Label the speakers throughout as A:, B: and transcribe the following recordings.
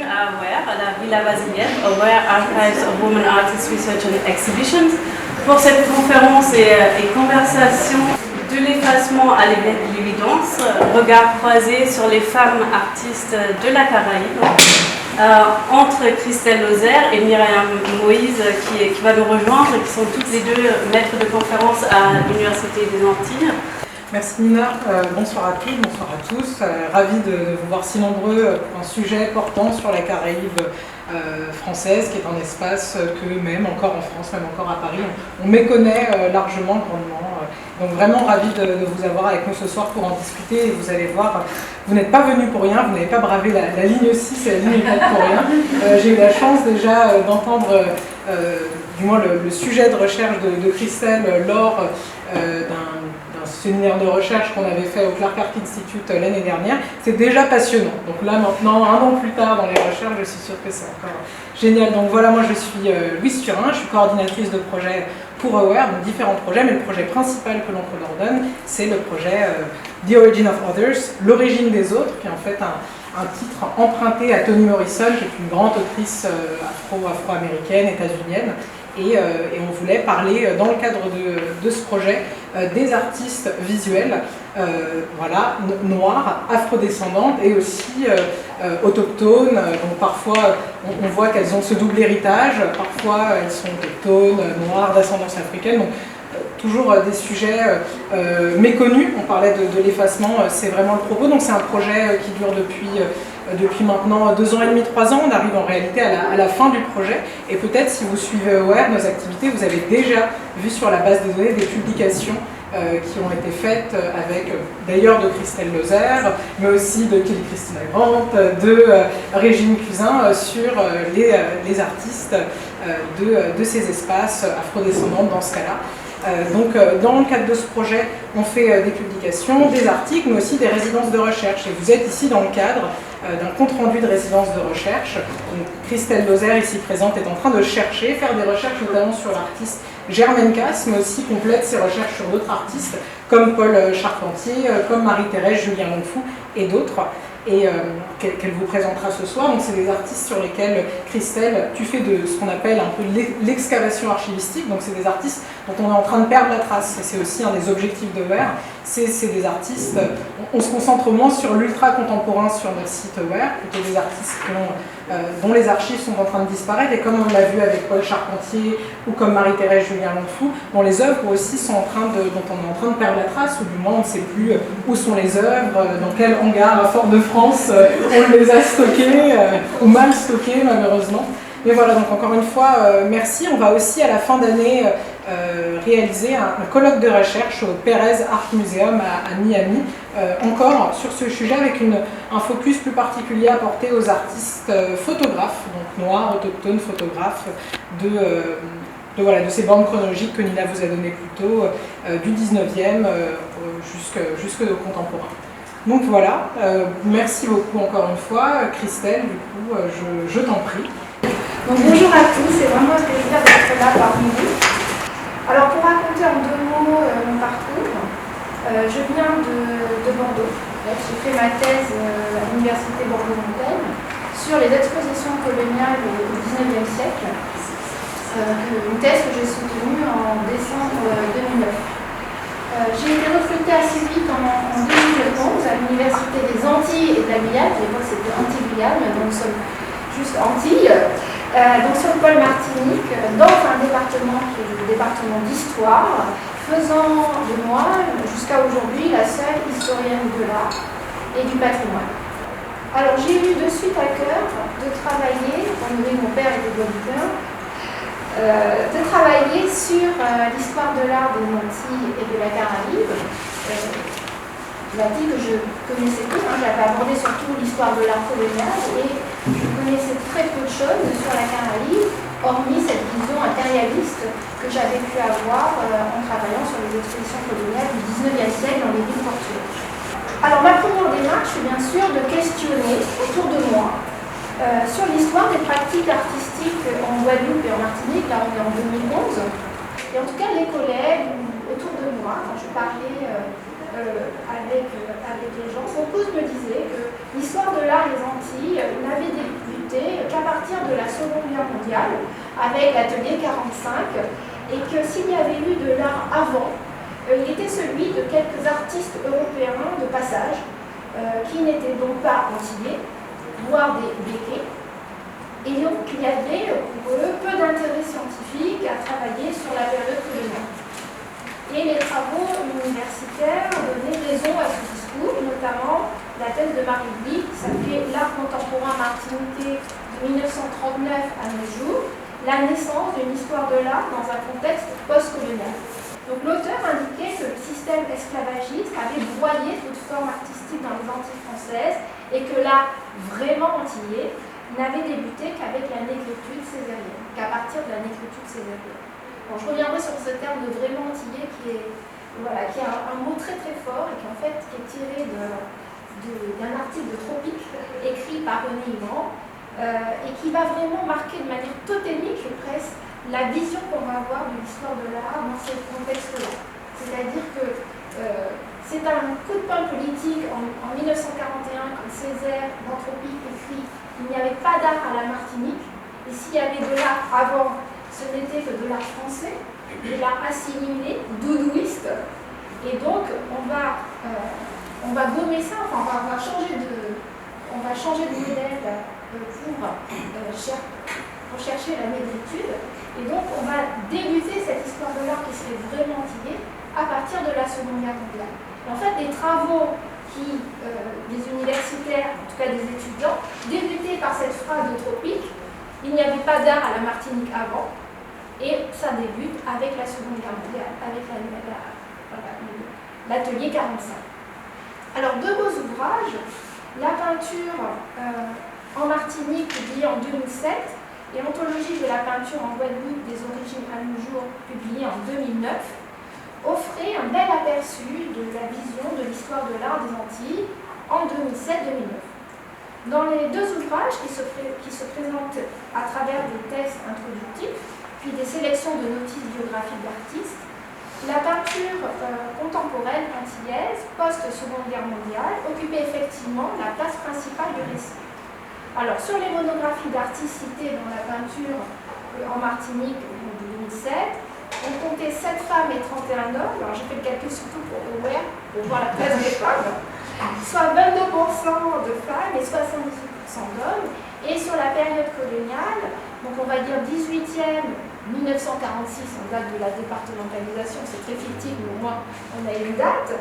A: bienvenue à AWARE, à la Villa Vasiliève, AWARE Archives of Women Artists Research and Exhibitions, pour cette conférence et conversation de l'effacement à l'évidence, regard croisé sur les femmes artistes de la Caraïbe, entre Christelle Lozère et Myriam Moïse qui va nous rejoindre, qui sont toutes les deux maîtres de conférence à l'Université des Antilles.
B: Merci Nina, bonsoir à toutes, bonsoir à tous. Ravi de vous voir si nombreux pour un sujet portant sur la Caraïbe française, qui est un espace que même encore en France, même encore à Paris, on méconnaît largement, grandement. Donc vraiment ravi de vous avoir avec nous ce soir pour en discuter. Et vous allez voir, vous n'êtes pas venus pour rien, vous n'avez pas bravé la ligne 6 et la ligne 4 pour rien. J'ai eu la chance déjà d'entendre du moins le sujet de recherche de Christelle lors d'un séminaire de recherche qu'on avait fait au Clark Art Institute l'année dernière. C'est déjà passionnant. Donc là maintenant, un an plus tard dans les recherches, je suis sûre que c'est encore génial. Donc voilà, moi je suis Louise Turin, je suis coordinatrice de projet pour AWARE, donc différents projets, mais le projet principal que l'on coordonne, c'est le projet The Origin of Others, l'origine des autres, qui est en fait un titre emprunté à Toni Morrison, qui est une grande autrice afro-américaine, états-unienne. Et on voulait parler, dans le cadre de ce projet, des artistes visuels voilà, noirs, afrodescendantes et aussi autochtones. Donc parfois, on voit qu'elles ont ce double héritage, parfois elles sont autochtones, noires, d'ascendance africaine. Donc, toujours des sujets méconnus. On parlait de l'effacement, c'est vraiment le propos. Donc c'est un projet qui dure depuis maintenant 2 ans et demi, 3 ans. On arrive en réalité à la fin du projet. Et peut-être si vous suivez AWARE, nos activités, vous avez déjà vu sur la base de données des publications qui ont été faites avec d'ailleurs de Christelle Lozère, mais aussi de Kelly Christina Grant, de Régine Cusin sur les artistes de ces espaces afrodescendants dans ce cas-là. Donc dans le cadre de ce projet, on fait des publications, des articles, mais aussi des résidences de recherche. Et vous êtes ici dans le cadre d'un compte-rendu de résidence de recherche. Donc, Christelle Lozère, ici présente, est en train de chercher, faire des recherches notamment sur l'artiste Germaine Casse, mais aussi complète ses recherches sur d'autres artistes, comme Paul Charpentier, comme Marie-Thérèse, Julien Longfou et d'autres. Et qu'elle vous présentera ce soir. Donc c'est des artistes sur lesquels, Christelle, tu fais de ce qu'on appelle un peu l'excavation archivistique. Donc c'est des artistes dont on est en train de perdre la trace. Et c'est aussi un des objectifs de AWARE. C'est des artistes, on se concentre moins sur l'ultra-contemporain sur notre site AWARE, plutôt des artistes dont les archives sont en train de disparaître. Et comme on l'a vu avec Paul Charpentier ou comme Marie-Thérèse, Julien Longfou, dont les œuvres aussi sont dont on est en train de perdre la trace, ou du moins on ne sait plus où sont les œuvres, dans quel hangar à Fort-de-France on les a stockées, ou mal stockées malheureusement. Mais voilà, donc encore une fois, merci. On va aussi à la fin d'année réaliser un colloque de recherche au Perez Art Museum à Miami, encore sur ce sujet avec un focus plus particulier apporté aux artistes photographes, donc noirs, autochtones, photographes de ces bandes chronologiques que Nina vous a données plus tôt, du 19e jusqu'au contemporain. Donc voilà, merci beaucoup encore une fois. Christelle, du coup, je t'en prie.
C: Donc, bonjour à tous, c'est vraiment un plaisir d'être là parmi vous. Alors pour raconter en 2 mots mon parcours, je viens de Bordeaux. J'ai fait ma thèse à l'université Bordeaux-Montaigne sur les expositions coloniales au XIXe siècle, une thèse que j'ai soutenue en décembre 2009. J'ai été recrutée assez vite en 2011 à l'université des Antilles et de la Guyane. À l'époque c'était Antilles-Guyane, donc nous sommes juste Antilles. Donc sur le pôle Martinique, dans un département qui est le département d'histoire, faisant de moi, jusqu'à aujourd'hui, la seule historienne de l'art et du patrimoine. Alors j'ai eu de suite à cœur de travailler, étant donné que mon père était guadeloupéen, de travailler sur l'histoire de l'art des Antilles et de la Caraïbe. L'Antilles que je connaissais peu, j'avais abordé surtout l'histoire de l'art colonial et je connaissais très peu de choses sur la Caraïbe, hormis cette vision impérialiste que j'avais pu avoir en travaillant sur les expositions coloniales du XIXe siècle dans les villes portuaires. Alors ma première démarche, c'est bien sûr de questionner autour de moi sur l'histoire des pratiques artistiques en Guadeloupe et en Martinique, là on est en 2011, et en tout cas les collègues autour de moi, quand je parlais avec les gens, beaucoup me disaient que l'histoire de l'art des Antilles n'avait débuté qu'à partir de la Seconde Guerre mondiale, avec l'atelier 45, et que s'il y avait eu de l'art avant, il était celui de quelques artistes européens de passage, qui n'étaient donc pas antillais, voire des béquets. Et donc il y avait pour eux peu d'intérêt scientifique à travailler sur la période coloniale. Et les travaux universitaires donnaient raison à ce discours, notamment la thèse de Marie Bly, qui s'appelait L'art contemporain martiniquais de 1939 à nos jours, la naissance d'une histoire de l'art dans un contexte post-colonial. Donc l'auteur indiquait que le système esclavagiste avait broyé toute forme artistique dans les Antilles françaises et que l'art vraiment antillais n'avait débuté qu'avec la négritude césarienne, qu'à partir de la négritude césarienne. Bon, je reviendrai sur ce terme de vraiment antillais qui est un mot très très fort et qui en fait est tiré d'un article de Tropique écrit par René Imran et qui va vraiment marquer de manière totémique presque la vision qu'on va avoir de l'histoire de l'art dans ce contexte-là. C'est-à-dire que c'est un coup de poing politique en 1941 quand Césaire dans Tropique écrit il n'y avait pas d'art à la Martinique, et s'il y avait de l'art avant, ce n'était que de l'art français, de l'art assimilé, doudouiste, et donc on va gommer ça, enfin on va changer de modèle pour chercher la négritude, et donc on va débuter cette histoire de l'art qui serait vraiment antillais à partir de la Seconde Guerre mondiale. Et en fait, les travaux des universitaires, en tout cas des étudiants, débutés par cette phrase de Tropique, il n'y avait pas d'art à la Martinique avant, et ça débute avec la Seconde Guerre mondiale, avec l'atelier 45. Alors, deux beaux ouvrages, la peinture en Martinique, publiée en 2007, et Anthologie de la peinture en Guadeloupe des origines à nos jours, publiée en 2009, offrait un bel aperçu de la vision de l'histoire de l'art des Antilles en 2007-2009. Dans les deux ouvrages qui se présentent à travers des textes introductifs, puis des sélections de notices biographiques d'artistes, la peinture contemporaine antillaise, post-Seconde Guerre mondiale, occupait effectivement la place principale du récit. Alors, sur les monographies d'artistes cités dans la peinture en Martinique de 2007, on comptait 7 femmes et 31 hommes, alors j'ai fait le calcul surtout pour voir la place des femmes, soit 22% de femmes et 78% d'hommes. Et sur la période coloniale, donc on va dire 18e, 1946, en date de la départementalisation, c'est très fictif, mais au moins on a une date,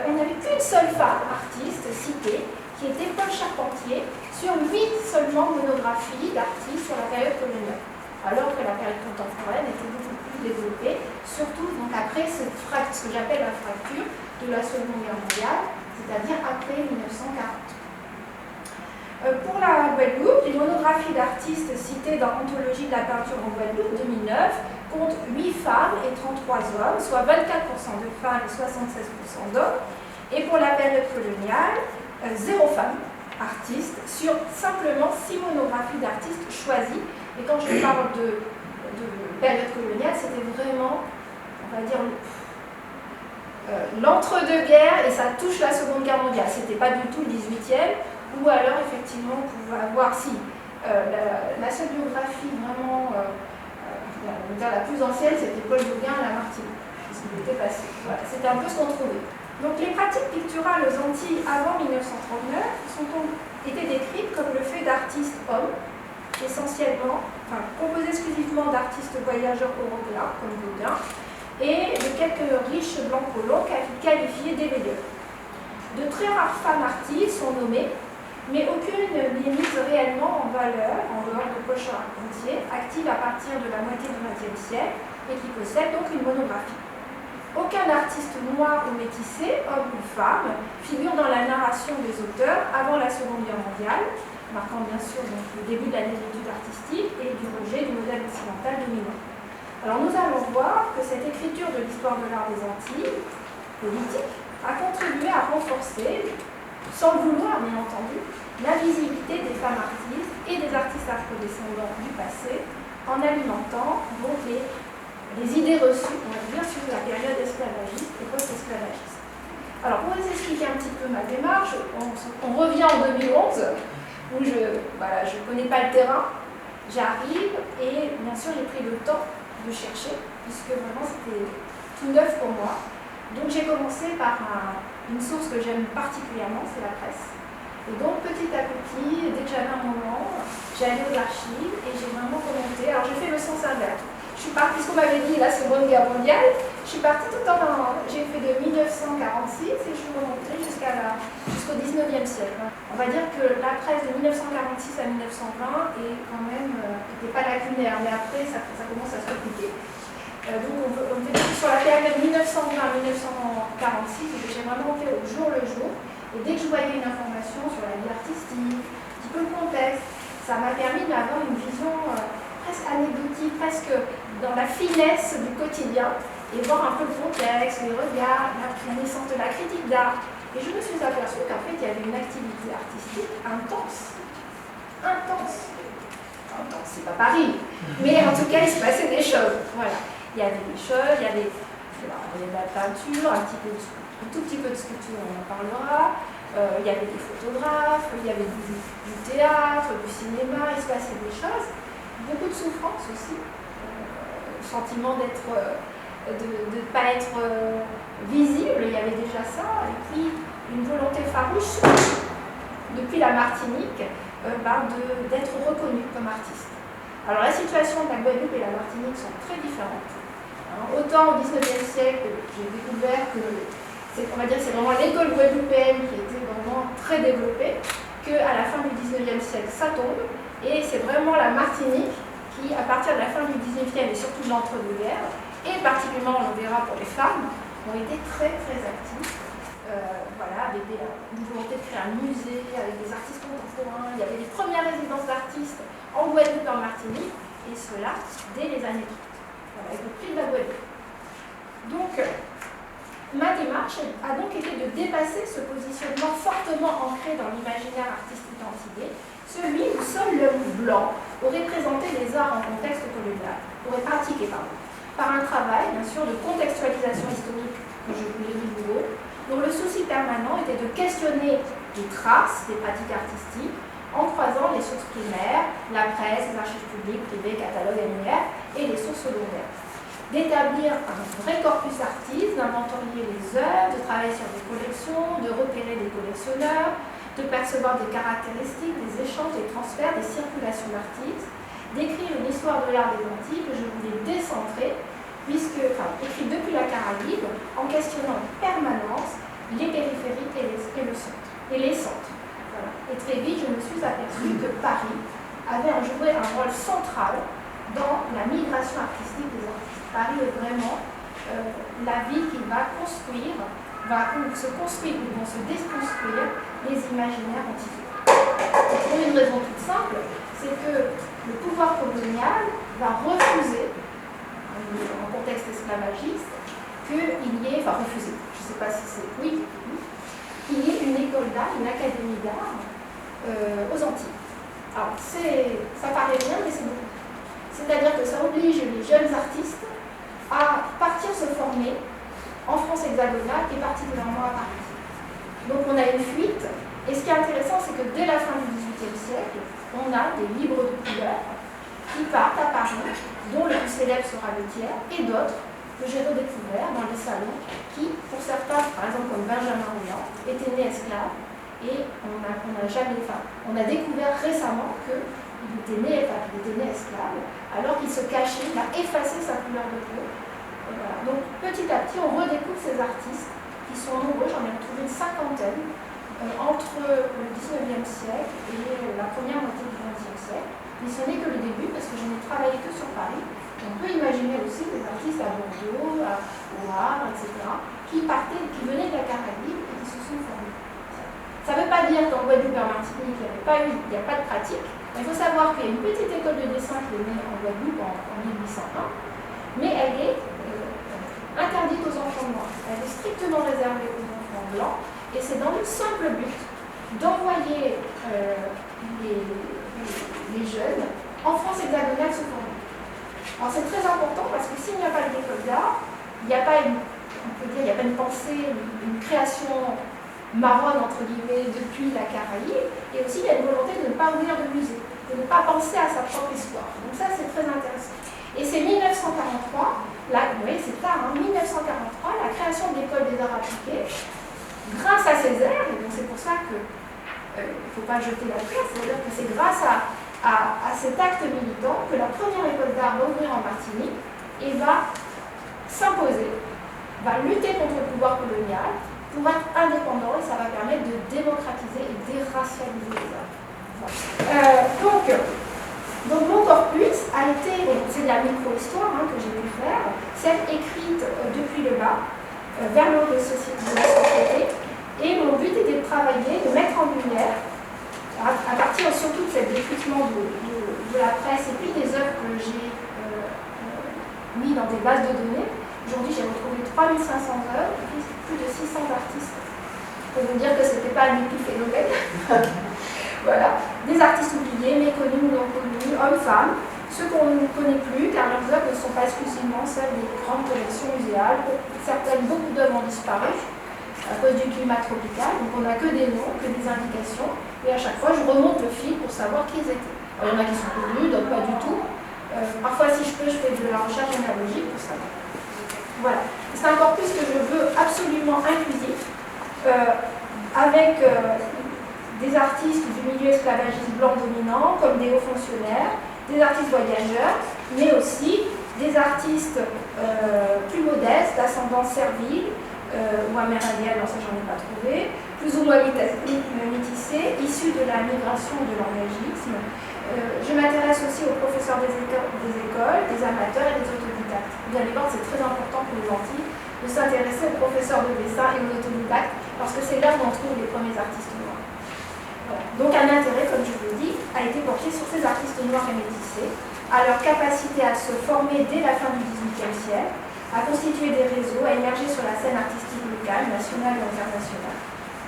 C: on n'avait qu'une seule femme artiste citée, qui était Paul Charpentier, sur 8 seulement monographies d'artistes sur la période coloniale, alors que la période contemporaine était beaucoup plus développée, surtout donc après ce que j'appelle la fracture de la Seconde Guerre mondiale, c'est-à-dire après 1940. Pour la Guadeloupe, les monographies d'artistes citées dans Anthologie de la peinture en Guadeloupe 2009 comptent 8 femmes et 33 hommes, soit 24% de femmes et 76% d'hommes. Et pour la période coloniale, 0 femmes artistes sur simplement 6 monographies d'artistes choisis. Et quand je parle de période coloniale, c'était vraiment, on va dire, l'entre-deux-guerres, et ça touche la Seconde Guerre mondiale. C'était pas du tout le 18e, ou alors effectivement on pouvait avoir la seule biographie vraiment la plus ancienne, c'était Paul Gauguin, La Martinique, ce qui était passé. Voilà, c'était un peu ce qu'on trouvait. Donc les pratiques picturales aux Antilles avant 1939 étaient décrites comme le fait d'artistes hommes, essentiellement, composés exclusivement d'artistes voyageurs européens, comme Gauguin, et de quelques riches blancs colons qualifiés d'éveilleurs. De très rares femmes artistes sont nommées, mais aucune n'est mise réellement en valeur en dehors de Paul Charpentier, active à partir de la moitié du XXe siècle et qui possède donc une monographie. Aucun artiste noir ou métissé, homme ou femme, figure dans la narration des auteurs avant la Seconde Guerre mondiale, marquant bien sûr donc, le début de la négritude artistique et du rejet du modèle occidental dominant. Alors nous allons voir que cette écriture de l'histoire de l'art des Antilles, politique, a contribué à renforcer, sans le vouloir bien entendu, la visibilité des femmes artistes et des artistes afrodescendants du passé, en alimentant donc les idées reçues, on va dire, sur la période esclavagiste et post-esclavagiste. Alors pour vous expliquer un petit peu ma démarche, on revient en 2011, où je connais pas le terrain, j'arrive et bien sûr j'ai pris le temps de chercher, puisque vraiment c'était tout neuf pour moi. Donc j'ai commencé par une source que j'aime particulièrement, c'est la presse. Et donc petit à petit, dès que j'avais un moment, j'allais aux archives et j'ai vraiment commenté. Alors j'ai fait le sens inverse. Je suis partie, puisqu'on m'avait dit la Seconde Guerre mondiale, je suis partie tout en... J'ai fait de 1946 et je suis remontée jusqu'au 19e siècle. On va dire que la presse de 1946 à 1920 est quand même, n'était pas lacunaire, mais après ça commence à se compliquer. Donc on fait sur la période 1920 à 1946, que j'ai vraiment fait au jour le jour. Et dès que je voyais une information sur la vie artistique, un petit peu le contexte, ça m'a permis d'avoir une vision presque anecdotique, presque dans la finesse du quotidien, et voir un peu le contexte, les regards, la naissance de la critique d'art. Et je me suis aperçue qu'en fait, il y avait une activité artistique intense. Intense. Intense, c'est pas Paris, mais en tout cas, il se passait des choses. Voilà. Il y avait des choses, il y avait de la peinture, un tout petit peu de sculpture, on en parlera. Il y avait des photographes, il y avait du théâtre, du cinéma, il se passait des choses. Beaucoup de souffrance aussi. Le sentiment de ne pas être visible, il y avait déjà ça. Et puis une volonté farouche, depuis la Martinique, d'être reconnu comme artiste. Alors la situation de la Guadeloupe et la Martinique sont très différentes. Autant au XIXe siècle, j'ai découvert que c'est vraiment l'école guadeloupéenne qui était vraiment très développée, qu'à la fin du XIXe siècle, ça tombe, et c'est vraiment la Martinique qui, à partir de la fin du XIXe et surtout de l'entre-deux-guerres, et particulièrement, on le verra pour les femmes, ont été très très actives. Avec une volonté de créer un musée, avec des artistes contemporains. Il y avait les premières résidences d'artistes en Guadeloupe et en Martinique, et cela dès les années 30, avec le prix de la Guadeloupe. Donc, ma démarche a donc été de dépasser ce positionnement fortement ancré dans l'imaginaire artistique antillais, celui où seul l'homme blanc aurait présenté les arts en contexte colonial, aurait pratiqué par un travail, bien sûr, de contextualisation historique que je voulais rigoureux, dont le souci permanent était de questionner les traces des pratiques artistiques en croisant les sources primaires, la presse, les archives publiques, privées, catalogues annuaires et les sources secondaires. D'établir un vrai corpus artiste, d'inventorier les œuvres, de travailler sur des collections, de repérer des collectionneurs, de percevoir des caractéristiques, des échanges, des transferts, des circulations d'artistes, d'écrire une histoire de l'art des Antilles que je voulais décentrer, écrite depuis la Caraïbe, en questionnant en permanence les périphériques et les centres. Voilà. Et très vite, je me suis aperçue que Paris avait joué un rôle central dans la migration artistique des artistes. Paris est vraiment la ville qui va se construire ou vont se déconstruire les imaginaires antiques. Pour une raison toute simple, c'est que le pouvoir colonial va refuser, en contexte esclavagiste, qu'il y ait, refuser, je ne sais pas si c'est, oui, qu'il y ait une école d'art, une académie d'art aux Antilles. Alors, ça paraît bien, mais c'est beaucoup. C'est-à-dire que ça oblige les jeunes artistes à partir se former en France hexagonale et particulièrement à Paris. Donc on a une fuite, et ce qui est intéressant, c'est que dès la fin du XVIIIe siècle, on a des livres de couleurs qui partent à Paris, dont le plus célèbre sera le Thiers, et d'autres que j'ai redécouverts dans les salons, qui, pour certains, par exemple comme Benjamin Roullant, étaient nés esclaves, et on a découvert récemment qu'il était né esclave, alors qu'il se cachait, il a effacé sa couleur de peau. Voilà. Donc petit à petit, on redécouvre ces artistes, qui sont nombreux, j'en ai retrouvé une cinquantaine, entre le 19e siècle et la première moitié du 20e siècle. Mais ce n'est que le début, parce que je n'ai travaillé que sur Paris. On peut imaginer aussi des artistes à Bordeaux, au Havre, etc., qui venaient de la Caraïbe et qui se sont formés. Ça ne veut pas dire qu'en Guadeloupe et en Martinique, il n'y a pas de pratique. Il faut savoir qu'il y a une petite école de dessin qui est née en Guadeloupe en 1801, mais elle est interdite aux enfants noirs. Elle est strictement réservée aux enfants blancs, et c'est dans le simple but d'envoyer les jeunes en France hexagonale se former. Alors c'est très important parce que s'il n'y a pas d'école d'art, il n'y a pas une pensée, une création marronne entre guillemets depuis la Caraïbe, et aussi il y a une volonté de ne pas ouvrir de musée, de ne pas penser à sa propre histoire. Donc ça c'est très intéressant. Et c'est 1943, là, vous voyez c'est tard, 1943, la création de l'école des arts appliqués, grâce à Césaire, et donc c'est pour ça que il ne faut pas jeter la pierre, c'est-à-dire que c'est grâce à cet acte militant que la première école d'art va ouvrir en Martinique et va s'imposer, va lutter contre le pouvoir colonial pour être indépendant, et ça va permettre de démocratiser et déracialiser les arts. Voilà. Donc mon corpus a été, c'est de la micro-histoire que j'ai pu faire, celle écrite depuis le bas, vers le haut de la société, et mon but était de travailler, de mettre en lumière, à partir surtout de cette décryptement de la presse et puis des œuvres que j'ai mis dans des bases de données. Aujourd'hui, j'ai retrouvé 3500 œuvres, et plus de 600 artistes. Pour vous dire que ce n'était pas un épiphénomène. Voilà. Des artistes oubliés, méconnus ou non connus, hommes, femmes, ceux qu'on ne connaît plus, car leurs œuvres ne sont pas exclusivement celles des grandes collections muséales. Beaucoup d'œuvres ont disparu à cause du climat tropical, donc on n'a que des noms, que des indications, et à chaque fois je remonte le fil pour savoir qui ils étaient. Alors, il y en a qui sont connus, d'autres pas du tout. Parfois, si je peux, je fais de la recherche généalogique pour savoir. Voilà. C'est un corpus que je veux absolument inclusif, avec des artistes du milieu esclavagiste blanc dominant, comme des hauts fonctionnaires, des artistes voyageurs, mais aussi des artistes plus modestes, d'ascendance servile, ou amérindienne, ça j'en ai pas trouvé, plus ou moins métissés, issus de la migration de l'engagement. Je m'intéresse aussi aux professeurs des écoles, des amateurs et des autodidactes. Vous allez voir, c'est très important pour les Antilles de s'intéresser aux professeurs de dessin et aux autodidactes, parce que c'est là où on trouve les premiers artistes noirs. Voilà. Donc un intérêt, comme je vous le dis, a été porté sur ces artistes noirs et métissés, à leur capacité à se former dès la fin du XVIIIe siècle, à constituer des réseaux, à émerger sur la scène artistique locale, nationale et internationale.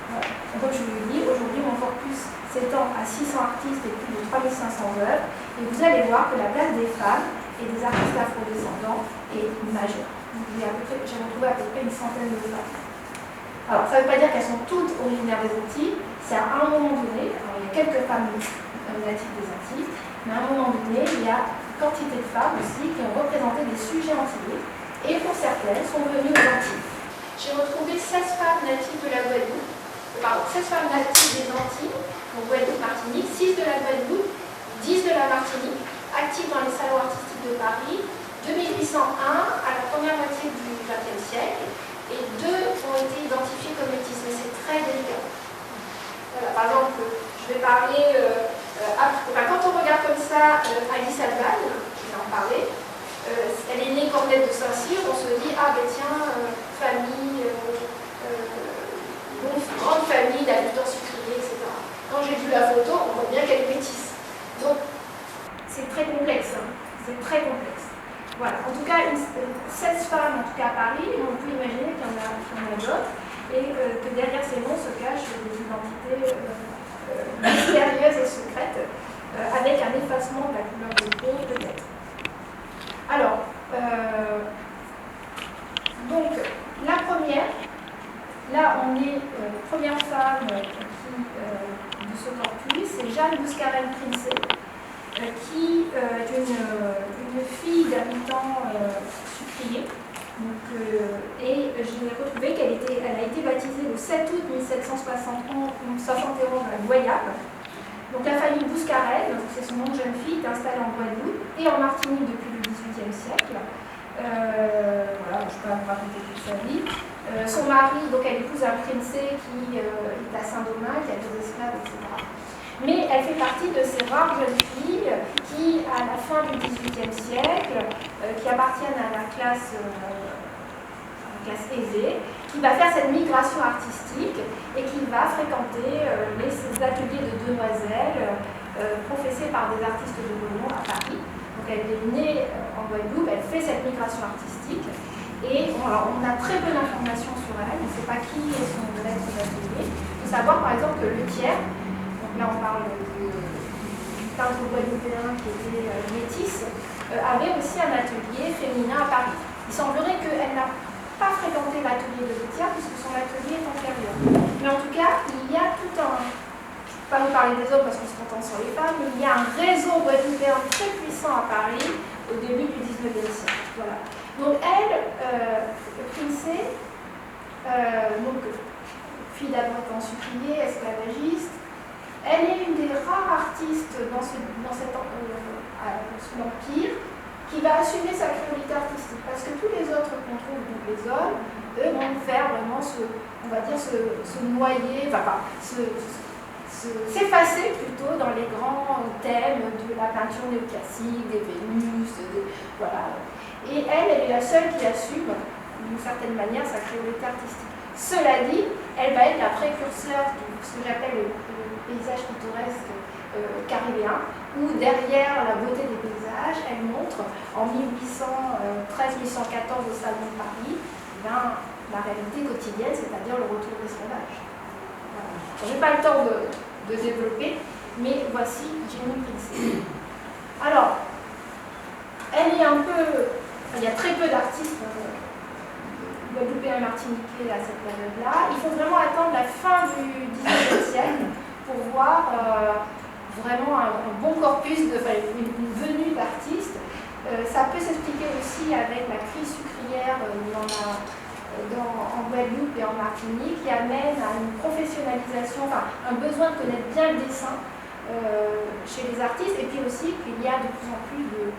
C: Voilà. Donc, comme je vous le dis, aujourd'hui mon corpus s'étend à 600 artistes et plus de 3500 œuvres, et vous allez voir que la place des femmes et des artistes afrodescendants est majeure. J'ai retrouvé à peu près une centaine de femmes. Alors ça ne veut pas dire qu'elles sont toutes originaires des Antilles, c'est à un moment donné, alors il y a quelques femmes natives des Antilles, mais à un moment donné, il y a une quantité de femmes aussi qui ont représenté des sujets antillais, et pour certaines, sont venues aux Antilles. J'ai retrouvé 16 femmes natives de la Guadeloupe, 16 femmes natives des Antilles, donc Guadeloupe, Martinique, 6 de la Guadeloupe, 10 de la Martinique, actives dans les salons artistiques de Paris, 2801 à la première moitié du XXe siècle, et 2 ont été identifiés comme métis, mais c'est très délicat. Voilà, par exemple, je vais parler, quand on regarde comme ça Alice Alban, je vais en parler, elle est née Cornette de Saint-Cyr, on se dit, ah ben tiens, famille, grande famille d'habitants sucriers, etc. Quand j'ai vu la photo, on voit bien qu'elle est métisse. Donc, c'est très complexe, c'est très complexe. Voilà, en tout cas, 16 femmes, en tout cas à Paris, on peut imaginer qu'il y en a d'autres, et que derrière ces noms se cachent des identités mystérieuses et secrètes, avec un effacement de la couleur de peau, peut-être. Alors, donc, la première, là on est première femme de ce corpus, c'est Jeanne Bouscarel-Princé, qui est une fille d'habitants sucriers. Et je l'ai retrouvé qu'elle a été baptisée le 7 août 1771 à Guayabe. Donc la famille Bouscarel, c'est son nom de jeune fille, est installée en Guadeloupe et en Martinique depuis le XVIIIe siècle. Voilà, je peux vous raconter toute sa vie. Son mari, donc elle épouse un princé qui est à Saint-Domingue, qui a des esclaves, etc. Mais elle fait partie de ces rares jeunes filles qui, à la fin du XVIIIe siècle, qui appartiennent à la classe aisée, qui va faire cette migration artistique et qui va fréquenter les ateliers de demoiselles professés par des artistes de renom à Paris. Donc elle est née en Guadeloupe, elle fait cette migration artistique et on a très peu d'informations sur elle, on ne sait pas qui est son maître d'atelier. Il faut savoir par exemple que Le Thiers, donc là on parle du peintre guadeloupéen qui était métisse, avait aussi un atelier féminin à Paris. Il semblerait qu'elle n'a pas fréquenté l'atelier de Béthia puisque son atelier est antérieur. Mais en tout cas, il y a tout un... Je ne vais pas vous parler des hommes parce qu'on se contente sur les femmes, mais il y a un réseau guadeloupéen très puissant à Paris au début du 19e siècle. Voilà. Donc elle, Princé, donc fille d'habitant sucrier, esclavagiste, elle est une des rares artistes dans cet empire qui va assumer sa créolité artistique. Parce que tous les autres qu'on trouve, donc les hommes, eux vont faire vraiment se noyer, s'effacer plutôt dans les grands thèmes de la peinture néoclassique, des Vénus, voilà. Et elle est la seule qui assume, d'une certaine manière, sa créolité artistique. Cela dit, elle va être la précurseur de ce que j'appelle le paysage pittoresque caribéen, où derrière la beauté des paysages, elle montre en 1813-1814 au Salon de Paris, la réalité quotidienne, c'est-à-dire le retour des sauvages. Voilà. Je n'ai pas le temps de développer, mais voici Jenny Princé. Alors, elle est un peu... Il y a très peu d'artistes guadeloupéens et martiniquais à cette période-là. Il faut vraiment attendre la fin du XIXe siècle pour voir vraiment un bon corpus, une venue d'artistes. Ça peut s'expliquer aussi avec la crise sucrière en Guadeloupe et en Martinique qui amène à une professionnalisation, un besoin de connaître bien le dessin chez les artistes, et puis aussi qu'il y a de plus en plus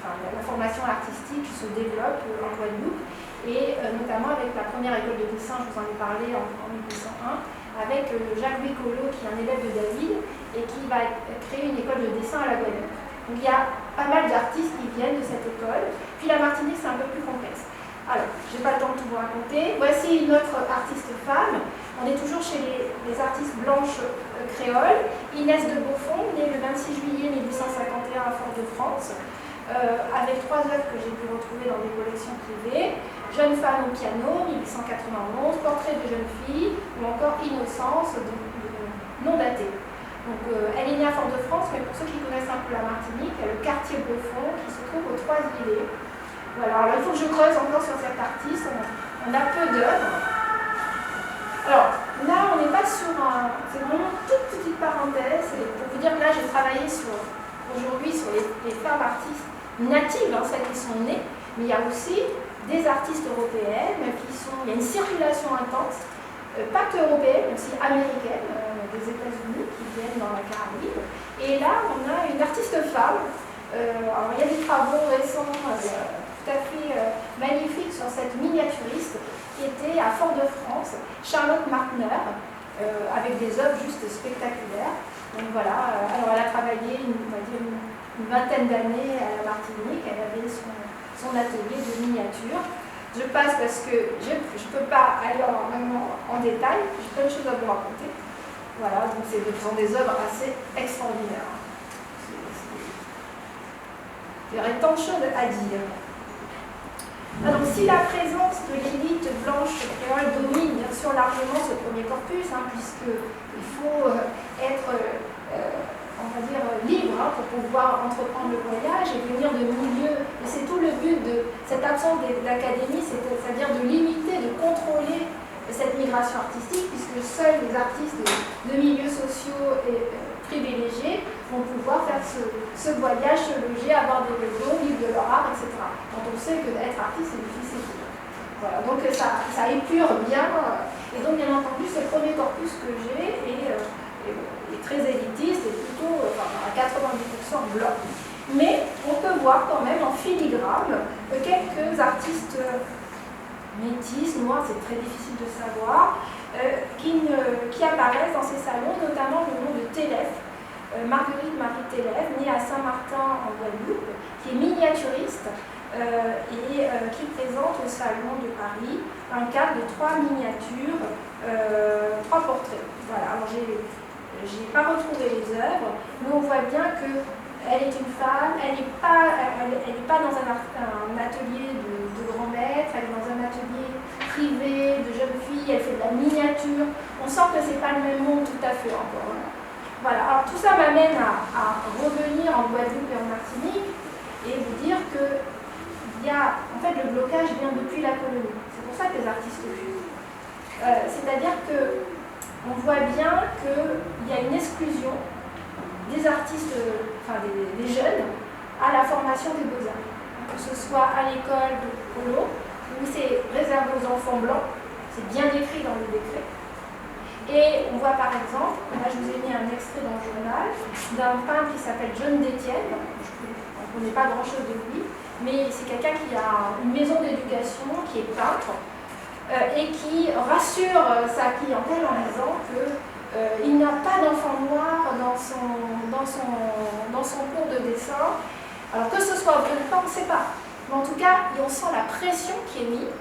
C: la formation artistique qui se développe en Guadeloupe, et notamment avec la première école de dessin, je vous en ai parlé en 1801, avec Jacques-Louis Collot, qui est un élève de David, et qui va créer une école de dessin à la Guadeloupe. Donc il y a pas mal d'artistes qui viennent de cette école, puis la Martinique c'est un peu plus complexe. Alors, je n'ai pas le temps de tout vous raconter. Voici une autre artiste femme. On est toujours chez les artistes blanches créoles. Inès de Beaufond, née le 26 juillet 1851 à Fort-de-France, avec 3 œuvres que j'ai pu retrouver dans des collections privées. Jeune femme au piano, 1891, Portrait de jeune fille, ou encore Innocence, non datée. Donc, elle est née à Fort-de-France, mais pour ceux qui connaissent un peu la Martinique, il y a le quartier Beaufond qui se trouve aux Trois-Îlets. Voilà, alors il faut que je creuse encore sur cet artiste, on a peu d'œuvres. Alors, là, on n'est pas sur c'est vraiment une toute petite parenthèse, et pour vous dire que là, j'ai travaillé aujourd'hui sur les femmes artistes natives, celles qui sont nées, mais il y a aussi des artistes européennes il y a une circulation intense, pas que européenne, mais aussi américaine, des États-Unis qui viennent dans la Caraïbe. Et là, on a une artiste femme. Alors, il y a des travaux récents tout à fait magnifiques sur cette miniaturiste qui était à Fort-de-France, Charlotte Martner, avec des œuvres juste spectaculaires. Donc voilà, alors elle a travaillé une vingtaine d'années à la Martinique, elle avait son atelier de miniature. Je passe parce que je ne peux pas aller vraiment en détail, j'ai plein de choses à vous raconter. Voilà, donc ce sont des œuvres assez extraordinaires. Il y aurait tant de choses à dire. Alors, si la présence de l'élite blanche créole domine bien sûr largement ce premier corpus, puisqu'il faut être, on va dire, libre pour pouvoir entreprendre le voyage et venir de milieux, et c'est tout le but de cette absence d'académie, c'est-à-dire de limiter, de contrôler cette migration artistique, puisque seuls les artistes de milieux sociaux et privilégiés vont pouvoir faire ce voyage, se loger, avoir des réseaux, vivre de leur art, etc. Quand on sait que d'être artiste, c'est difficile. Voilà, donc ça épure bien. Et donc, bien entendu, ce premier corpus que j'ai est très élitiste et plutôt à 90% blanc. Mais on peut voir quand même en filigrane quelques artistes métis, noirs, c'est très difficile de savoir, qui apparaissent dans ces salons, notamment le nom de Télèphe, Marguerite Marie Télèphe, née à Saint-Martin en Guadeloupe, qui est miniaturiste et qui présente au Salon de Paris un cadre de 3 miniatures, 3 portraits. Voilà, alors j'ai pas retrouvé les œuvres, mais on voit bien qu'elle est une femme, elle n'est pas dans un atelier de grand maître, elle est dans un atelier privé de jeune fille, elle fait de la miniature. On sent que c'est pas le même monde tout à fait encore. Voilà, alors tout ça m'amène à revenir en Guadeloupe et en Martinique et vous dire qu'il y il y a, en fait, le blocage vient depuis la colonie. C'est pour ça que les artistes fuient. C'est-à-dire qu'on voit bien qu'il y a une exclusion des artistes, enfin des jeunes, à la formation des beaux-arts. Que ce soit à l'école de Polo, où c'est réservé aux enfants blancs, c'est bien écrit dans le décret. Et on voit par exemple, là je vous ai mis un extrait dans le journal, d'un peintre qui s'appelle John Détienne. On ne connaît pas grand-chose de lui, mais c'est quelqu'un qui a une maison d'éducation, qui est peintre, et qui rassure sa clientèle en disant qu'il n'y a pas d'enfant noir dans son cours de dessin. Alors que ce soit vrai ou pas, on ne sait pas. Mais en tout cas, on sent la pression qui est mise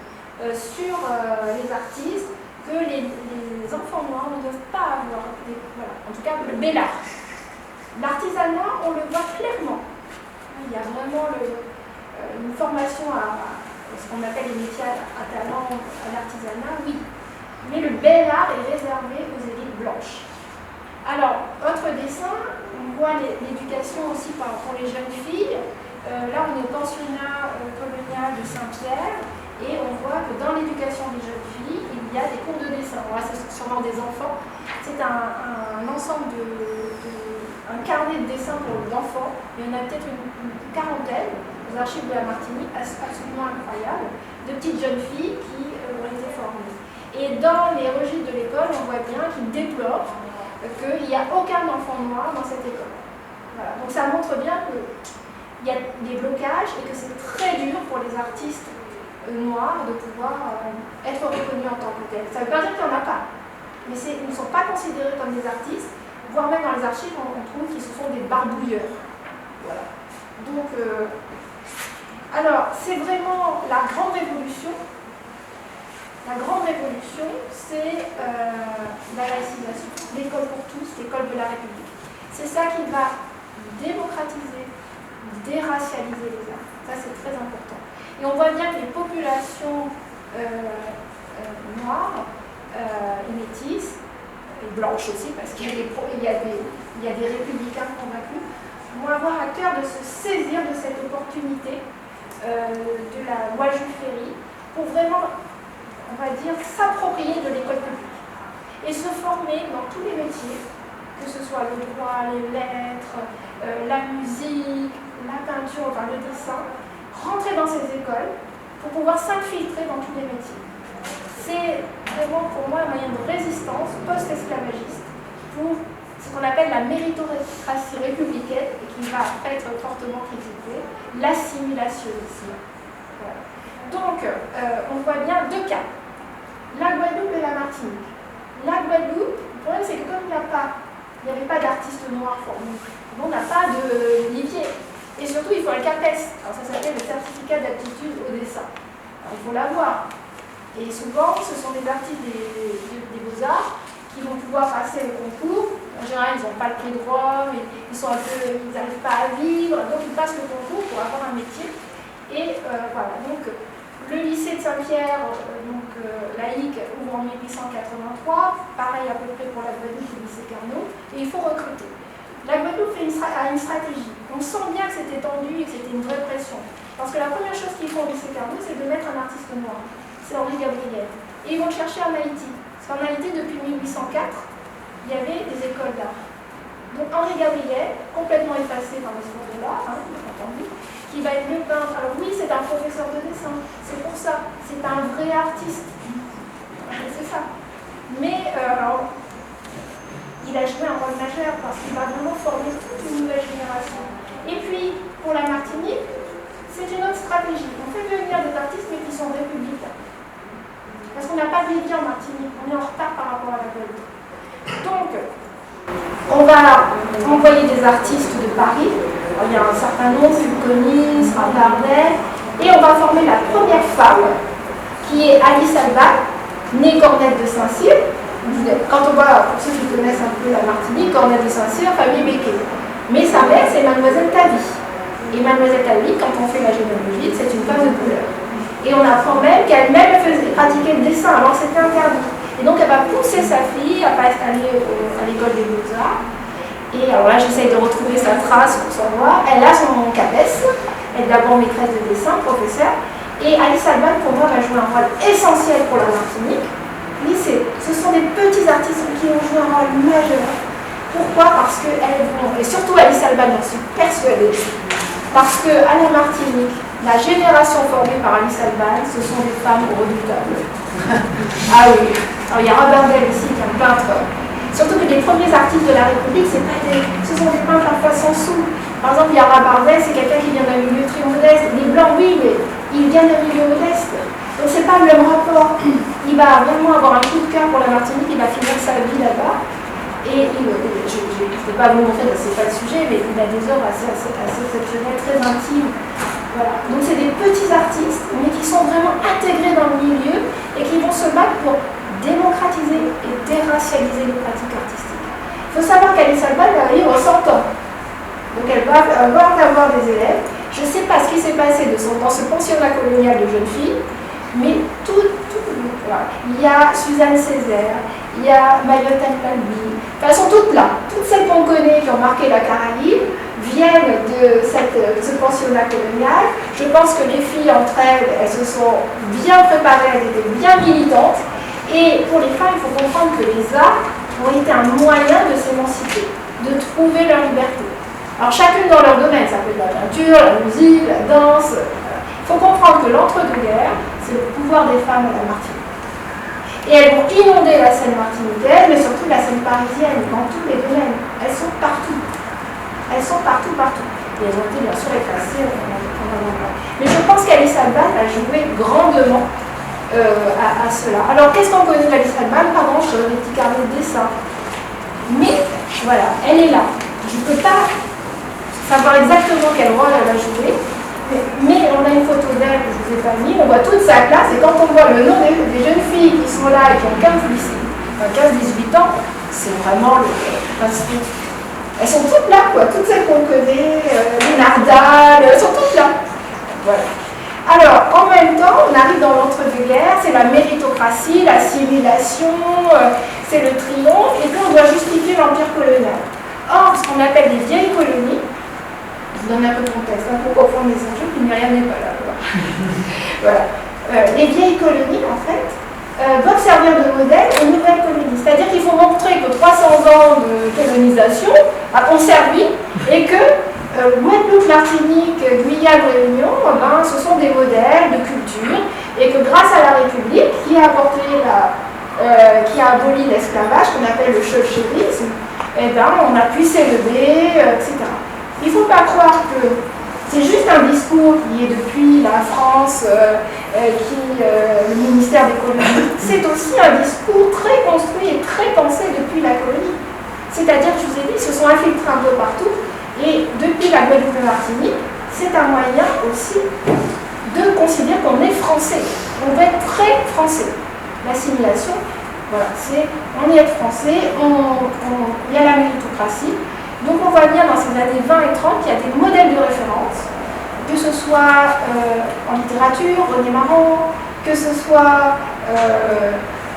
C: sur les artistes, que les enfants noirs ne doivent pas avoir, voilà, en tout cas le bel art. L'artisanat, on le voit clairement. Il y a vraiment une formation à ce qu'on appelle les métiers à talent, à l'artisanat, oui. Mais le bel art est réservé aux élites blanches. Alors, autre dessin, on voit l'éducation aussi pour les jeunes filles. Là, on est au pensionnat colonial de Saint-Pierre et on voit que dans l'éducation des jeunes filles, il y a des cours de dessin. Là, c'est sûrement des enfants. C'est un ensemble un carnet de dessin pour les enfants. Il y en a peut-être une quarantaine aux archives de la Martinique, absolument incroyable, de petites jeunes filles qui ont été formées. Et dans les registres de l'école, on voit bien qu'ils déplorent qu'il n'y a aucun enfant noir dans cette école. Voilà. Donc ça montre bien qu'il y a des blocages et que c'est très dur pour les artistes noirs de pouvoir être reconnus en tant que tels. Ça ne veut pas dire qu'il n'y en a pas, mais ils ne sont pas considérés comme des artistes, voire même dans les archives, on trouve qu'ils sont des barbouilleurs. Voilà. Donc, alors, c'est vraiment la grande révolution. La grande révolution, c'est la laïcisation, l'école pour tous, l'école de la République. C'est ça qui va démocratiser, déracialiser les arts. Ça, c'est très important. Et on voit bien que les populations noires et métisses, et blanches aussi, parce qu'il y a des républicains convaincus, vont avoir à cœur de se saisir de cette opportunité de la loi Jules Ferry pour vraiment, on va dire, s'approprier de l'école publique et se former dans tous les métiers, que ce soit le droit, les lettres, la musique, la peinture, enfin le dessin, rentrer dans ces écoles pour pouvoir s'infiltrer dans tous les métiers. C'est vraiment pour moi un moyen de résistance post-esclavagiste pour ce qu'on appelle la méritocratie républicaine et qui va être fortement critiquée, l'assimilationnisme. Voilà. Donc, on voit bien deux cas. La Guadeloupe et la Martinique. La Guadeloupe, le problème c'est que comme il n'y avait pas d'artistes noirs formés, on n'a pas de vivier. Et surtout, il faut un CAPES. Alors ça s'appelle le certificat d'aptitude au dessin. Alors, il faut l'avoir. Et souvent, ce sont des artistes des beaux-arts qui vont pouvoir passer le concours. En général, ils n'ont pas le prix de Rome, ils n'arrivent pas à vivre, donc ils passent le concours pour avoir un métier. Et voilà, donc le lycée de Saint-Pierre, laïque, ouvre en 1883, pareil à peu près pour la Guadeloupe et le lycée Carnot, et il faut recruter. La Guadeloupe a une stratégie. On sent bien que c'était tendu et que c'était une vraie pression. Parce que la première chose qu'ils font au lycée Carnot, c'est de mettre un artiste noir. C'est Henri Gabriel. Et ils vont le chercher en Haïti. Parce qu'en Haïti, depuis 1804, il y avait des écoles d'art. Donc Henri Gabriel, complètement effacé dans l'histoire de l'art, bien entendu, qui va être le peintre. Alors oui, c'est un professeur de dessin, c'est pour ça, c'est un vrai artiste. C'est ça. Mais alors, il a joué un rôle majeur parce qu'il va vraiment former toute une nouvelle génération. Et puis, pour la Martinique, c'est une autre stratégie. On fait venir des artistes mais qui sont républicains. Parce qu'on n'a pas de vivier en Martinique, on est en retard par rapport à la Guadeloupe. Donc, on va envoyer des artistes de Paris. Alors, il y a un certain nombre, Fulconis, Rabardel, et on va former la première femme, qui est Alice Alba, née Cornette de Saint-Cyr. Quand on voit, pour ceux qui connaissent un peu la Martinique, Cornette de Saint-Cyr, famille Becquet. Mais sa mère, c'est Mademoiselle Tavy. Et Mademoiselle Tavy, quand on fait la généalogie, c'est une femme de couleur. Et on apprend même qu'elle-même pratiquait le dessin, alors c'était interdit. Et donc elle va pousser sa fille à ne pas être allée à l'école des beaux-arts. Et alors là, j'essaye de retrouver sa trace pour savoir. Elle a son CAPES, Elle est d'abord maîtresse de dessin, professeure. Et Alice Alban, pour moi, va jouer un rôle essentiel pour la Martinique. Lycée, ce sont des petits artistes qui vont jouer un rôle majeur. Pourquoi? Parce qu'elles vont, et surtout Alice Alban, j'en suis persuadée, parce qu'à la Martinique, la génération formée par Alice Alban, ce sont des femmes redoutables. Ah oui, alors il y a Rabardel ici, qui est un peintre. Surtout que les premiers artistes de la République, ce sont des peintres parfois sans sous. Par exemple, il y a Rabardel, c'est quelqu'un qui vient d'un milieu très modeste. Les Blancs, oui, mais il vient d'un milieu modeste. Donc c'est pas le même rapport. Il va vraiment avoir un coup de cœur pour la Martinique, il va finir sa vie là-bas. Et je ne vais pas vous montrer, c'est pas le sujet, mais il a des œuvres assez exceptionnelles, très intimes. Voilà. Donc c'est des petits artistes, mais qui sont vraiment intégrés dans le milieu et qui vont se battre pour démocratiser et déracialiser les pratiques artistiques. Il faut savoir qu'Alice Alban va vivre 100 ans. Donc elle va avoir des élèves. Je ne sais pas ce qui s'est passé dans ce pensionnat colonial de jeunes filles, mais voilà. Il y a Suzanne Césaire, il y a Mayotte Alpalbi, elles sont toutes là. Toutes celles qu'on connaît qui ont marqué la Caraïbe viennent de ce pensionnat colonial. Je pense que les filles entre elles se sont bien préparées, elles étaient bien militantes. Et pour les femmes, il faut comprendre que les arts ont été un moyen de s'émanciper, de trouver leur liberté. Alors chacune dans leur domaine, ça peut être la peinture, la musique, la danse. Il faut comprendre que l'entre-deux-guerres, c'est le pouvoir des femmes à la Martinique. Et elles vont inonder la scène martiniquaise, mais surtout la scène parisienne, dans tous les domaines. Elles sont partout. Elles sont partout. Et elles ont été bien sûr effacées pendant longtemps. Mais je pense qu'Alice Alban a joué grandement à cela. Alors qu'est-ce qu'on connaît d'Alice Alban? Pardon, je fais des petits carnets de dessin. Mais voilà, elle est là. Je ne peux pas savoir exactement quel rôle elle a joué. Mais on a une photo d'elle que je ne vous ai pas mis, on voit toute sa classe, et quand on voit le nom des jeunes filles qui sont là et qui ont 15-18 ans, c'est vraiment elles sont toutes là, quoi, toutes celles qu'on connaît, les Nardal, elles sont toutes là. Voilà. Alors, en même temps, on arrive dans l'entre-deux-guerres, c'est la méritocratie, l'assimilation, c'est le triomphe, et puis on doit justifier l'empire colonial. Or, ce qu'on appelle les vieilles colonies, je vous donne un peu de contexte, pour comprendre les enjeux, puis Myriam n'est pas là. Voilà. Les vieilles colonies, en fait, doivent servir de modèle aux nouvelles colonies. C'est-à-dire qu'il faut montrer que 300 ans de colonisation ont servi et que Guadeloupe, Martinique, Guyane, Réunion, ce sont des modèles de culture et que grâce à la République, qui a aboli l'esclavage, qu'on appelle le chauchérisme, on a pu s'élever, etc. Il ne faut pas croire que c'est juste un discours qui est depuis la France, le ministère des colonies. C'est aussi un discours très construit et très pensé depuis la colonie. C'est-à-dire, je vous ai dit, ils se sont infiltrés un peu partout. Et depuis la Guadeloupe et Martinique, c'est un moyen aussi de considérer qu'on est français. On veut être très français. L'assimilation, voilà, c'est on est français, il y a la méritocratie. Donc on voit bien dans ces années 20 et 30 qu'il y a des modèles de référence, que ce soit en littérature, René Marant, que ce soit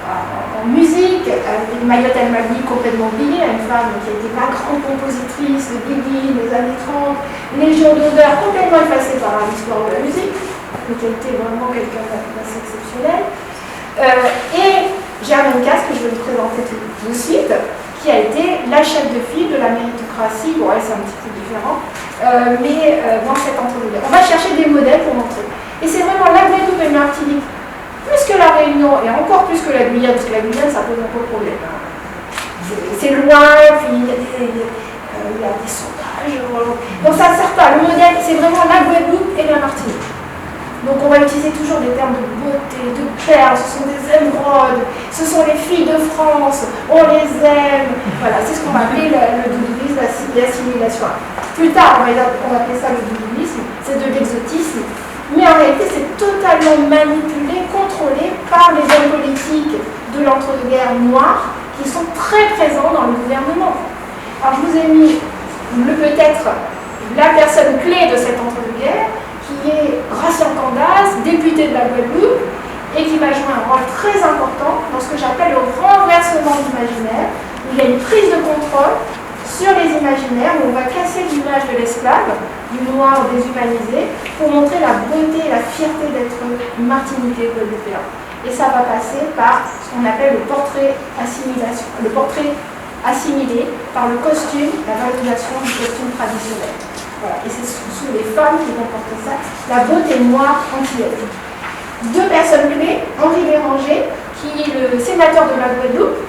C: en musique, avec Mayotte Alpalbi complètement oubliée, une femme qui a été la grande compositrice de Guigui des années 30, Légion d'honneur complètement effacée par l'histoire de la musique, mais qui était vraiment quelqu'un d'assez exceptionnel. Et Germaine Casse, que je vais vous présenter tout de suite, qui a été la chef de file de la méritocratie. Bon, elle, c'est un petit peu différent, mais dans cet entre-deux-guerres. On va chercher des modèles pour montrer. Et c'est vraiment la Guadeloupe et Martinique, plus que la Réunion, et encore plus que la Guyane, parce que la Guyane, ça pose un peu de problème. C'est loin, puis il y a des sondages. Donc ça ne sert pas. Le modèle, c'est vraiment la Guadeloupe et la Martinique. Donc on va utiliser toujours des termes de beauté, de perles, ce sont des émeraudes, ce sont les filles de France, on les aime. Voilà, c'est ce qu'on va appeler le doudouisme, l'assimilation. Plus tard, on va appeler ça le doudouisme, c'est de l'exotisme. Mais en réalité, c'est totalement manipulé, contrôlé par les hommes politiques de l'entre-deux-guerres noirs qui sont très présents dans le gouvernement. Alors je vous ai mis peut-être la personne clé de cette entre-deux-guerres, qui est Gratien Candace, député de la Guadeloupe, et qui va jouer un rôle très important dans ce que j'appelle le renversement d'imaginaire, où il y a une prise de contrôle sur les imaginaires où on va casser l'image de l'esclave, du noir déshumanisé, pour montrer la beauté et la fierté d'être martiniquais guadeloupéen. Et ça va passer par ce qu'on appelle le portrait assimilation, le portrait assimilé par le costume, la valorisation du costume traditionnel. Voilà. Et c'est sous les femmes qui vont porter ça, la beauté noire antillaise. Deux personnes clés, Henri Béranger, qui est le sénateur de la Guadeloupe,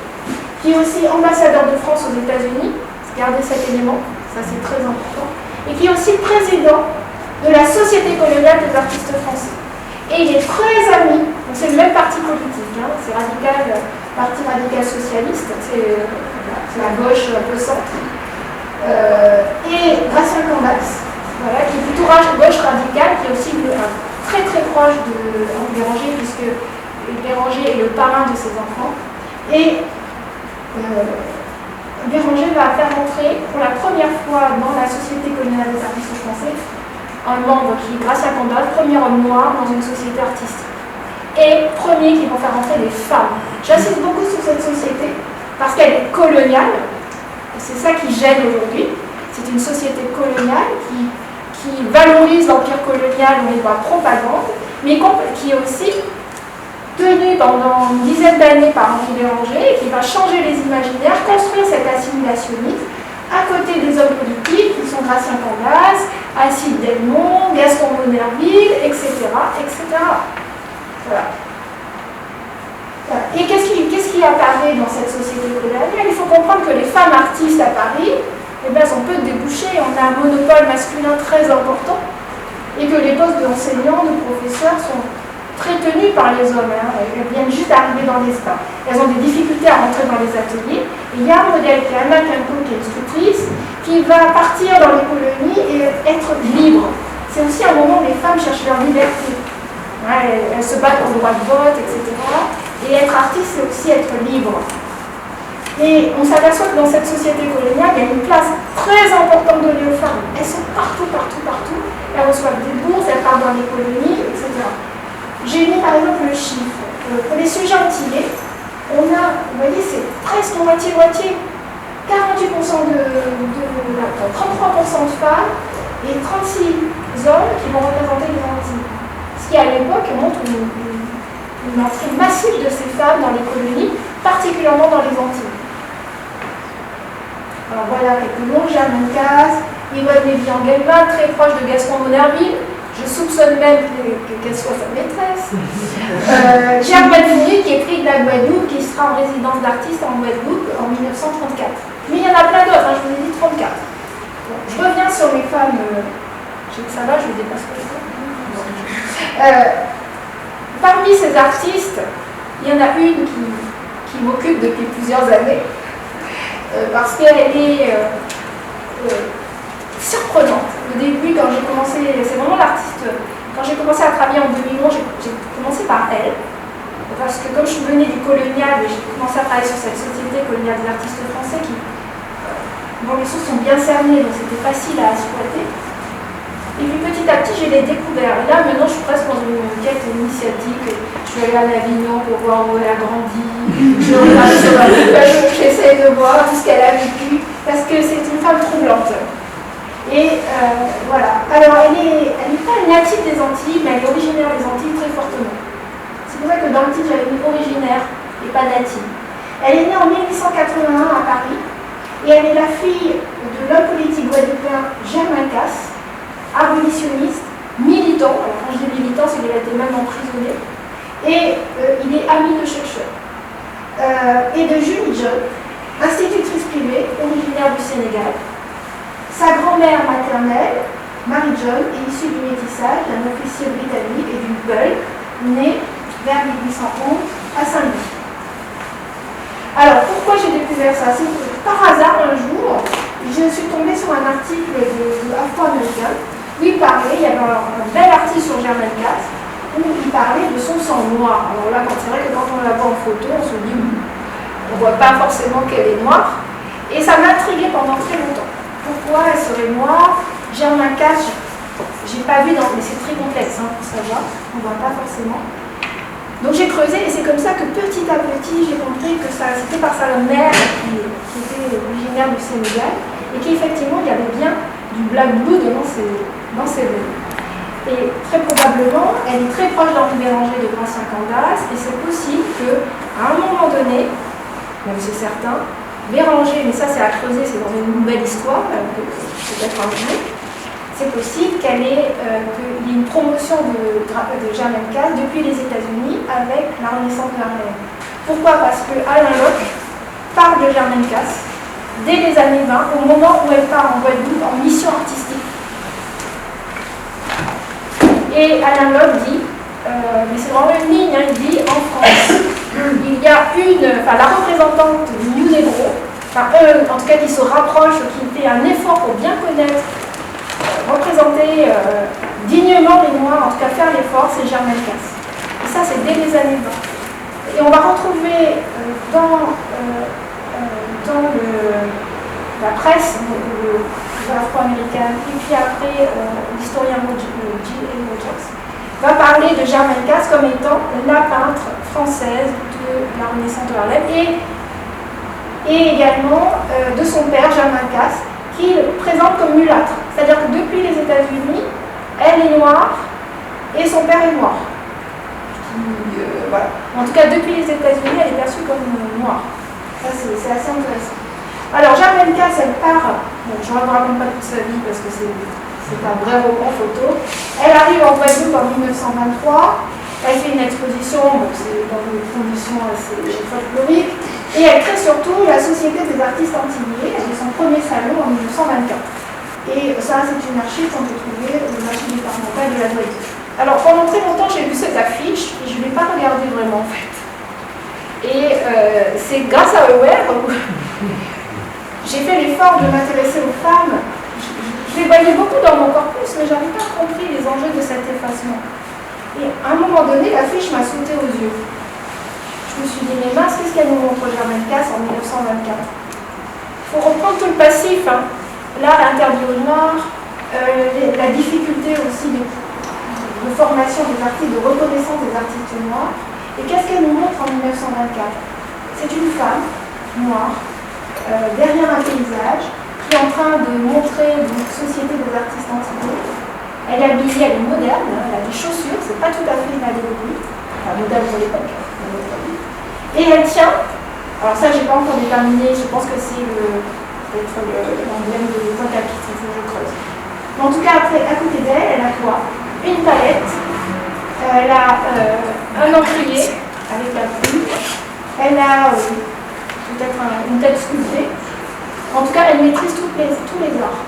C: qui est aussi ambassadeur de France aux États-Unis, gardez cet élément, ça c'est très important, et qui est aussi le président de la Société coloniale des artistes français. Et il est très ami, c'est le même parti politique, hein, c'est radical, parti radical socialiste, c'est la gauche un peu centre. Et Gratien Cambas, voilà, qui est plutôt gauche radicale, qui est aussi très très proche de Béranger, puisque Béranger est le parrain de ses enfants. Et Béranger va faire entrer pour la première fois dans la Société coloniale des artistes français un membre qui est Gratien Cambas, premier homme noir dans une société artistique. Et premier qui vont faire entrer les femmes. J'insiste beaucoup sur cette société parce qu'elle est coloniale. C'est ça qui gêne aujourd'hui. C'est une société coloniale qui valorise l'empire colonial dans les voies propagande, mais qui est aussi tenue pendant une dizaine d'années par Henri Béranger et qui va changer les imaginaires, construire cette assimilationnisme à côté des hommes politiques qui sont Gratien Cambas, Alcide Delmont, Gaston Monnerville, etc. etc. Voilà. Et qu'est-ce qui apparaît dans cette société coloniale? Il faut comprendre que les femmes artistes à Paris, eh bien, elles ont peu de débouchés, on a un monopole masculin très important, et que les postes d'enseignants, de professeurs sont très tenus par les hommes. Hein. Elles viennent juste d'arriver dans l'espace. Elles ont des difficultés à rentrer dans les ateliers. Et il y a un modèle qui est Anna Quinto, qui est instructrice, qui va partir dans les colonies et être libre. C'est aussi un moment où les femmes cherchent leur liberté. Ouais, elles se battent pour le droit de vote, etc. Et être artiste, c'est aussi être libre. Et on s'aperçoit que dans cette société coloniale, il y a une place très importante donnée aux femmes. Elles sont partout, partout, partout. Elles reçoivent des bourses, elles partent dans les colonies, etc. J'ai mis par exemple le chiffre. Pour les sujets antillais, on a, vous voyez, c'est presque moitié-moitié. 48% 33% de femmes et 36 hommes qui vont représenter les Antilles. Ce qui, à l'époque, montre une entrée massive de ces femmes dans les colonies, particulièrement dans les Antilles. Alors voilà quelques noms, Germaine Casse, Yvonne Lévy-Engelmann, très proche de Gaston Monnerville. Je soupçonne même qu'elle soit sa maîtresse. Germaine Fournier, qui est prix de la Guadeloupe, qui sera en résidence d'artiste en Guadeloupe en 1934. Mais il y en a plein d'autres, hein, je vous ai dit 34. Bon, je reviens sur les femmes. Ça va, je dépasse pas ça. Parmi ces artistes, il y en a une qui m'occupe depuis plusieurs années, parce qu'elle est surprenante. Au début, quand j'ai commencé, c'est vraiment l'artiste, quand j'ai commencé à travailler en 2011, j'ai commencé par elle, parce que comme je venais du colonial, j'ai commencé à travailler sur cette société coloniale des artistes français dont les sources sont bien cernées, donc c'était facile à exploiter. Et puis petit à petit, j'ai les découverts. Et là, maintenant, je suis presque dans une quête initiatique. Je vais aller à Avignon pour voir où elle a grandi. Je regarde sur la page, j'essaie de voir tout ce qu'elle a vécu, parce que c'est une femme troublante. Et voilà. Alors, elle n'est pas native des Antilles, mais elle est originaire des Antilles très fortement. C'est pour ça que dans le titre, j'avais mis originaire et pas native. Elle est née en 1881 à Paris, et elle est la fille de l'homme politique guadeloupéen Germain Casse, abolitionniste, militant. Alors quand je dis militant, c'est qu'il a été même emprisonné. Et il est ami de chercheurs. Et de Julie John, institutrice privée, originaire du Sénégal. Sa grand-mère maternelle, Marie John, est issue du métissage d'un officier britannique et d'une Peul, née vers 1811 à Saint-Louis. Alors pourquoi j'ai découvert ça? C'est que par hasard un jour, je suis tombée sur un article de Afro-Américain où il parlait, il y avait un bel article sur Germaine Casse où il parlait de son sang noir. Alors là, c'est vrai que quand on la voit en photo, on se dit, on ne voit pas forcément qu'elle est noire. Et ça m'a intriguée pendant très longtemps. Pourquoi elle serait noire? Germaine Casse, j'ai pas vu, mais c'est très complexe hein, pour savoir, on ne voit pas forcément. Donc j'ai creusé et c'est comme ça que petit à petit j'ai compris que c'était par sa mère qui était originaire du Sénégal et qu'effectivement il y avait bien du Black Blue dans ses veines. Et très probablement, elle est très proche d'Henri Béranger de Gratien Candas, et c'est possible qu'à un moment donné, même c'est certain, Béranger, mais ça c'est à creuser, c'est dans une nouvelle histoire, peut-être un jour, c'est possible qu'il y ait une promotion de Germaine Casse depuis les États-Unis avec la Renaissance de Harlem. Pourquoi? Parce que Alain Locke parle de Germaine Casse dès les années 20, au moment où elle part en Guadeloupe en mission artistique. Et Alain Locke dit, mais c'est vraiment une ligne, hein, il dit en France, il y a la représentante du New Negro, en tout cas qui se rapproche, qui fait un effort pour bien connaître, représenter dignement les Noirs, en tout cas faire l'effort, c'est Germaine Casse. Et ça, c'est dès les années 20. Et on va retrouver dans la presse afro-américaine, et puis après l'historien G.A. Rogers va parler de Germaine Casse comme étant la peintre française de la Renaissance de Harlem et également de son père Germaine Casse, qu'il présente comme mulâtre. C'est-à-dire que depuis les États-Unis, elle est noire et son père est noir. Voilà. En tout cas, depuis les États-Unis, elle est perçue comme noire. Ça, c'est assez intéressant. Alors, Germaine Casse, elle part, je ne vous raconte pas toute sa vie parce que c'est un vrai roman photo. Elle arrive en Guadeloupe en 1923, elle fait une exposition, c'est dans des conditions assez folkloriques, et elle crée surtout la Société des artistes antillais, elle fait son premier salon en 1924. Et ça, c'est une archive qu'on peut trouver au archive départemental de la Guadeloupe. Alors, pendant très longtemps, j'ai vu cette affiche, et je ne l'ai pas regardée vraiment en fait. Et c'est grâce à Aware où j'ai fait l'effort de m'intéresser aux femmes. Je les voyais beaucoup dans mon corpus, mais je n'avais pas compris les enjeux de cet effacement. Et à un moment donné, l'affiche m'a sauté aux yeux. Je me suis dit, mais mince, qu'est-ce qu'elle nous montre Germaine Casse en 1924? Il faut reprendre tout le passif. Hein. Là, interdit aux Noirs, la difficulté aussi de formation des artistes, de reconnaissance des artistes noirs. Et qu'est-ce qu'elle nous montre en 1924? C'est une femme noire, derrière un paysage, qui est en train de montrer une société des artistes antillais. Elle est habillée, elle est moderne, elle a des chaussures, c'est pas tout à fait une adéquate, enfin moderne pour l'époque. Et elle tient, alors ça j'ai pas encore déterminé, je pense que c'est l'emblème de Pointe-à-Pitre, il faut que je creuse. Mais en tout cas, après, à côté d'elle, elle a quoi? Une palette, elle a un encrier avec la plume, elle a peut-être une tête sculptée. En tout cas, elle maîtrise tous les arts.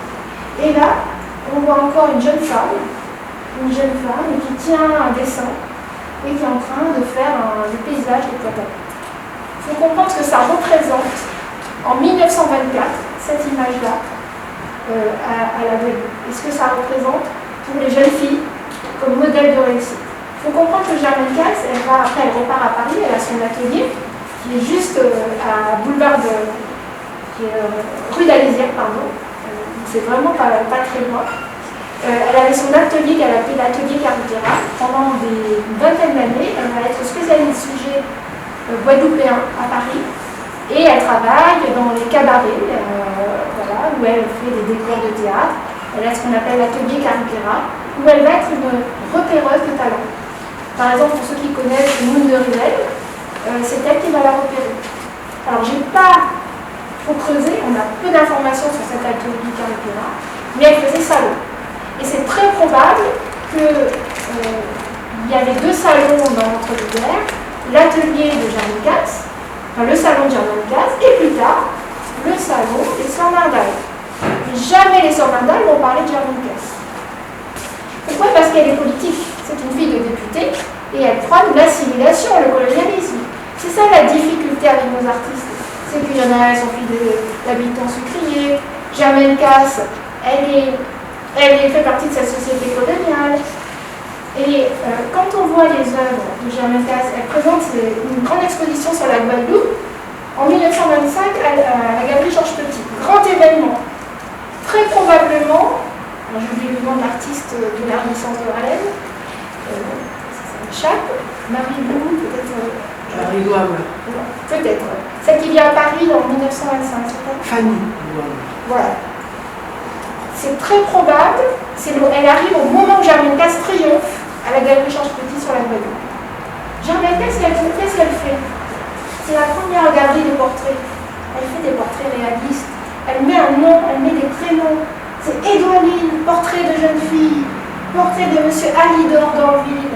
C: Et là, on voit encore une jeune femme qui tient un dessin et qui est en train de faire le paysage de Pointe-à-Pitre. Il faut comprendre ce que ça représente en 1924, cette image-là, à la Guadeloupe. Et ce que ça représente pour les jeunes filles comme modèle de réussite. Il faut comprendre que Germaine Casse, elle repart à Paris, elle a son atelier, qui est juste à rue d'Alésière, pardon. C'est vraiment pas très loin. Elle avait son atelier qu'elle appelait l'atelier Carriera pendant une vingtaine d'années. Elle va être spécialiste sujet guadeloupéen à Paris. Et elle travaille dans les cabarets, voilà, où elle fait des décors de théâtre. Elle a ce qu'on appelle l'atelier Carriera, où elle va être une repéreuse de talent. Par exemple, pour ceux qui connaissent Moon de Rivel, c'est elle qui va la repérer. Alors, j'ai pas faut creuser, on a peu d'informations sur cet atelier Carriera, mais elle faisait salon. Et c'est très probable qu'il y avait deux salons dans l'entre-deux-guerres, l'atelier de Germaine Casse, enfin le salon de Germaine Casse, et plus tard, le salon des Sœurs Nardal. Jamais les Sœurs Nardal vont parler de Germaine Casse. Pourquoi? Parce qu'elle est politique. C'est une fille de député, et elle prône l'assimilation, le colonialisme. C'est ça la difficulté avec nos artistes. C'est qu'il y en a, elles sont filles d'habitants sucriers. Germaine Casse, elle fait partie de cette société coloniale. Et quand on voit les œuvres de Germaine Casse, elle présente une grande exposition sur la Guadeloupe en 1925 à la Galerie Georges Petit. Grand événement. Très probablement, j'oublie le nom de l'artiste de la Renaissance de Harlem, ça m'échappe, Marie Lou, peut-être.
D: Marie Douame.
C: Peut-être. Celle qui vient à Paris en 1925, c'est ça?
D: Fanny Douame.
C: Voilà. c'est très probable, elle arrive au moment où Germaine Casse triomphe à la Galerie Georges Petit sur la Guadeloupe. Germaine Casse, qu'est-ce qu'elle fait? C'est la première galerie de portraits. Elle fait des portraits réalistes. Elle met un nom, elle met des prénoms. C'est Édouardine, portrait de jeune fille, portrait de monsieur Alidor d'Orville.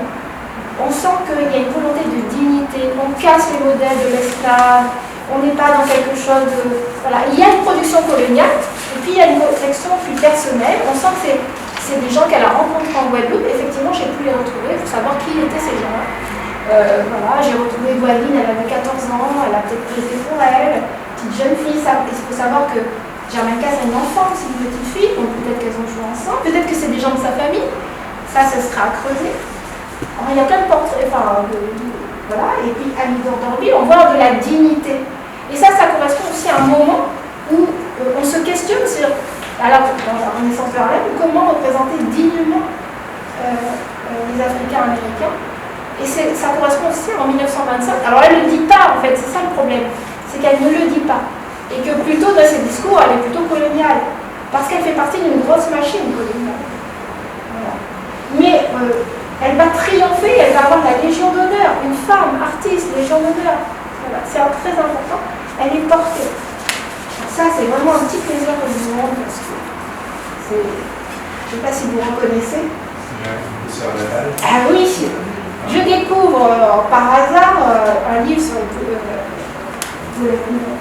C: On sent qu'il y a une volonté de dignité. On casse les modèles de l'esclave. On n'est pas dans quelque chose de... Voilà. Il y a une production coloniale, et puis il y a une section plus personnelle. On sent que c'est des gens qu'elle a rencontrés en Guadeloupe. Effectivement, j'ai pu les retrouver pour savoir qui étaient ces gens-là. Voilà, j'ai retrouvé Guadeloupe, elle avait 14 ans, elle a peut-être prêté pour elle, petite jeune fille. Il faut savoir que Germaine Casse a une enfant, c'est une petite fille, donc peut-être qu'elles ont joué ensemble, peut-être que c'est des gens de sa famille. Ça sera à creuser. Alors, il y a plein de portraits, voilà, et puis Alidor d'Orville, on voit de la dignité. Et ça correspond aussi à un moment où on se questionne sur, alors dans la Renaissance peruvienne, comment représenter dignement les Africains américains. Et ça correspond aussi en 1925. Alors elle ne le dit pas, en fait, c'est ça le problème, c'est qu'elle ne le dit pas. Et que plutôt dans ses discours, elle est plutôt coloniale, parce qu'elle fait partie d'une grosse machine coloniale. Voilà. Mais elle va triompher, elle va avoir la Légion d'honneur, une femme, artiste, Légion d'honneur. Voilà. C'est très important, elle est portée. Ça, c'est vraiment un petit plaisir que je vous montre, parce que je ne sais pas si vous reconnaissez. Ah oui, je découvre par hasard un livre sur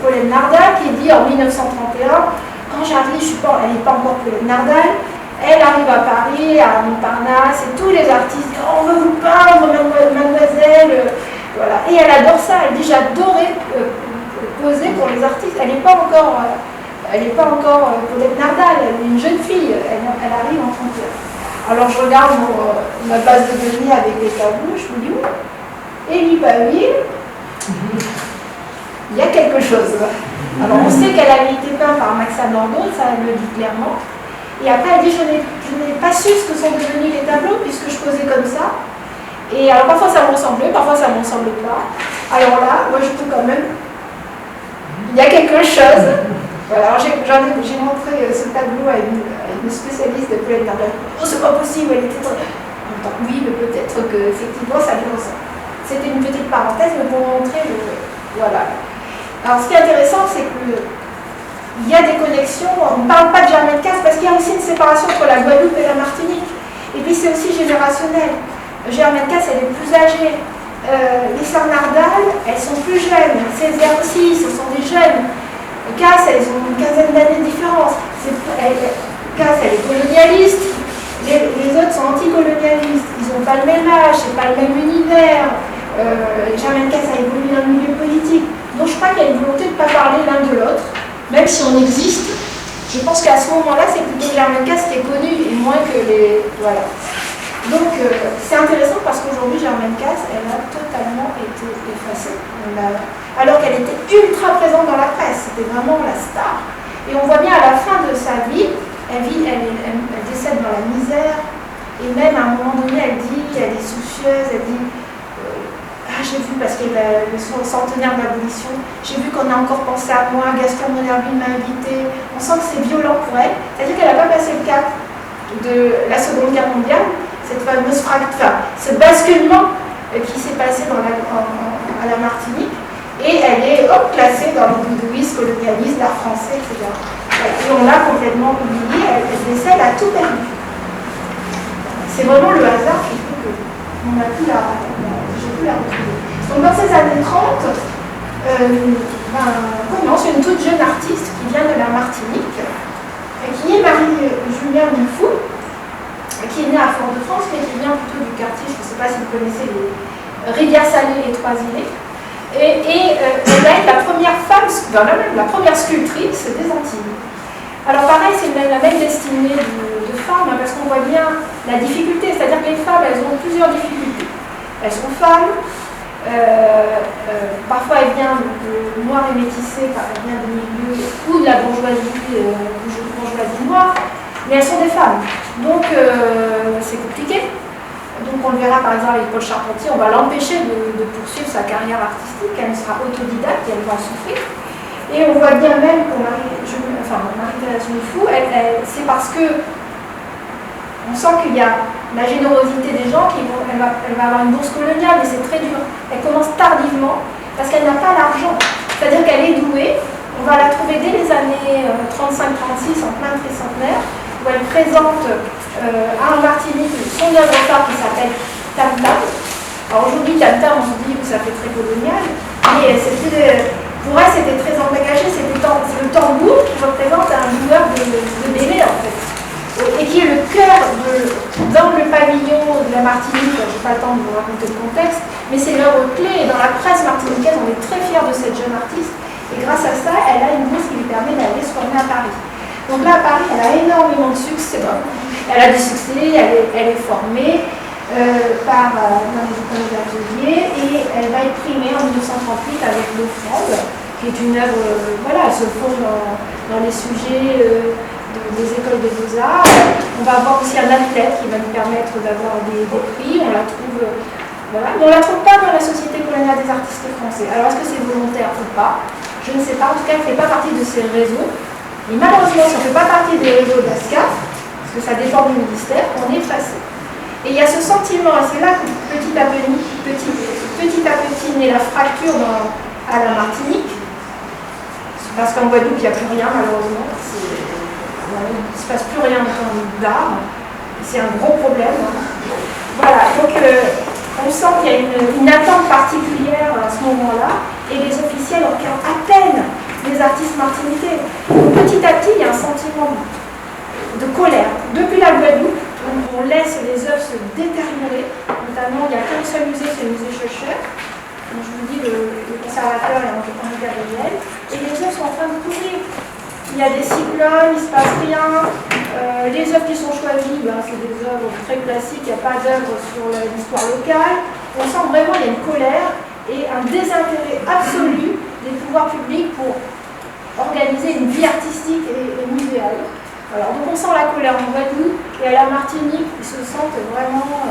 C: Pauline Nardal qui dit en 1931, quand j'arrive, elle n'est pas encore Pauline Nardal, elle arrive à Paris, à Montparnasse, et tous les artistes disent on veut vous peindre, mademoiselle, voilà. Et elle adore ça, elle dit j'adorais poser pour les artistes, elle n'est pas encore Pauline Nardal, elle est une jeune fille, elle arrive en 31. Alors je regarde ma base de données avec les tableaux, je me dis où Élie Baville, il y a quelque chose. Alors on sait qu'elle a été peinte par Maxa Nordau, ça elle le dit clairement. Et après elle dit je n'ai pas su ce que sont devenus les tableaux puisque je posais comme ça. Et alors parfois ça me ressemblait, parfois ça ne me ressemblait pas. Alors là, moi je peux quand même, il y a quelque chose. Voilà, alors j'ai montré ce tableau à une spécialiste de Pauline Nardal. Oh, c'est pas possible, elle était trop... Oui, mais peut-être que effectivement ça lui ressemble. C'était une petite parenthèse, mais pour montrer le... Voilà. Alors ce qui est intéressant, c'est qu'il y a des connexions. On ne parle pas de Germaine Casse parce qu'il y a aussi une séparation entre la Guadeloupe et la Martinique. Et puis c'est aussi générationnel. Germaine Casse, elle est plus âgée. Les sœurs Nardal, elles sont plus jeunes. Césaire aussi, ce sont des jeunes. Casse, elles ont une quinzaine d'années de différence. Casse, elle est colonialiste. Les autres sont anticolonialistes. Ils n'ont pas le même âge, c'est pas le même univers. Germaine Casse a évolué dans le milieu politique. Donc je crois qu'il y a une volonté de ne pas parler l'un de l'autre, même si on existe. Je pense qu'à ce moment-là, c'est plutôt Germaine Casse qui est connue et moins que les... Voilà. Donc c'est intéressant parce qu'aujourd'hui, Germaine Casse, elle a totalement été effacée. Alors qu'elle était ultra présente dans la presse, c'était vraiment la star. Et on voit bien à la fin de sa vie, elle décède dans la misère, et même à un moment donné, elle dit, elle est soucieuse, elle dit j'ai vu, parce qu'elle est le centenaire de l'abolition, j'ai vu qu'on a encore pensé à moi, Gaston Monnerville m'a invité. On sent que c'est violent pour elle, c'est-à-dire qu'elle n'a pas passé le cap de la Seconde Guerre mondiale, cette fameuse ce basculement qui s'est passé à la Martinique. Et elle est classée dans les bidouillistes, colonialistes, l'art français, etc. Et on l'a complètement oubliée, elle décède à tout perdu. C'est vraiment le hasard qui fait qu'on a pu j'ai pu la retrouver. Donc dans ces années 30, c'est une toute jeune artiste qui vient de la Martinique, qui est Marie-Julien Mifou, qui est née à Fort-de-France, mais qui vient plutôt du quartier, je ne sais pas si vous connaissez les Rivière-Salée et les Trois-Îlets. Et elle est la première femme, la première sculptrice des Antilles. Alors pareil, c'est la même destinée de femmes, parce qu'on voit bien la difficulté, c'est-à-dire que les femmes, elles ont plusieurs difficultés. Elles sont femmes, parfois elles viennent de noires et métissées, elles viennent de milieux ou de la bourgeoisie noire, mais elles sont des femmes. Donc c'est compliqué. Donc on le verra par exemple avec Paul Charpentier, on va l'empêcher de poursuivre sa carrière artistique, elle sera autodidacte et elle va souffrir. Et on voit bien même pour Marie-Thérèse Mifou, c'est parce que on sent qu'il y a la générosité des gens, elle va avoir une bourse coloniale, mais c'est très dur. Elle commence tardivement parce qu'elle n'a pas l'argent. C'est-à-dire qu'elle est douée. On va la trouver dès les années 35-36 en plein tricentenaire, où elle présente à un Martinique son œuvre phare qui s'appelle Tam Tam. Alors aujourd'hui, Tam Tam, on se dit que ça fait très colonial, mais pour elle c'était très engagé, c'est le tambour qui représente un joueur de bélé en fait, et qui est le cœur dans le pavillon de la Martinique. Je n'ai pas le temps de vous raconter le contexte, mais c'est l'œuvre clé, et dans la presse martiniquaise on est très fiers de cette jeune artiste, et grâce à ça, elle a une bourse qui lui permet d'aller se former à Paris. Donc là, à Paris, elle a énormément de succès. Elle a du succès, elle est formée dans les écoles d'atelier, et elle va être primée en 1938 avec l'Offrande, qui est une œuvre, elle se fonde dans les sujets des écoles des beaux-arts. On va avoir aussi un athlète qui va lui permettre d'avoir des prix. On la trouve, mais on ne la trouve pas dans la Société coloniale des artistes français. Alors est-ce que c'est volontaire ou pas? Je ne sais pas. En tout cas, elle ne fait pas partie de ces réseaux. Et malheureusement, si on ne fait pas partie des réseaux d'ASCAF, parce que ça dépend du ministère, on est effacé. Et il y a ce sentiment, et c'est là que petit à petit naît la fracture à la Martinique, parce qu'en Guadeloupe, il n'y a plus rien, malheureusement. Il ne se passe plus rien en termes d'art. C'est un gros problème. Voilà, donc on sent qu'il y a une attente particulière à ce moment-là, et les officiels regardent à peine les artistes martiniquais. Donc, petit à petit, il y a un sentiment de colère. Depuis la Guadeloupe, on laisse les œuvres se détériorer. Notamment, il n'y a qu'un seul musée, c'est le musée Schoecher. Donc, je vous dis, le conservateur est Henri Gabriel. Et les œuvres sont en train de pourrir. Il y a des cyclones, il ne se passe rien. Les œuvres qui sont choisies, c'est des œuvres très classiques, il n'y a pas d'œuvres sur l'histoire locale. On sent vraiment qu'il y a une colère et un désintérêt absolu des pouvoirs publics pour organiser une vie artistique et muséale. Alors, donc on sent la colère en Guadeloupe, et à la Martinique, ils se sentent vraiment...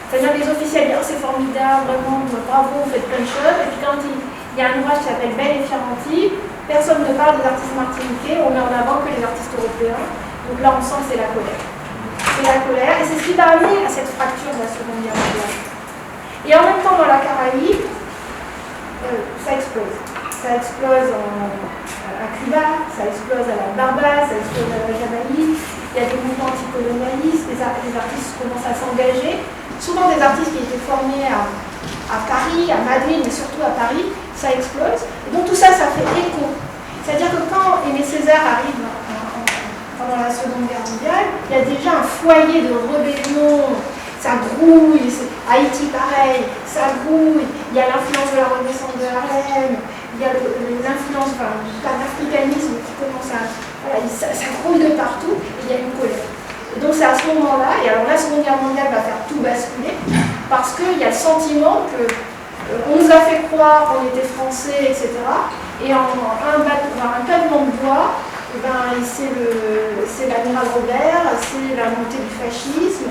C: c'est-à-dire les officiels disent oh, c'est formidable, vraiment, bravo, vous faites plein de choses. Et puis quand il y a un ouvrage qui s'appelle Belle et Fiaranti, personne ne parle des artistes martiniquais, on met en avant que les artistes européens. Donc là, on sent que c'est la colère. C'est la colère, et c'est ce qui va amener à cette fracture de la Seconde Guerre mondiale. Et en même temps, dans la Caraïbe, ça explose. Ça explose à Cuba, ça explose à la Barbade, ça explose à la Jamaïque. Il y a des mouvements anticolonialistes, les artistes commencent à s'engager. Souvent des artistes qui étaient formés à Paris, à Madrid, mais surtout à Paris, ça explose. Et donc tout ça, ça fait écho. C'est-à-dire que quand Aimé Césaire arrive pendant la Seconde Guerre mondiale, il y a déjà un foyer de rébellion, ça grouille, Haïti pareil, ça grouille, il y a l'influence de la Renaissance de Harlem, il y a l'influence de l'africanisme qui commence à... Voilà, ça grouille de partout, et il y a une colère. Et donc c'est à ce moment-là, et alors la Seconde Guerre mondiale va faire tout basculer, parce qu'il y a le sentiment que on nous a fait croire qu'on était français, etc. Et en un pavement de bois, c'est l'amiral Robert, c'est la montée du fascisme,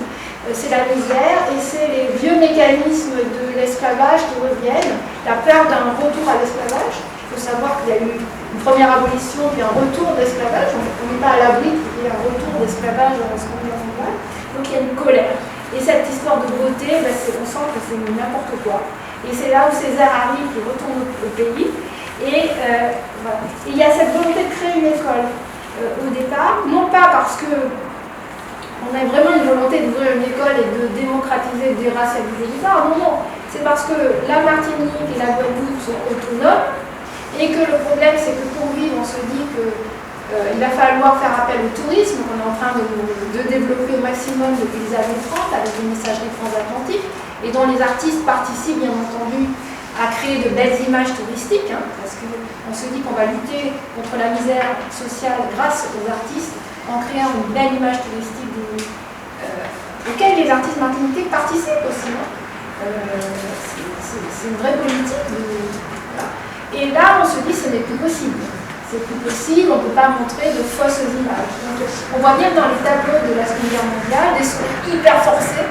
C: c'est la misère, et c'est les vieux mécanismes de l'esclavage qui reviennent, la peur d'un retour à l'esclavage. Il faut savoir qu'il y a eu une première abolition, puis un retour d'esclavage. On n'est pas à l'abri qu'il y ait un retour d'esclavage dans la Seconde Guerre mondiale. Donc il y a une colère. Et cette histoire de beauté, on sent que c'est n'importe quoi. Et c'est là où Césaire arrive, il retourne au pays. Et voilà. Et il y a cette volonté de créer une école au départ, non pas parce que on a vraiment une volonté d'ouvrir une école et de démocratiser, de déracialiser les arts. Non, non. C'est parce que la Martinique et la Guadeloupe sont autonomes et que le problème, c'est que pour vivre, on se dit qu'il va falloir faire appel au tourisme qu'on est en train de développer au maximum depuis les années 30 avec des messageries transatlantiques et dont les artistes participent bien entendu à créer de belles images touristiques, parce qu'on se dit qu'on va lutter contre la misère sociale grâce aux artistes en créant une belle image touristique auquel les artistes martiniquais participent aussi. C'est une vraie politique. Voilà. Et là, on se dit que ce n'est plus possible. C'est plus possible, on ne peut pas montrer de fausses images. Donc, on voit bien dans les tableaux de la Seconde Guerre mondiale, des sons hyper forcés,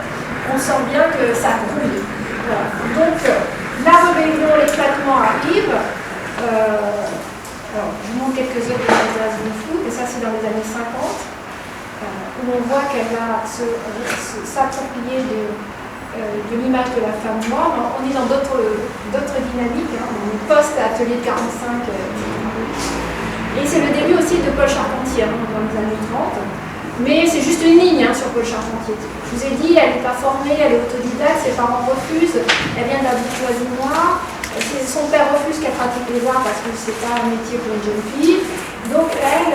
C: on sent bien que ça grouille. Voilà. Donc, la rébellion, l'éclatement arrive. Alors, je vous montre quelques œuvres de Marie-Thérèse Mifou. passé dans les années 50, où on voit qu'elle va s'approprier de l'image de la femme noire. On est dans d'autres dynamiques, hein, post-atelier de 45. Et c'est le début aussi de Paul Charpentier, hein, dans les années 30. Mais c'est juste une ligne hein, sur Paul Charpentier. Je vous ai dit, elle n'est pas formée, elle est autodidacte, ses parents refusent, elle vient de la bourgeoisie noire. Son père refuse qu'elle pratique les arts parce que c'est pas un métier pour une jeune fille. Donc elle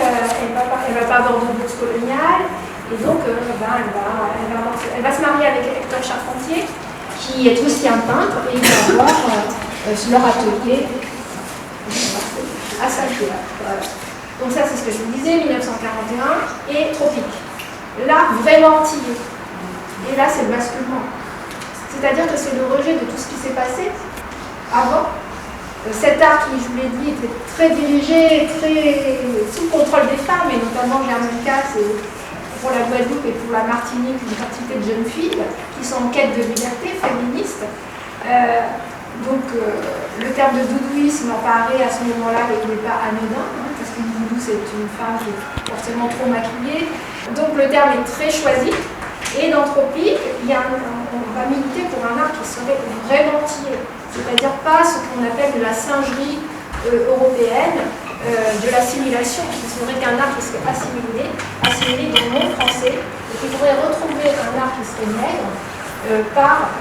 C: va pas avoir de bourse coloniale. Et donc elle va se marier avec Hector Charpentier, qui est aussi un peintre, et il va avoir leur atelier à Saint-Pierre. Voilà. Donc ça c'est ce que je vous disais, 1941, et Tropique. L'art vraiment antillais. Et là c'est le basculement. C'est-à-dire que c'est le rejet de tout ce qui s'est passé avant. Cet art qui, je vous l'ai dit, était très dirigé, très sous contrôle des femmes, et notamment Germaine Casse et pour la Guadeloupe et pour la Martinique, une quantité de jeunes filles qui sont en quête de liberté, féministes. Le terme de doudouisme apparaît à ce moment-là et il n'est pas anodin, hein, parce qu'une doudou c'est une femme qui est forcément trop maquillée. Donc le terme est très choisi. Et dans Tropique, on va militer pour un art qui serait vraiment entier, c'est-à-dire pas ce qu'on appelle de la singerie européenne, de l'assimilation, qui serait qu'un art qui serait assimilé dans le monde français, et qui pourrait retrouver un art qui serait nègre par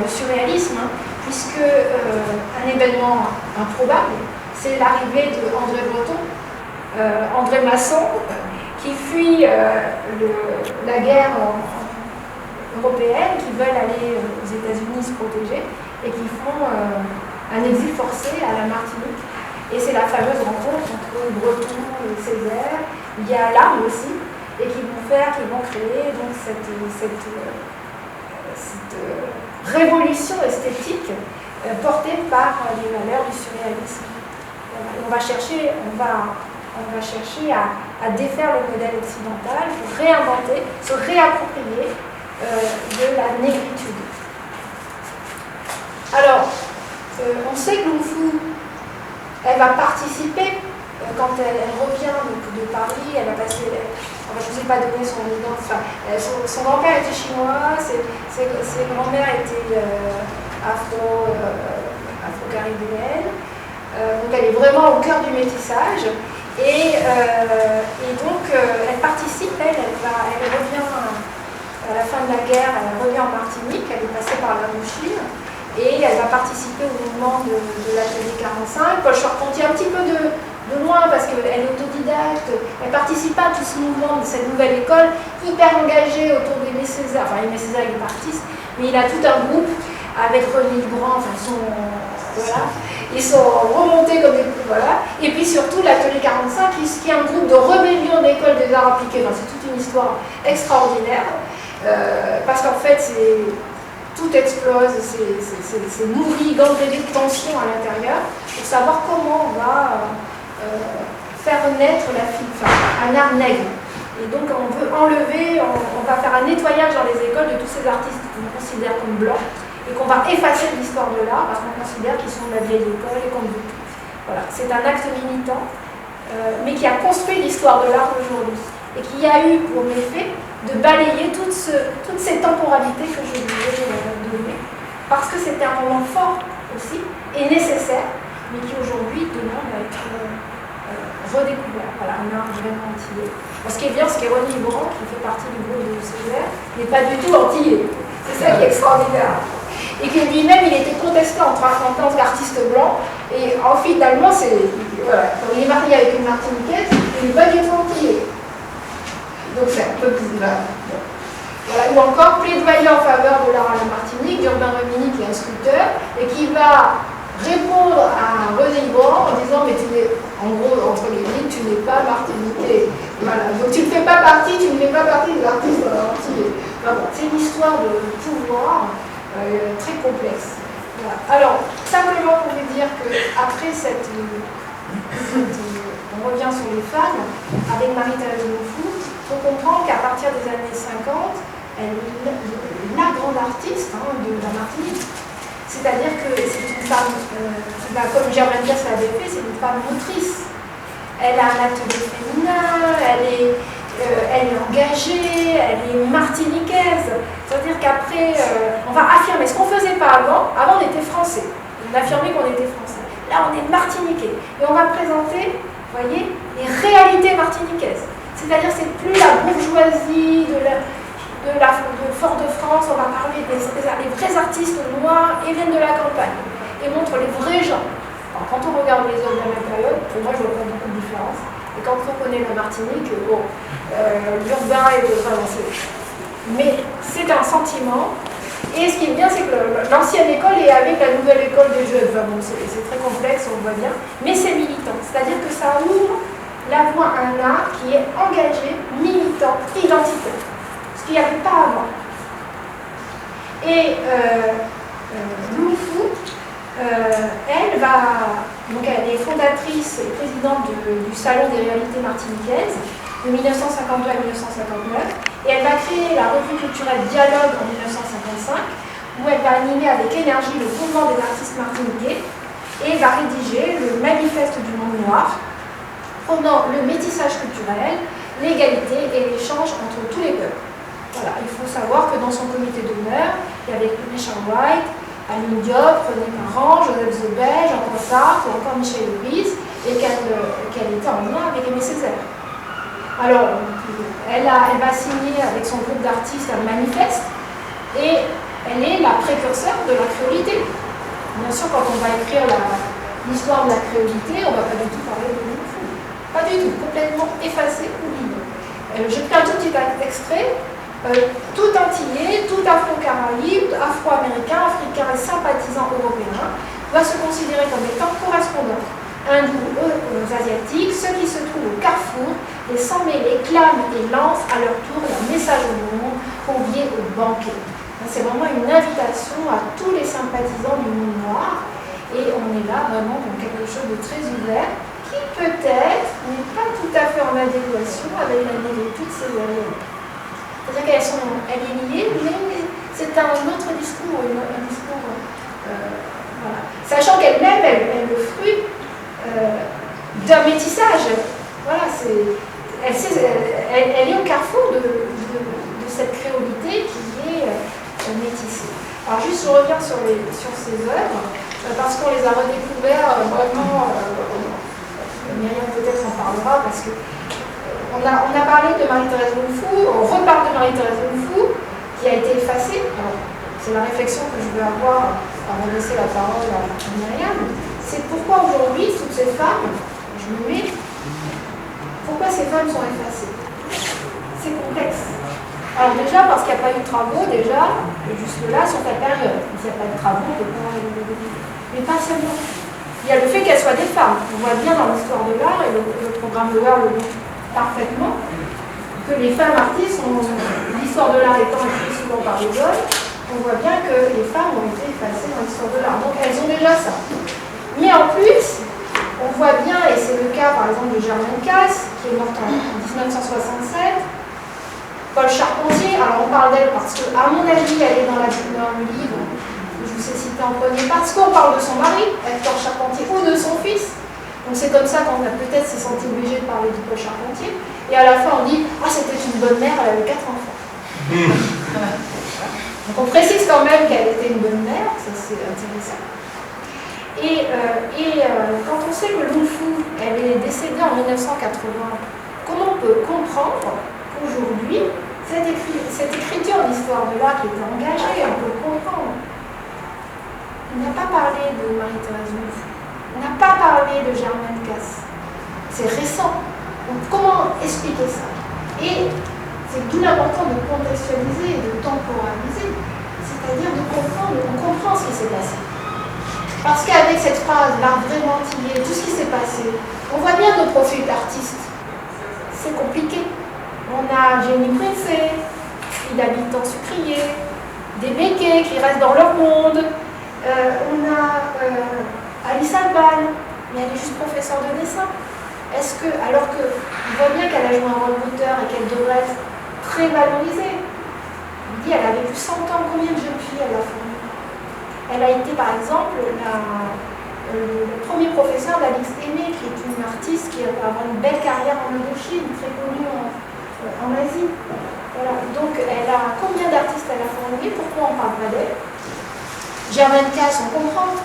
C: le surréalisme, hein, puisque un événement improbable, c'est l'arrivée de André Breton, André Masson, qui fuit la guerre européenne, qui veulent aller aux États-Unis se protéger et qui font un exil forcé à la Martinique. Et c'est la fameuse rencontre entre Breton et Césaire. Il y a Larme aussi, et qui vont créer donc cette révolution esthétique portée par les valeurs du surréalisme. On va chercher à défaire le modèle occidental pour réinventer, se réapproprier de la négritude. Alors, on sait que Lung Fu, elle va participer, quand elle revient de Paris, elle va passer, je ne vous ai pas donné son évidence, son grand-père était chinois, ses grands-mères étaient afro-caribéennes, donc elle est vraiment au cœur du métissage. Et donc, elle participe, elle revient à la fin de la guerre, elle revient en Martinique, elle est passée par la Mouchine, et elle va participer au mouvement de l'atelier 45. Paul Charpentier, un petit peu de loin, parce qu'elle est autodidacte, elle participe à tout ce mouvement de cette nouvelle école, hyper engagée autour d'Aimé Césaire. Enfin, Aimé Césaire, il est artiste, mais il a tout un groupe avec René Legrand, ils sont remontés comme des... Voilà. Et puis surtout l'atelier 45, qui est un groupe de rébellion d'école des arts appliqués. Enfin, c'est toute une histoire extraordinaire, parce qu'en fait, tout explose, c'est nourri, gangréné de tension à l'intérieur, pour savoir comment on va faire naître un art nègre. Et donc on veut enlever, on va faire un nettoyage dans les écoles de tous ces artistes qu'on considère comme blancs, et qu'on va effacer de l'histoire de l'art parce qu'on considère qu'ils sont de la vieille école et qu'on veut tout. Voilà, c'est un acte militant, mais qui a construit l'histoire de l'art aujourd'hui et qui a eu pour effet de balayer toutes ces temporalités que je vous ai données, parce que c'était un moment fort aussi et nécessaire, mais qui aujourd'hui demande à être redécouvert. Voilà, un art vraiment antillais. Bon, ce qui est bien, c'est que René Legrand, qui fait partie du groupe de Césaire, n'est pas du tout antillais. C'est ça qui est extraordinaire. Et que lui-même, il était contesté en tant qu'artiste blanc. Et finalement, il est marié avec une Martiniquaise, il n'est pas du tout antillais. Donc c'est un peu bizarre. Voilà. Ou encore, plaidoyer en faveur de l'art à la Martinique, d'Urbain Remini, qui est un sculpteur, et qui va répondre à René Legrand en disant, mais tu n'es, en gros, entre les lignes, tu n'es pas martiniquais. Voilà. Donc tu ne fais pas partie, tu ne fais pas partie des artistes antillais. Enfin, bon, c'est une histoire de pouvoir très complexe. Voilà. Alors, simplement pour vous dire qu'après on revient sur les femmes, avec Marie-Thérèse Lung Fu, il faut comprendre qu'à partir des années 50, elle est la grande artiste de la Martinique. C'est-à-dire que c'est une femme, comme Germaine Casse l'avait fait, c'est une femme motrice. elle a un atelier féminin, elle est engagée, elle est martiniquaise. C'est-à-dire qu'après, on va affirmer ce qu'on ne faisait pas avant. Avant, on était français. On affirmait qu'on était français. Là, on est martiniquais. Et on va présenter, vous voyez, les réalités martiniquaises. C'est-à-dire que c'est plus la bourgeoisie de Fort-de-France. On va parler des vrais artistes noirs et viennent de la campagne. Et montrent les vrais gens. Alors, quand on regarde les œuvres de la même période, pour moi, je vois pas beaucoup de différence. Et quand on connaît la Martinique, bon, l'urbain est mais c'est un sentiment. Et ce qui est bien, c'est que l'ancienne école est avec la nouvelle école des jeunes. Enfin, bon, c'est très complexe, on le voit bien, mais c'est militant. C'est-à-dire que ça ouvre la voie à un art qui est engagé, militant, identitaire. Ce qu'il n'y avait pas avant. Et Lou Fou, elle est fondatrice et présidente du Salon des réalités martiniquaises de 1952 à 1959, et elle va créer la revue culturelle Dialogue en 1955, où elle va animer avec énergie le mouvement des artistes martiniquais et va rédiger le manifeste du monde noir, prônant le métissage culturel, l'égalité et l'échange entre tous les peuples. Voilà, il faut savoir que dans son comité d'honneur, il y avait Richard White, Aline Diop, René Parent, Joseph Zobel, Jean-Paul Sartre ou encore Michel Louise, et qu'elle était en lien avec Aimé Césaire. Alors, elle va signer avec son groupe d'artistes un manifeste, et elle est la précurseur de la créolité. Bien sûr, quand on va écrire l'histoire de la créolité, on ne va pas du tout parler de Lou Fou. Pas du tout, complètement effacé, oublié. Je fais un tout petit extrait. Tout antillais, tout afro-caraïbe, afro-américain, africain et sympathisant européen va se considérer comme étant correspondant hindous, asiatiques, ceux qui se trouvent au carrefour et sans mêler clament et lancent à leur tour leur message au monde, conviés au banquet. C'est vraiment une invitation à tous les sympathisants du monde noir, et on est là vraiment dans quelque chose de très ouvert qui peut-être n'est pas tout à fait en adéquation avec la de toutes ces réalités. C'est-à-dire qu'elle est liée, mais c'est un autre discours, un discours, voilà. Sachant qu'elle-même, elle est le fruit d'un métissage. Voilà, elle est au carrefour de cette créolité qui est métissée. Alors juste, je reviens sur ces œuvres, parce qu'on les a redécouvertes vraiment, Myriam peut-être en parlera, parce que on a parlé de Marie-Thérèse Lou Fou, on reparle de Marie-Thérèse Lou Fou, qui a été effacée. C'est la réflexion que je veux avoir avant de laisser la parole à Myriam. C'est pourquoi aujourd'hui, toutes ces femmes, je me mets, pourquoi ces femmes sont effacées? C'est complexe. Alors déjà, parce qu'il n'y a pas eu de travaux, déjà, jusque-là, sur cette période. S'il n'y a pas de travaux, on peut pas... Mais pas seulement. Il y a le fait qu'elles soient des femmes. On voit bien dans l'histoire de l'art, et le programme de l'art le montre parfaitement, que les femmes artistes, l'histoire de l'art étant écrite souvent par les hommes, on voit bien que les femmes ont été effacées dans l'histoire de l'art. Donc elles ont déjà ça. Mais en plus, on voit bien, et c'est le cas par exemple de Germaine Casse, qui est morte en 1967, Paul Charpentier, alors on parle d'elle parce que, à mon avis, elle est dans le livre que je vous ai cité en premier, parce qu'on parle de son mari, Hector Charpentier, ou de son fils. Donc c'est comme ça qu'on a peut-être s'est senti obligé de parler de Paul Charpentier. Et à la fin, on dit « Ah, c'était une bonne mère, elle avait 4 enfants. » Donc on précise quand même qu'elle était une bonne mère, ça c'est intéressant. Et quand on sait que Lou Fou, elle est décédée en 1980, comment on peut comprendre qu'aujourd'hui, cette écriture d'histoire de l'art qui était engagée, on peut comprendre. On n'a pas parlé de Marie-Thérèse Lou Fou. On n'a pas parlé de Germaine Casse. C'est récent. Donc comment expliquer ça? Et c'est tout l'important de contextualiser et de temporaliser. C'est-à-dire de comprendre, on comprend ce qui s'est passé. Parce qu'avec cette phrase, l'art vraiment antillais, tout ce qui s'est passé, on voit bien nos profils d'artistes. C'est compliqué. On a Jenny Princé, fille d'habitants sucriers, des béquets qui restent dans leur monde. On a Alice Alban, mais elle est juste professeure de dessin. Est-ce que, alors qu'on voit bien qu'elle a joué un rôle moteur et qu'elle devrait être très valorisée, on dit qu'elle a vécu 100 ans, combien de jeunes filles elle a formé? Elle a été par exemple le premier professeur d'Alix Aimé, qui est une artiste qui va avoir une belle carrière en Indochine, très connue en Asie. Voilà. Donc, combien d'artistes elle a formé? Pourquoi on parle pas d'elle? Germaine Casse, on comprend.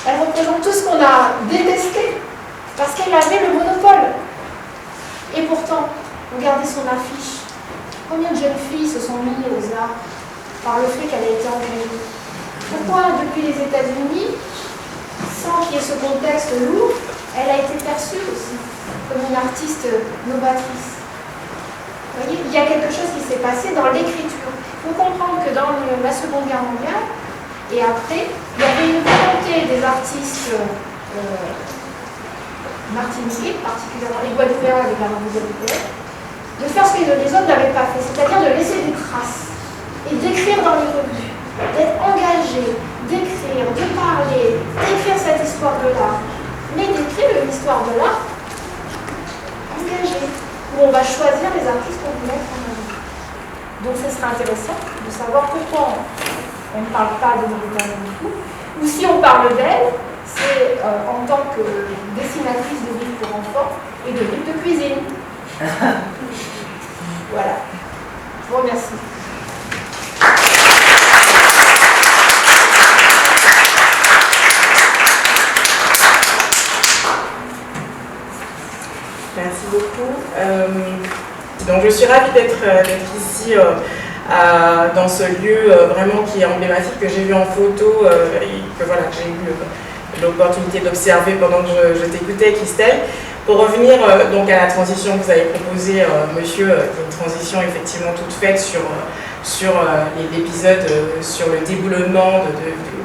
C: Elle représente tout ce qu'on a détesté parce qu'elle avait le monopole. Et pourtant, regardez son affiche. Combien de jeunes filles se sont mises aux arts par le fait qu'elle a été engagée? Pourquoi, depuis les États-Unis, sans qu'il y ait ce contexte lourd, elle a été perçue aussi comme une artiste novatrice? Vous voyez, il y a quelque chose qui s'est passé dans l'écriture. Il faut comprendre que dans la Seconde Guerre mondiale, et après, il y avait une volonté des artistes martiniquais, particulièrement les Guadeloupéens et les Guadeloupéens, de faire ce que les autres n'avaient pas fait, c'est-à-dire de laisser des traces et d'écrire dans les revues, d'être engagé, d'écrire, de parler, d'écrire cette histoire de l'art, mais d'écrire une histoire de l'art engagée, où on va choisir les artistes qu'on veut mettre en avant. Donc ce sera intéressant de savoir pourquoi on ne parle pas de Marita Nankou, ou si on parle d'elle, c'est en tant que dessinatrice de livres pour enfants et de livres de cuisine. Voilà. Je vous remercie.
D: Merci beaucoup. Donc je suis ravie d'être ici dans ce lieu vraiment qui est emblématique, que j'ai vu en photo et que voilà, j'ai eu l'opportunité d'observer pendant que je t'écoutais, Christelle. Pour revenir donc à la transition que vous avez proposée, monsieur, une transition effectivement toute faite sur l'épisode sur le déboulonnement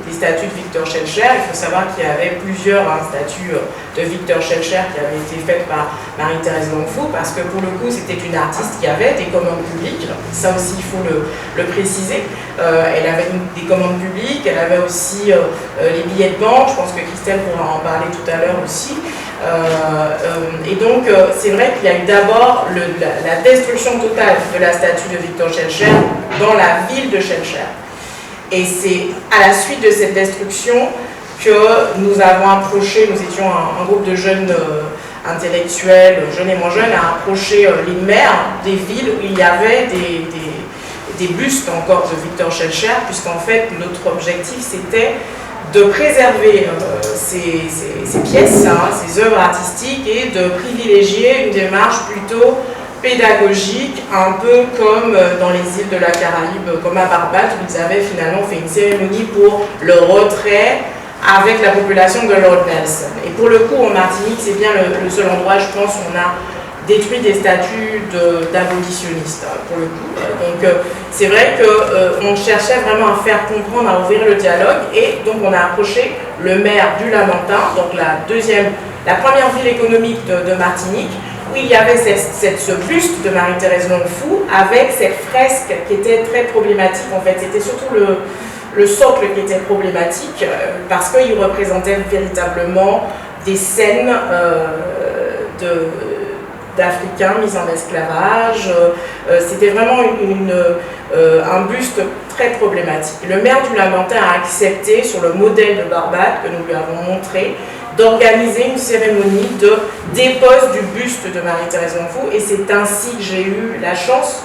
D: des statues de Victor Schœlcher. Il faut savoir qu'il y avait plusieurs statues de Victor Schœlcher qui avaient été faites par Marie-Thérèse Longfou, parce que pour le coup c'était une artiste qui avait des commandes publiques, ça aussi il faut le préciser. Elle avait des commandes publiques, elle avait aussi les billets de banque, je pense que Christelle pourra en parler tout à l'heure aussi. Et donc c'est vrai qu'il y a eu d'abord la destruction totale de la statue de Victor Schœlcher dans la ville de Schœlcher. Et c'est à la suite de cette destruction que nous avons approché, nous étions un groupe de jeunes intellectuels, jeunes et moins jeunes, à approcher les maires des villes où il y avait des bustes encore de Victor Schœlcher, puisqu'en fait notre objectif c'était de préserver ces pièces, ces œuvres artistiques, et de privilégier une démarche plutôt pédagogique, un peu comme dans les îles de la Caraïbe, comme à Barbade, où ils avaient finalement fait une cérémonie pour le retrait avec la population de Lord Nelson. Et pour le coup, en Martinique, c'est bien le seul endroit, je pense, où on a détruit des statues d'abolitionnistes, pour le coup. Donc c'est vrai qu'on cherchait vraiment à faire comprendre, à ouvrir le dialogue, et donc on a approché le maire du Lamentin, donc la première ville économique de Martinique, où il y avait ce buste de Marie-Thérèse Longfou avec cette fresque qui était très problématique. En fait, c'était surtout le socle qui était problématique, parce qu'il représentait véritablement des scènes d'Africains mis en esclavage. C'était vraiment un buste très problématique. Le maire du Lamentin a accepté, sur le modèle de Barbade que nous lui avons montré, d'organiser une cérémonie de dépose du buste de Marie-Thérèse Longfou, et c'est ainsi que j'ai eu la chance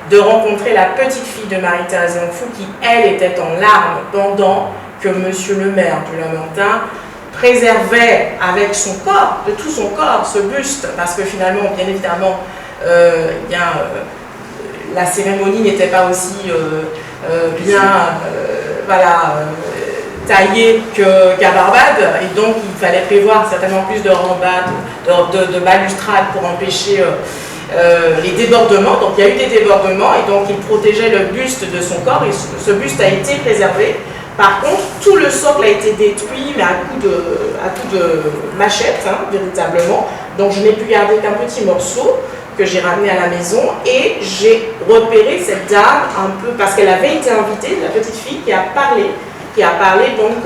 D: de rencontrer la petite fille de Marie-Thérèse Longfou qui, elle, était en larmes pendant que monsieur le maire du Lamentin préservait avec son corps, de tout son corps, ce buste, parce que finalement, bien évidemment, la cérémonie n'était pas aussi taillée qu'à Barbade, et donc il fallait prévoir certainement plus de rambades, de balustrades pour empêcher les débordements. Donc il y a eu des débordements, et donc il protégeait le buste de son corps, et ce buste a été préservé. Par contre, tout le socle a été détruit, mais à coup de machette, véritablement. Donc je n'ai pu garder qu'un petit morceau que j'ai ramené à la maison, et j'ai repéré cette dame un peu, parce qu'elle avait été invitée, la petite fille, qui a parlé donc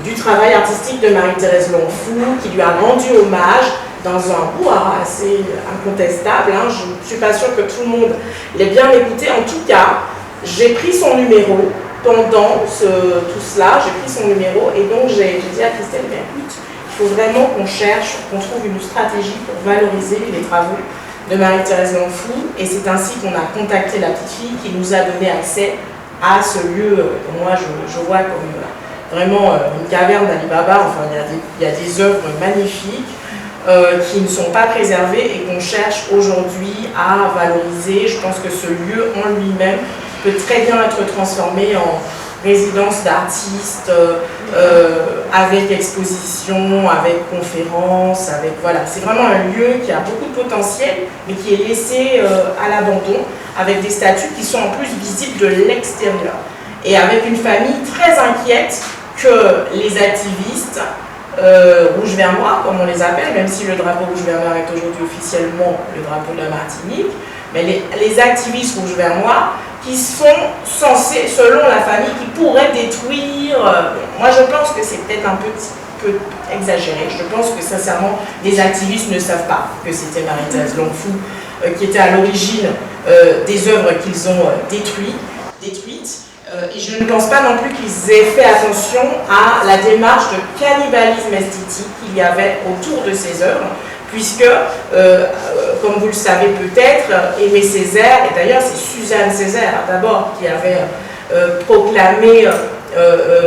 D: du travail artistique de Marie-Thérèse Longfou, qui lui a rendu hommage dans un brouhaha assez incontestable. Je ne suis pas sûre que tout le monde l'ait bien écouté. En tout cas, j'ai pris son numéro pendant tout cela, j'ai pris son numéro, et donc j'ai dit à Christelle, mais écoute, il faut vraiment qu'on cherche, qu'on trouve une stratégie pour valoriser les travaux de Marie-Thérèse Longfou, et c'est ainsi qu'on a contacté la petite fille qui nous a donné accès à ce lieu que moi je vois comme vraiment une caverne d'Ali Baba. Enfin, il y a des œuvres magnifiques qui ne sont pas préservées et qu'on cherche aujourd'hui à valoriser. Je pense que ce lieu en lui-même peut très bien être transformé en résidence d'artistes, avec exposition, avec conférences, avec voilà. C'est vraiment un lieu qui a beaucoup de potentiel, mais qui est laissé à l'abandon, avec des statues qui sont en plus visibles de l'extérieur. Et avec une famille très inquiète que les activistes rouge-vert-noir, comme on les appelle, même si le drapeau rouge-vert-noir est aujourd'hui officiellement le drapeau de la Martinique, mais les activistes rouge-vert-noir qui sont censés, selon la famille, qui pourraient détruire... moi, je pense que c'est peut-être un petit peu exagéré. Je pense que, sincèrement, les activistes ne savent pas que c'était Marie-Thérèse Longfou qui était à l'origine des œuvres qu'ils ont détruites. Et je ne pense pas non plus qu'ils aient fait attention à la démarche de cannibalisme esthétique qu'il y avait autour de ces œuvres, puisque, comme vous le savez peut-être, Aimé Césaire, et d'ailleurs c'est Suzanne Césaire d'abord qui avait proclamé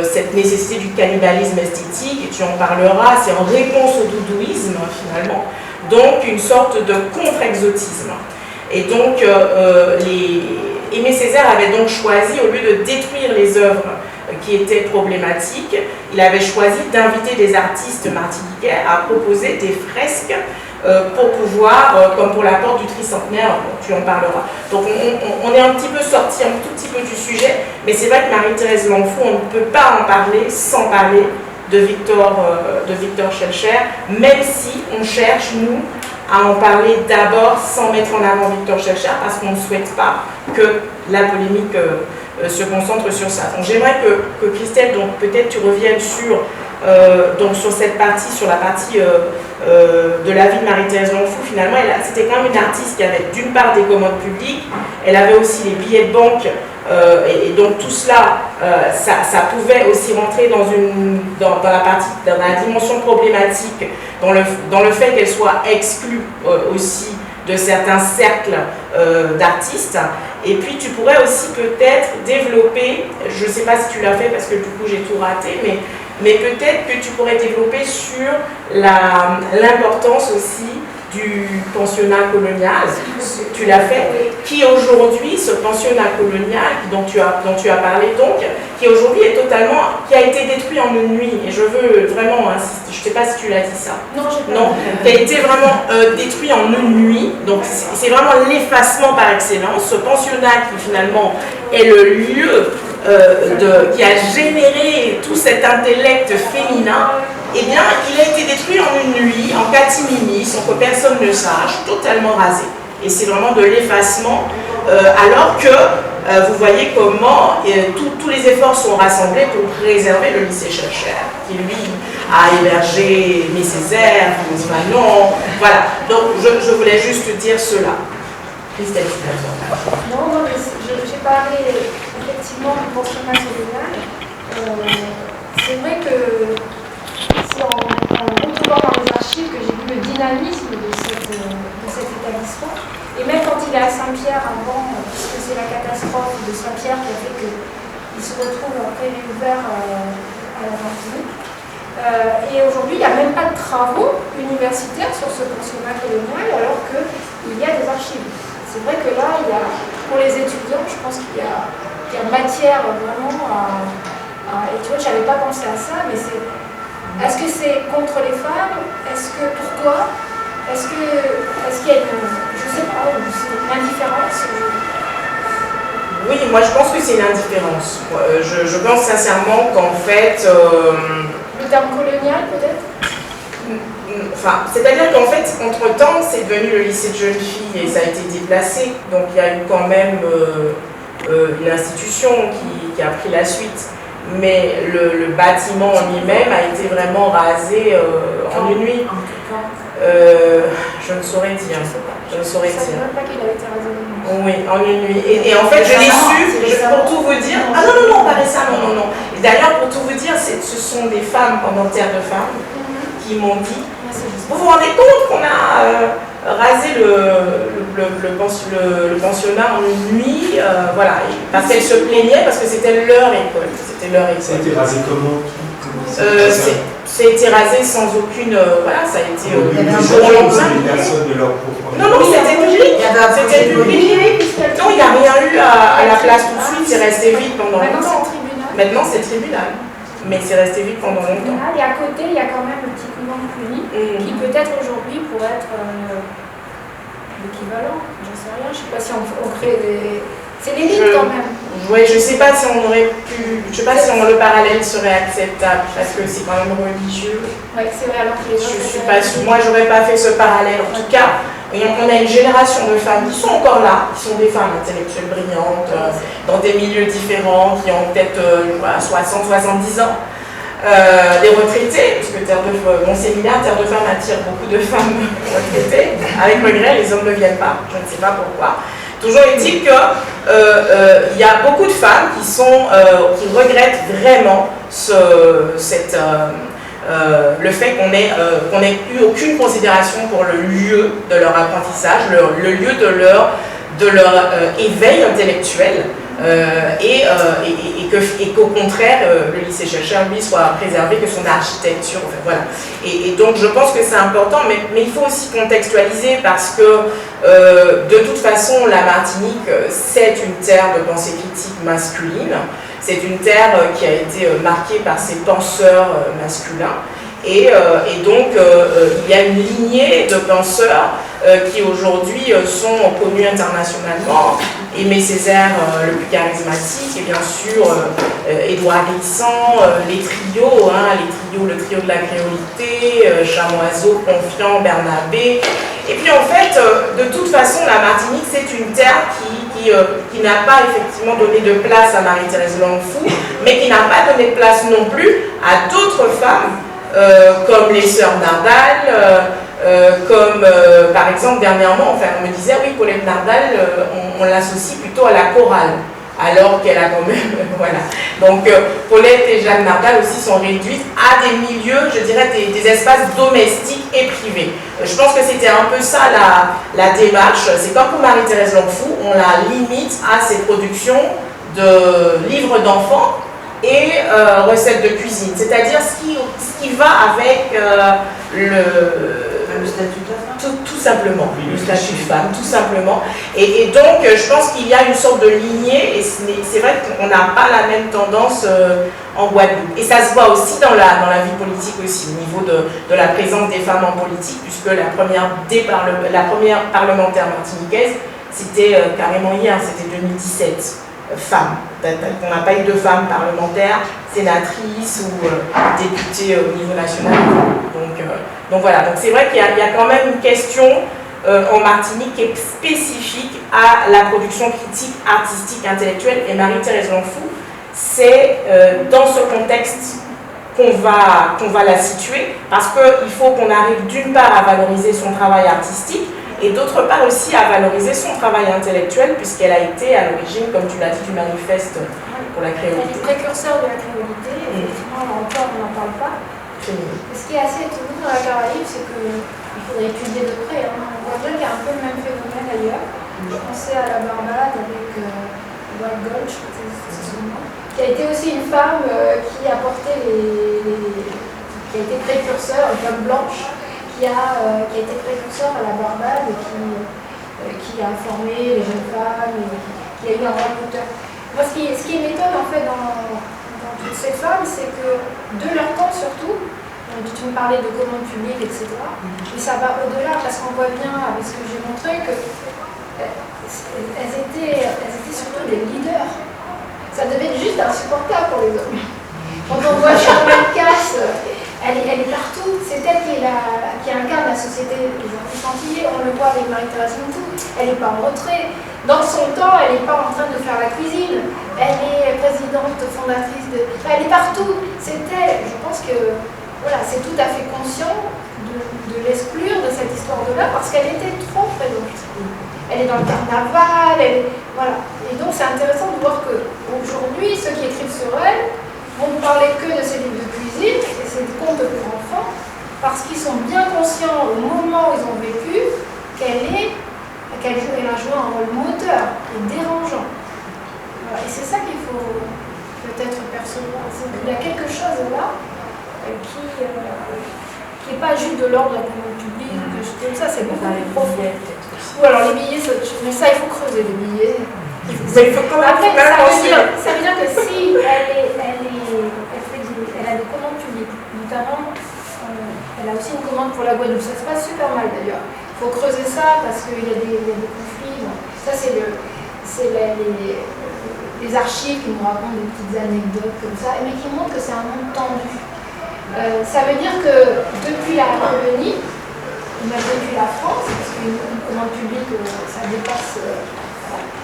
D: cette nécessité du cannibalisme esthétique, et tu en parleras, c'est en réponse au doudouisme finalement, donc une sorte de contre-exotisme. Et donc Aimé Césaire avait donc choisi, au lieu de détruire les œuvres qui étaient problématiques, il avait choisi d'inviter des artistes martiniquais à proposer des fresques pour pouvoir, comme pour la porte du tricentenaire, tu en parleras. Donc on est un petit peu sorti un tout petit peu du sujet, mais c'est vrai que Marie-Thérèse Longfou, on ne peut pas en parler sans parler de Victor Schœlcher, même si on cherche, nous, à en parler d'abord sans mettre en avant Victor Schœlcher, parce qu'on ne souhaite pas que la polémique se concentre sur ça. Donc j'aimerais que Christelle, donc peut-être tu reviennes sur cette partie, sur la partie de la vie de Marie-Thérèse Longfou. Finalement, c'était quand même une artiste qui avait d'une part des commodes publiques, elle avait aussi les billets de banque, et donc tout cela, ça pouvait aussi rentrer dans la dimension problématique, dans le fait qu'elle soit exclue aussi de certains cercles d'artistes. Et puis tu pourrais aussi peut-être développer, je ne sais pas si tu l'as fait parce que du coup j'ai tout raté, mais peut-être que tu pourrais développer sur l'importance aussi du pensionnat colonial, tu l'as fait, qui aujourd'hui, ce pensionnat colonial dont tu as parlé donc, qui aujourd'hui qui a été détruit en une nuit, et je veux vraiment insister, je ne sais pas si tu l'as dit ça.
C: Non, j'ai pas.
D: Non, qui a été vraiment détruit en une nuit, donc c'est vraiment l'effacement par excellence, ce pensionnat qui finalement est le lieu qui a généré tout cet intellect féminin, eh bien, il a été détruit en une nuit, en catimini, sans que personne ne sache, totalement rasé. Et c'est vraiment de l'effacement, alors que vous voyez comment tous les efforts sont rassemblés pour préserver le lycée Schœlcher, qui lui a hébergé Aimé Césaire, François Manon, voilà. Donc je voulais juste dire cela. Christelle,
C: Non, mais j'ai parlé effectivement du pensionnat colonial. C'est vrai que c'est en retournant dans les archives que j'ai vu le dynamisme de cet établissement. Et même quand il est à Saint-Pierre avant, puisque c'est la catastrophe de Saint-Pierre qui a fait qu'il se retrouve après réouvert à la Martinique. Et aujourd'hui, il n'y a même pas de travaux universitaires sur ce pensionnat colonial, alors qu'il y a des archives. C'est vrai que là, pour les étudiants, je pense qu'il y a matière vraiment à... Et tu vois, je n'avais pas pensé à ça, mais est-ce que c'est contre les femmes? Est-ce que pourquoi? Est-ce qu'il y a je sais pas, une indifférence?
D: Oui, moi je pense que c'est une indifférence. Je pense sincèrement qu'en fait...
C: Le terme colonial peut-être?
D: Enfin, c'est-à-dire qu'en fait, entre-temps, c'est devenu le lycée de jeunes filles et ça a été déplacé. Donc il y a eu quand même une institution qui a pris la suite. Mais le bâtiment en lui-même a été vraiment rasé en une nuit. Je ne saurais dire. Je ne saurais dire.
C: Même pas qu'il avait été rasé.
D: Oui, en une nuit. Et en fait, je l'ai su, pour tout vous dire. Ah non, pas récemment, non. Et d'ailleurs, pour tout vous dire, ce sont des femmes pendant Terre de Femmes qui m'ont dit, vous vous rendez compte qu'on a rasé le pensionnat en une nuit, voilà, parce qu'elle se plaignait, parce que c'était leur école. C'était leur école.
E: Ça a été rasé comment?
D: Ça a été rasé sans aucune. Voilà, ça a été.
E: Personne de leur propre.
D: Non, non, c'était public. C'était public. Non, il n'y a rien eu à la place tout de suite, c'est resté vide pendant longtemps. Maintenant, c'est tribunal. Mais c'est resté vide pendant longtemps.
C: Et à côté, il y a quand même le petit couvent Cluny, qui peut-être aujourd'hui pourrait être l'équivalent. J'en sais rien. Je ne sais pas si on crée des. C'est l'élite quand même.
D: Oui, je ne sais pas si on aurait pu. Je ne sais pas si le parallèle serait acceptable, parce que c'est quand même religieux.
C: Oui, c'est vrai, alors que les autres.
D: Je suis pas sûre. Moi, j'aurais pas fait ce parallèle. En tout cas, on a une génération de femmes qui sont encore là, qui sont des femmes intellectuelles brillantes, dans des milieux différents, qui ont peut-être 60, 70 ans. Des retraités, parce que mon séminaire Terre de Femmes attire beaucoup de femmes retraitées. Avec regret, les hommes ne viennent pas, je ne sais pas pourquoi. Toujours est-il qu'il y a beaucoup de femmes qui regrettent vraiment le fait qu'on n'ait eu aucune considération pour le lieu de leur apprentissage, le lieu de leur éveil intellectuel. Et qu'au contraire, le lycée Schœlcher, lui, soit préservé, que son architecture, enfin, voilà. Et donc, je pense que c'est important, mais il faut aussi contextualiser parce que, de toute façon, la Martinique, c'est une terre de pensée critique masculine. C'est une terre qui a été marquée par ses penseurs masculins. Et donc, il y a une lignée de penseurs qui aujourd'hui sont connus internationalement. Aimé Césaire, le plus charismatique, et bien sûr Édouard Glissant, les trios, le trio de la créolité, Chamoiseau, Confiant, Bernabé. Et puis en fait, de toute façon, la Martinique, c'est une terre qui n'a pas effectivement donné de place à Marie-Thérèse Longfou, mais qui n'a pas donné de place non plus à d'autres femmes, comme les sœurs Nardal, comme par exemple dernièrement, on me disait oui, Paulette Nardal, on l'associe plutôt à la chorale, alors qu'elle a quand même, voilà. Donc Paulette et Jeanne Nardal aussi sont réduites à des milieux, je dirais, des espaces domestiques et privés. Je pense que c'était un peu ça la démarche. C'est comme pour Marie-Thérèse Longfou, on la limite à ses productions de livres d'enfants et recettes de cuisine, c'est-à-dire ce qui va avec
F: le statut de la femme.
D: Tout simplement, le statut de femme, tout simplement. Et donc, je pense qu'il y a une sorte de lignée, et c'est vrai qu'on n'a pas la même tendance en Guadeloupe. Et ça se voit aussi dans la vie politique aussi, au niveau de la présence des femmes en politique, puisque la première parlementaire martiniquaise, c'était carrément hier, c'était 2017. Femmes. On n'a pas eu de femmes parlementaires, sénatrices ou députées au niveau national. Donc voilà, donc c'est vrai qu'il y a quand même une question en Martinique qui est spécifique à la production critique, artistique, intellectuelle. Et Marie-Thérèse Longfou, c'est dans ce contexte qu'on va la situer, parce qu'il faut qu'on arrive d'une part à valoriser son travail artistique, et d'autre part aussi à valoriser son travail intellectuel, puisqu'elle a été à l'origine, comme tu l'as dit, du manifeste pour la créolité.
C: Précurseur de la créolité, effectivement, encore on n'en parle pas. Ce qui est assez étonnant dans la Caraïbe, c'est qu'il faudrait étudier de près. On voit bien qu'il y a un peu le même phénomène ailleurs. Je pensais à la Barbade avec Wild Gulch, c'est son nom, qui a été aussi une femme qui a porté qui a été précurseur, une femme blanche, qui a été précurseur à la Barbade et qui a formé les jeunes femmes, et qui a eu un rôle moteur. Moi, ce qui m'étonne en fait dans toutes ces femmes, c'est que de leur temps surtout, tu me parlais de commande publique, etc., mais ça va au-delà parce qu'on voit bien avec ce que j'ai montré que elles étaient surtout des leaders. Ça devait être juste insupportable pour les hommes. Quand on voit Charlotte Casse, elle est partout, c'est elle qui incarne la société des artistes antillais, on le voit avec Marie-Thérèse Longfou, elle n'est pas en retrait. Dans son temps, elle n'est pas en train de faire la cuisine, elle est présidente fondatrice elle est partout, c'est elle. Je pense que voilà, c'est tout à fait conscient de l'exclure de cette histoire-là parce qu'elle était trop présente. Elle est dans le carnaval, voilà. Et donc c'est intéressant de voir qu'aujourd'hui, ceux qui écrivent sur elle vont ne parler que de ses livres de cuisine et ses contes pour enfants, parce qu'ils sont bien conscients au moment où ils ont vécu qu'elle a joué un rôle moteur et dérangeant. Voilà. Et c'est ça qu'il faut peut-être percevoir. Il y a quelque chose là qui n'est pas juste de l'ordre de la commande publique, de choses comme ça, c'est beaucoup plus profond. Ou alors les billets, mais ça il faut creuser les billets.
D: Mais il faut quand même
C: Après,
D: penser.
C: ça veut dire que si elle a des commandes publiques, notamment, elle a aussi une commande pour la Guadeloupe. Ça se passe super mal d'ailleurs. Il faut creuser ça parce qu'il y a des conflits. Bon, ça, c'est les archives qui nous racontent des petites anecdotes comme ça, mais qui montrent que c'est un monde tendu. Ça veut dire que depuis la colonie, depuis la France, parce qu'une commande publique, ça dépasse.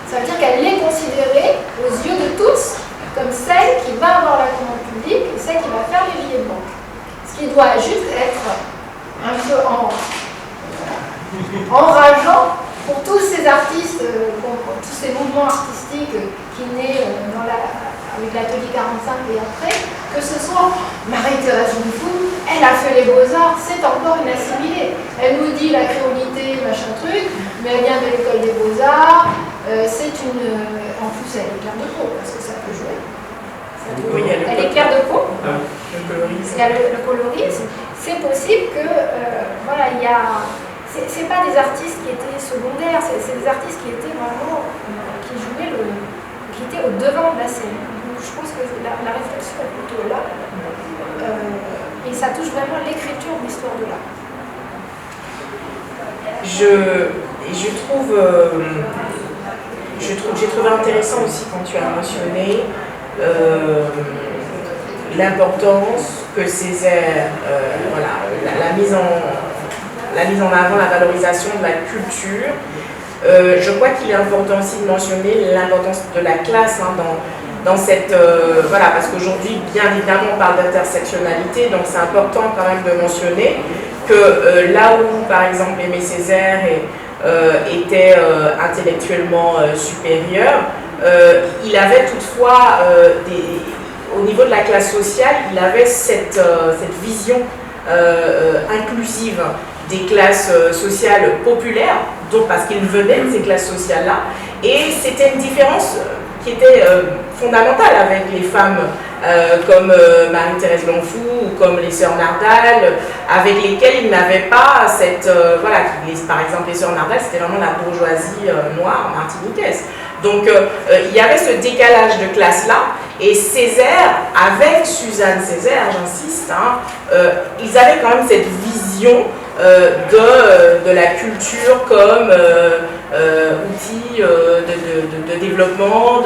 C: Ça veut dire qu'elle est considérée aux yeux de tous comme celle qui va avoir la commande publique et celle qui va faire les billets de banque. Ce qui doit juste être un peu enrageant pour tous ces artistes, pour tous ces mouvements artistiques qui naissent avec l'atelier 45 et après, que ce soit Marie-Thérèse Lefou, elle a fait les beaux-arts, c'est encore une assimilée. Elle nous dit la créolité, machin truc, mais elle vient de l'école des beaux-arts, c'est une... En plus, elle est claire de peau, parce que ça peut jouer.
D: Oui,
C: elle est claire de peau.
D: Le coloris.
C: Il y a le coloris. C'est possible que, voilà, il y a... C'est pas des artistes qui étaient secondaires, c'est des artistes qui étaient vraiment... qui jouaient qui étaient au devant de la scène. Donc je pense que la réflexion est plutôt là. Et ça touche vraiment l'écriture de l'histoire de l'art.
D: J'ai trouvé intéressant aussi quand tu as mentionné l'importance que Césaire, la mise en avant, la valorisation de la culture. Je crois qu'il est important aussi de mentionner l'importance de la classe dans cette... voilà, parce qu'aujourd'hui, bien évidemment, on parle d'intersectionnalité, donc c'est important quand même de mentionner que là où, par exemple, Aimé Césaire était intellectuellement supérieur, il avait toutefois, au niveau de la classe sociale, il avait cette vision inclusive des classes sociales populaires, donc parce qu'il venait de ces classes sociales-là, et c'était une différence qui était fondamentale avec les femmes comme Marie-Thérèse Lefou ou comme les sœurs Nardal, avec lesquelles il n'avait pas cette... par exemple, les sœurs Nardal, c'était vraiment la bourgeoisie noire martiniquaise. Donc il y avait ce décalage de classe-là, et Césaire, avec Suzanne Césaire, j'insiste, ils avaient quand même cette vision de la culture comme outil de développement,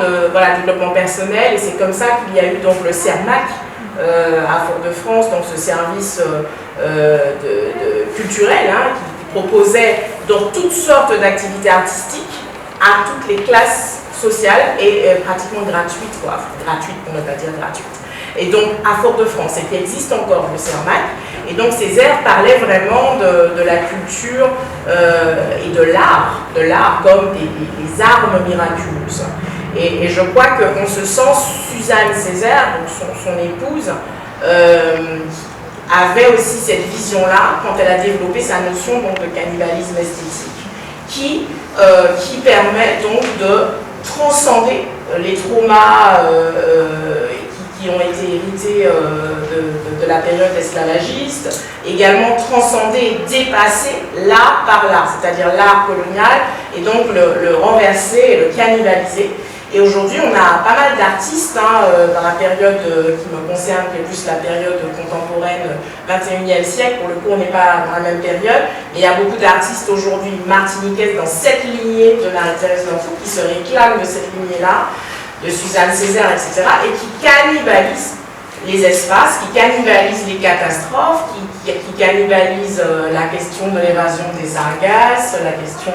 D: développement personnel, et c'est comme ça qu'il y a eu donc le CERMAC à Fort-de-France, donc ce service culturel qui proposait donc toutes sortes d'activités artistiques à toutes les classes sociales et pratiquement gratuites, gratuites pour ne pas dire gratuites. Et donc à Fort-de-France, et qui existe encore le CERMAC. Et donc Césaire parlait vraiment de la culture et de l'art comme des armes miraculeuses. Et je crois qu'on se sent, Suzanne Césaire, donc son épouse, avait aussi cette vision-là quand elle a développé sa notion donc, de cannibalisme esthétique, qui permet donc de transcender les traumas qui ont été hérités de la période esclavagiste, également transcender et dépasser l'art par l'art, c'est-à-dire l'art colonial, et donc le renverser et le cannibaliser. Et aujourd'hui, on a pas mal d'artistes dans la période qui me concerne, qui est plus la période contemporaine 21e siècle. Pour le coup, on n'est pas dans la même période. Mais il y a beaucoup d'artistes aujourd'hui martiniquais dans cette lignée de Marie-Thérèse Lefou qui se réclament de cette lignée-là, de Suzanne Césaire, etc. et qui cannibalisent les espaces, qui cannibalisent les catastrophes, qui cannibalisent la question de l'évasion des sargasses, la question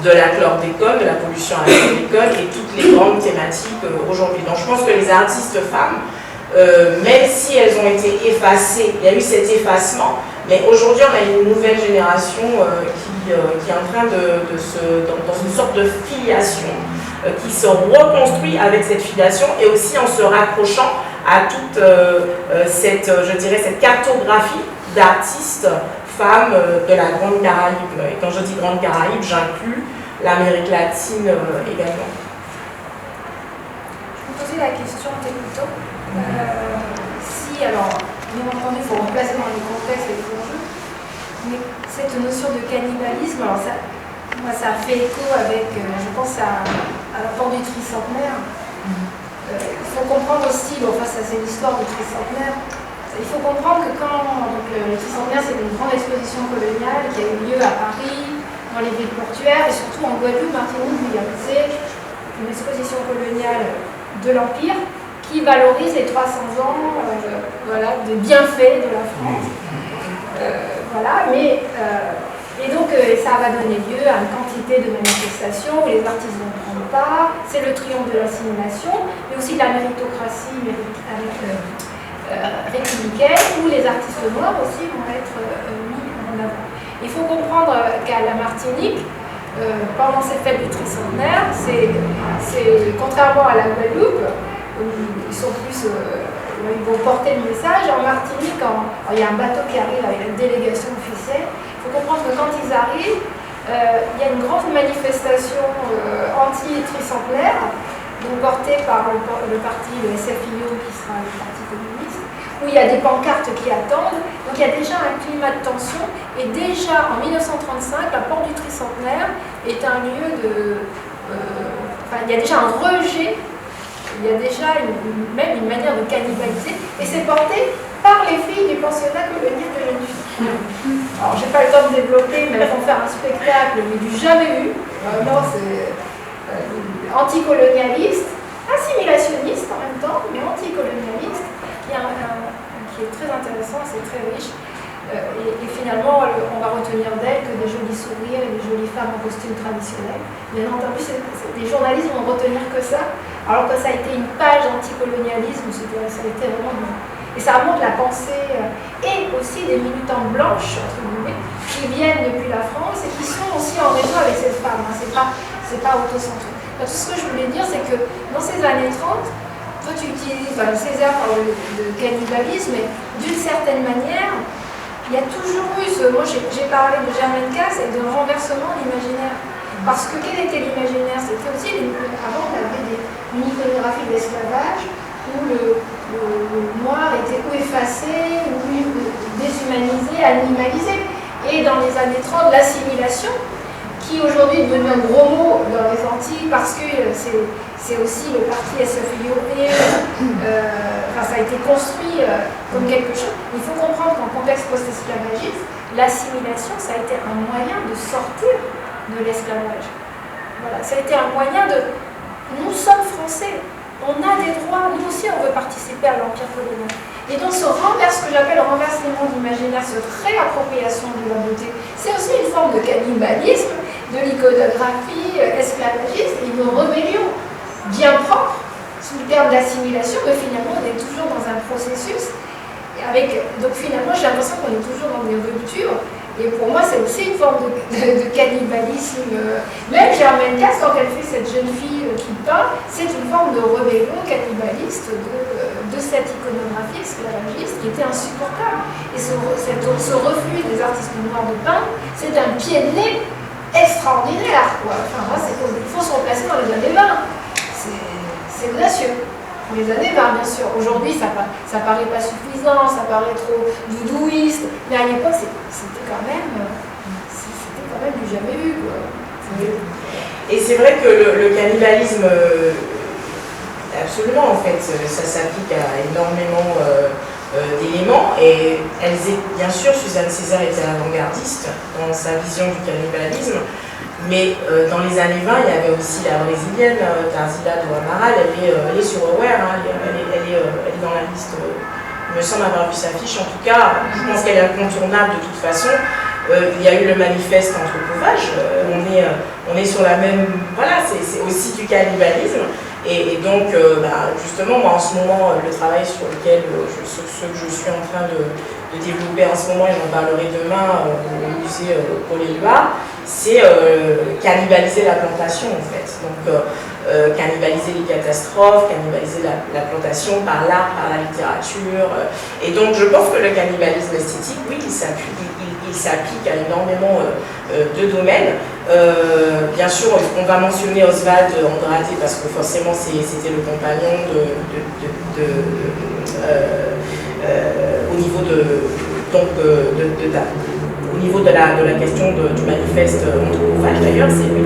D: de la chlordécone, de la pollution à la chlordécone et toutes les grandes thématiques aujourd'hui. Donc je pense que les artistes femmes, même si elles ont été effacées, il y a eu cet effacement, mais aujourd'hui on a une nouvelle génération qui est en train dans une sorte de filiation, qui se reconstruit avec cette filiation et aussi en se raccrochant à toute cette cartographie d'artistes femmes de la Grande Caraïbe. Et quand je dis Grande Caraïbe, j'inclus l'Amérique latine également.
C: Je vous posais la question en t'écoutant. Si, alors, bien entendu, il faut replacer dans les contextes et les enjeux, mais cette notion de cannibalisme, alors ça, moi, ça a fait écho avec, je pense, à la porte du tricentenaire. Il faut comprendre aussi, bon, enfin, ça c'est l'histoire du tricentenaire. Il faut comprendre que quand le tricentenaire, c'est une grande exposition coloniale qui a eu lieu à Paris, dans les villes portuaires et surtout en Guadeloupe, Martinique, Guyane. C'est une exposition coloniale de l'Empire qui valorise les 300 ans voilà, des bienfaits de la France. Voilà, mais et donc ça va donner lieu à une quantité de manifestations où les artistes vont prendre part. C'est le triomphe de l'assimilation, mais aussi de la méritocratie républicaine, où les artistes noirs aussi vont être mis en avant. Il faut comprendre qu'à la Martinique, pendant cette fête du tricentenaire, c'est contrairement à la Guadeloupe, où ils sont plus, ils vont porter le message. En Martinique, il y a un bateau qui arrive avec une délégation officielle. Il faut comprendre que quand ils arrivent, il y a une grande manifestation anti-tricentenaire, donc portée par le parti, le SFIO, qui sera le parti communiste, où il y a des pancartes qui attendent. Donc il y a déjà un climat de tension. Et déjà en 1935, la porte du tricentenaire est un lieu de... il y a déjà un rejet, il y a déjà même une manière de cannibaliser. Et c'est porté par les filles du pensionnat colonial de jeunes filles. Alors j'ai pas le temps de développer, mais elles vont faire un spectacle, mais du jamais vu. Non, c'est anticolonialiste, assimilationniste en même temps, mais anticolonialiste, qui est très intéressant, c'est très riche. Et finalement, on va retenir d'elle que des jolis sourires et des jolies femmes en costume traditionnel. Bien entendu, les journalistes vont retenir que ça, alors que ça a été une page anticolonialisme, ça a été vraiment bon. Et ça montre la pensée et aussi des militantes blanches, entre guillemets, qui viennent depuis la France et qui sont aussi en réseau avec cette femme. Hein. C'est pas autocentré. Tout ce que je voulais dire, c'est que dans ces années 30, toi tu utilises, Césaire parle de cannibalisme, mais d'une certaine manière, il y a toujours eu moi j'ai parlé de Germaine Casse et de renversement de l'imaginaire. Parce que quel était l'imaginaire? C'était aussi, avant on avait une iconographie de l'esclavage où le noir était ou effacé, ou déshumanisé, animalisé. Et dans les années 30, l'assimilation, qui aujourd'hui est devenu un gros mot dans les Antilles parce que c'est aussi le parti SFIO et ça a été construit comme quelque chose. Il faut comprendre qu'en contexte post-esclavagiste, l'assimilation, ça a été un moyen de sortir de l'esclavage. Voilà, ça a été un moyen de... Nous sommes français, on a des droits, nous aussi on veut participer à l'empire colonial. Et donc ce que j'appelle le renversement d'imaginaire, cette réappropriation de la beauté, c'est aussi une forme de cannibalisme, de l'iconographie esclavagiste et une rébellion bien propre sous le terme d'assimilation, mais finalement on est toujours dans un processus. Donc finalement j'ai l'impression qu'on est toujours dans des ruptures. Et pour moi, c'est aussi une forme de cannibalisme. Même Germaine Casse, quand elle fait cette jeune fille qui peint, c'est une forme de rébellion cannibaliste de cette iconographie esclavagiste qui était insupportable. Et ce refus des artistes noirs de peindre, c'est un pied de nez extraordinaire. Enfin, il faut se replacer dans les années 20. C'est audacieux. Pour les années 20, bien sûr. Aujourd'hui, ça paraît pas suffisant, ça paraît trop doudouiste, mais à l'époque, c'était quand même du jamais vu, quoi.
D: Et c'est vrai que le cannibalisme, absolument, en fait, ça s'applique à énormément d'éléments. Et bien sûr, Suzanne Césaire était avant-gardiste dans sa vision du cannibalisme. Mais dans les années 20, il y avait aussi la brésilienne, Tarsila do Amaral, elle est sur Aware, hein, elle est dans la liste, il me semble avoir vu sa fiche, en tout cas, je pense qu'elle est incontournable de toute façon. Il y a eu le manifeste anthropophage, on est sur la même, voilà, c'est aussi du cannibalisme, Et donc, justement, moi en ce moment, le travail sur lequel ce que je suis en train de développer en ce moment, et j'en parlerai demain au musée Paul-Éluard, c'est cannibaliser la plantation en fait. Donc, cannibaliser les catastrophes, cannibaliser la plantation par l'art, par la littérature. Et donc, je pense que le cannibalisme esthétique, oui, il s'applique à énormément de domaines. Bien sûr, on va mentionner Oswald Andrade parce que forcément c'était le compagnon au niveau de la question du manifeste anthropophage. D'ailleurs, c'est lui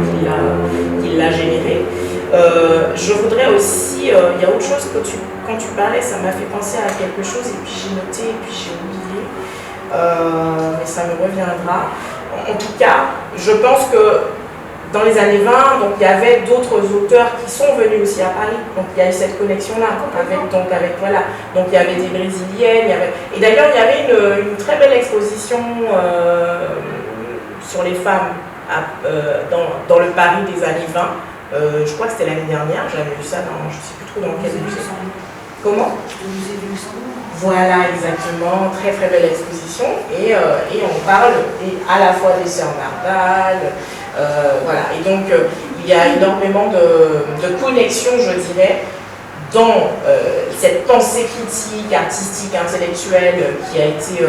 D: qui l'a généré. Je voudrais aussi, il y a autre chose que quand tu parlais, ça m'a fait penser à quelque chose et puis j'ai noté et puis j'ai oublié, mais ça me reviendra. En tout cas, je pense que dans les années 20, donc, il y avait d'autres auteurs qui sont venus aussi à Paris, donc il y a eu cette connexion-là, donc il y avait des Brésiliennes, et d'ailleurs il y avait une très belle exposition sur les femmes dans le Paris des années 20, je crois que c'était l'année dernière, j'avais vu ça dans, je ne sais plus trop dans quel musée. Comment ? Le musée du Luxembourg. Voilà, exactement, très très belle exposition, et on parle à la fois des sœurs Nardal, voilà, et donc il y a énormément de connexions, je dirais, dans cette pensée critique, artistique, intellectuelle qui a été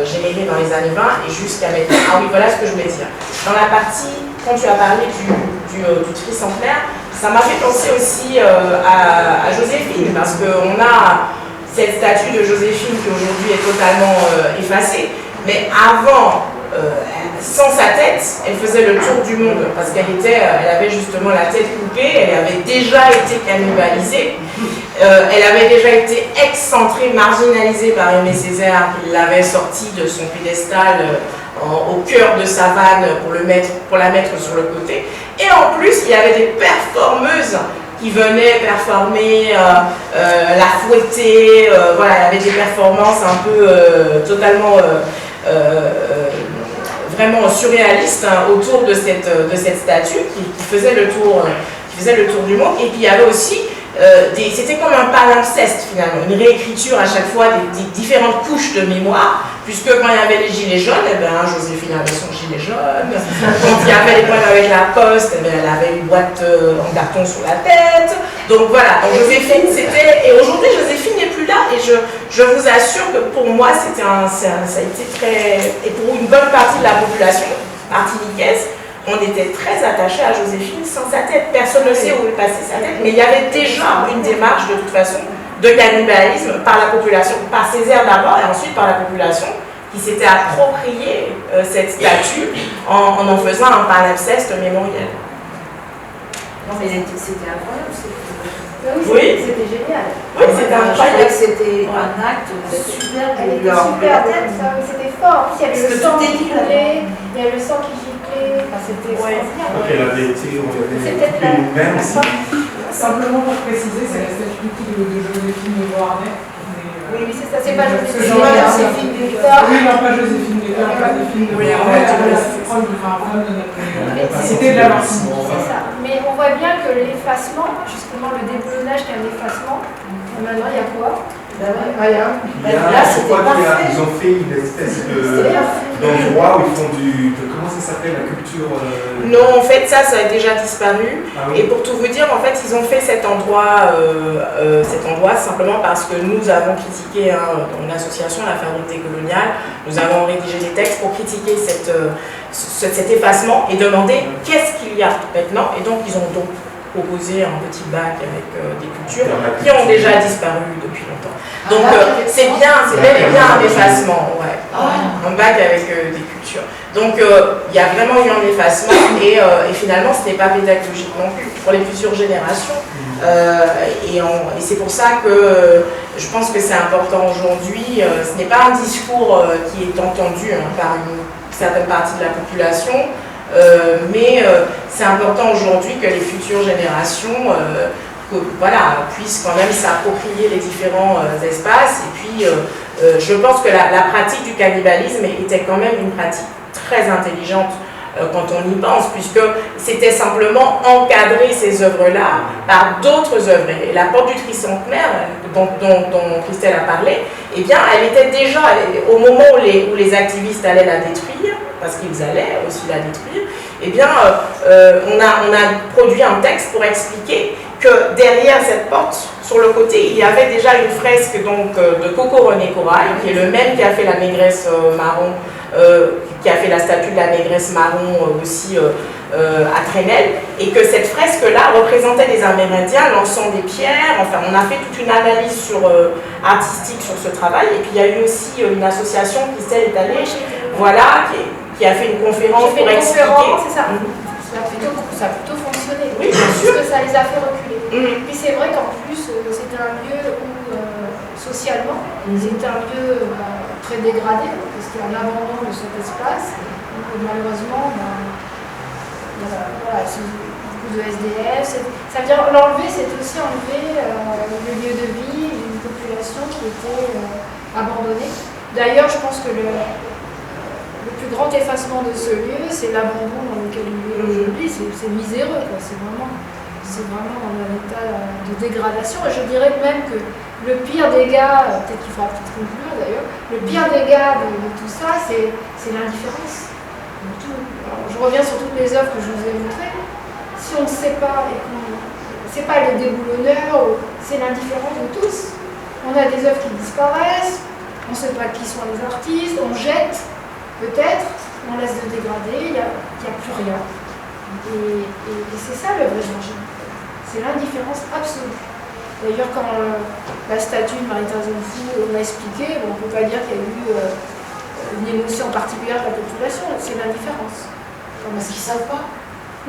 D: générée dans les années 20 et jusqu'à maintenant. Ah oui, voilà ce que je voulais dire. Dans la partie, quand tu as parlé du tricentenaire, ça m'a fait penser aussi à Joséphine, parce qu'on a cette statue de Joséphine qui aujourd'hui est totalement effacée, mais avant, sans sa tête, elle faisait le tour du monde, parce qu'elle avait justement la tête coupée, elle avait déjà été cannibalisée, elle avait déjà été excentrée, marginalisée par Aimé Césaire, qui l'avait sortie de son piédestal au cœur de sa vanne pour la mettre sur le côté. Et en plus, il y avait des performeuses qui venaient performer, la fouetter, voilà, elle avait des performances un peu totalement vraiment surréalistes autour de cette statue qui faisait le tour du monde. Et puis il y avait aussi c'était comme un palimpseste finalement, une réécriture à chaque fois des différentes couches de mémoire, puisque quand il y avait les gilets jaunes, Joséphine avait son gilet jaune, quand il y avait les problèmes avec la poste, elle avait une boîte en carton sur la tête, donc voilà, donc Joséphine c'était, et aujourd'hui Joséphine n'est plus là, et je vous assure que pour moi ça a été très, et pour une bonne partie de la population martiniquaise, on était très attachés à Joséphine sans sa tête. Personne ne sait où est passée sa tête, mais il y avait déjà une démarche de toute façon de cannibalisme par la population, par Césaire d'abord et ensuite par la population qui s'était approprié cette statue en faisant un palimpseste mémoriel.
F: Non mais c'était incroyable.
D: Oui,
C: c'était génial.
D: Oui, c'était incroyable.
F: C'était un acte super.
C: Elle était super tête, c'était fort. En plus, il y avait le sang qui coulait, il y avait le sang qui giclait. Enfin, c'était extraordinaire.
E: Elle avait été, on
C: C'est
E: avait
C: peut-être
E: une même.
B: Simplement pour préciser, c'est la statue de Joséphine de Beauharnais.
C: Oui, c'est ça, c'est pas
B: Joséphine
C: Guetta.
B: Oui, non, pas Joséphine Guetta, Joséphine de Beauharnais, c'est proche du femme de Napoléon. C'était de la Martinique.
C: C'est ça. Mais on voit bien que l'effacement, justement le déboulonnage qui est un effacement, maintenant il y a quoi? Rien.
E: Je crois qu'ils ont fait une espèce d'endroit où ils font comment ça s'appelle, la culture
D: Non, en fait, ça a déjà disparu.
E: Ah oui.
D: Et pour tout vous dire, en fait, ils ont fait cet endroit simplement parce que nous avons critiqué, dans l'association La Fabrique décoloniale, nous avons rédigé des textes pour critiquer cet effacement et demander qu'est-ce qu'il y a maintenant. Et donc, ils ont donc proposé un petit bac avec des cultures qui ont déjà disparu depuis longtemps. Donc c'est bel et bien un effacement, ouais. Un bac avec des cultures. Donc il y a vraiment eu un effacement et finalement ce n'est pas pédagogique non plus pour les futures générations. Et c'est pour ça que je pense que c'est important aujourd'hui. Ce n'est pas un discours qui est entendu par une certaine partie de la population. Mais c'est important aujourd'hui que les futures générations puissent quand même s'approprier les différents espaces. Et puis, je pense que la pratique du cannibalisme était quand même une pratique très intelligente quand on y pense, puisque c'était simplement encadrer ces œuvres-là par d'autres œuvres. Et la porte du tricentenaire, dont Christelle a parlé, eh bien, elle était déjà, au moment où les activistes allaient la détruire, parce qu'ils allaient aussi la détruire, eh bien, on a produit un texte pour expliquer que derrière cette porte, sur le côté, il y avait déjà une fresque donc, de Coco René Corail, qui est le même qui a fait la négresse marron, qui a fait la statue de la négresse marron aussi à Trenel, et que cette fresque-là représentait des Amérindiens lançant des pierres. Enfin, on a fait toute une analyse artistique sur ce travail, et puis il y a eu aussi une association, Christelle est allée, voilà, qui a fait une conférence pour expliquer.
C: C'est ça. Ça a plutôt fonctionné.
D: Oui, bien sûr.
C: Parce que ça les a fait reculer. Puis c'est vrai qu'en plus, c'était un lieu où, socialement, c'était un lieu très dégradé, parce qu'il y a un abandon de cet espace. Donc malheureusement, voilà, c'est beaucoup de SDF. Ça veut dire l'enlever, c'est aussi enlever le lieu de vie d'une population qui était abandonnée. D'ailleurs, je pense que le plus grand effacement de ce lieu, c'est l'abandon dans lequel il est aujourd'hui. C'est miséreux, quoi. C'est vraiment dans un état de dégradation. Et je dirais même que le pire dégât, peut-être qu'il faudra peut-être conclure d'ailleurs, le pire dégât de tout ça, c'est l'indifférence. Je reviens sur toutes les œuvres que je vous ai montrées. Si on ne sait pas, c'est pas les déboulonneurs, c'est l'indifférence de tous. On a des œuvres qui disparaissent, on ne sait pas qui sont les artistes, on jette. Peut-être, on laisse de dégrader, il n'y a plus rien. Et c'est ça le vrai danger. C'est l'indifférence absolue. D'ailleurs, quand la statue de Marie-Thérèse Fou, on a expliqué, on ne peut pas dire qu'il y a eu une émotion particulière de la population, c'est l'indifférence.
F: Parce qu'ils ne savent pas.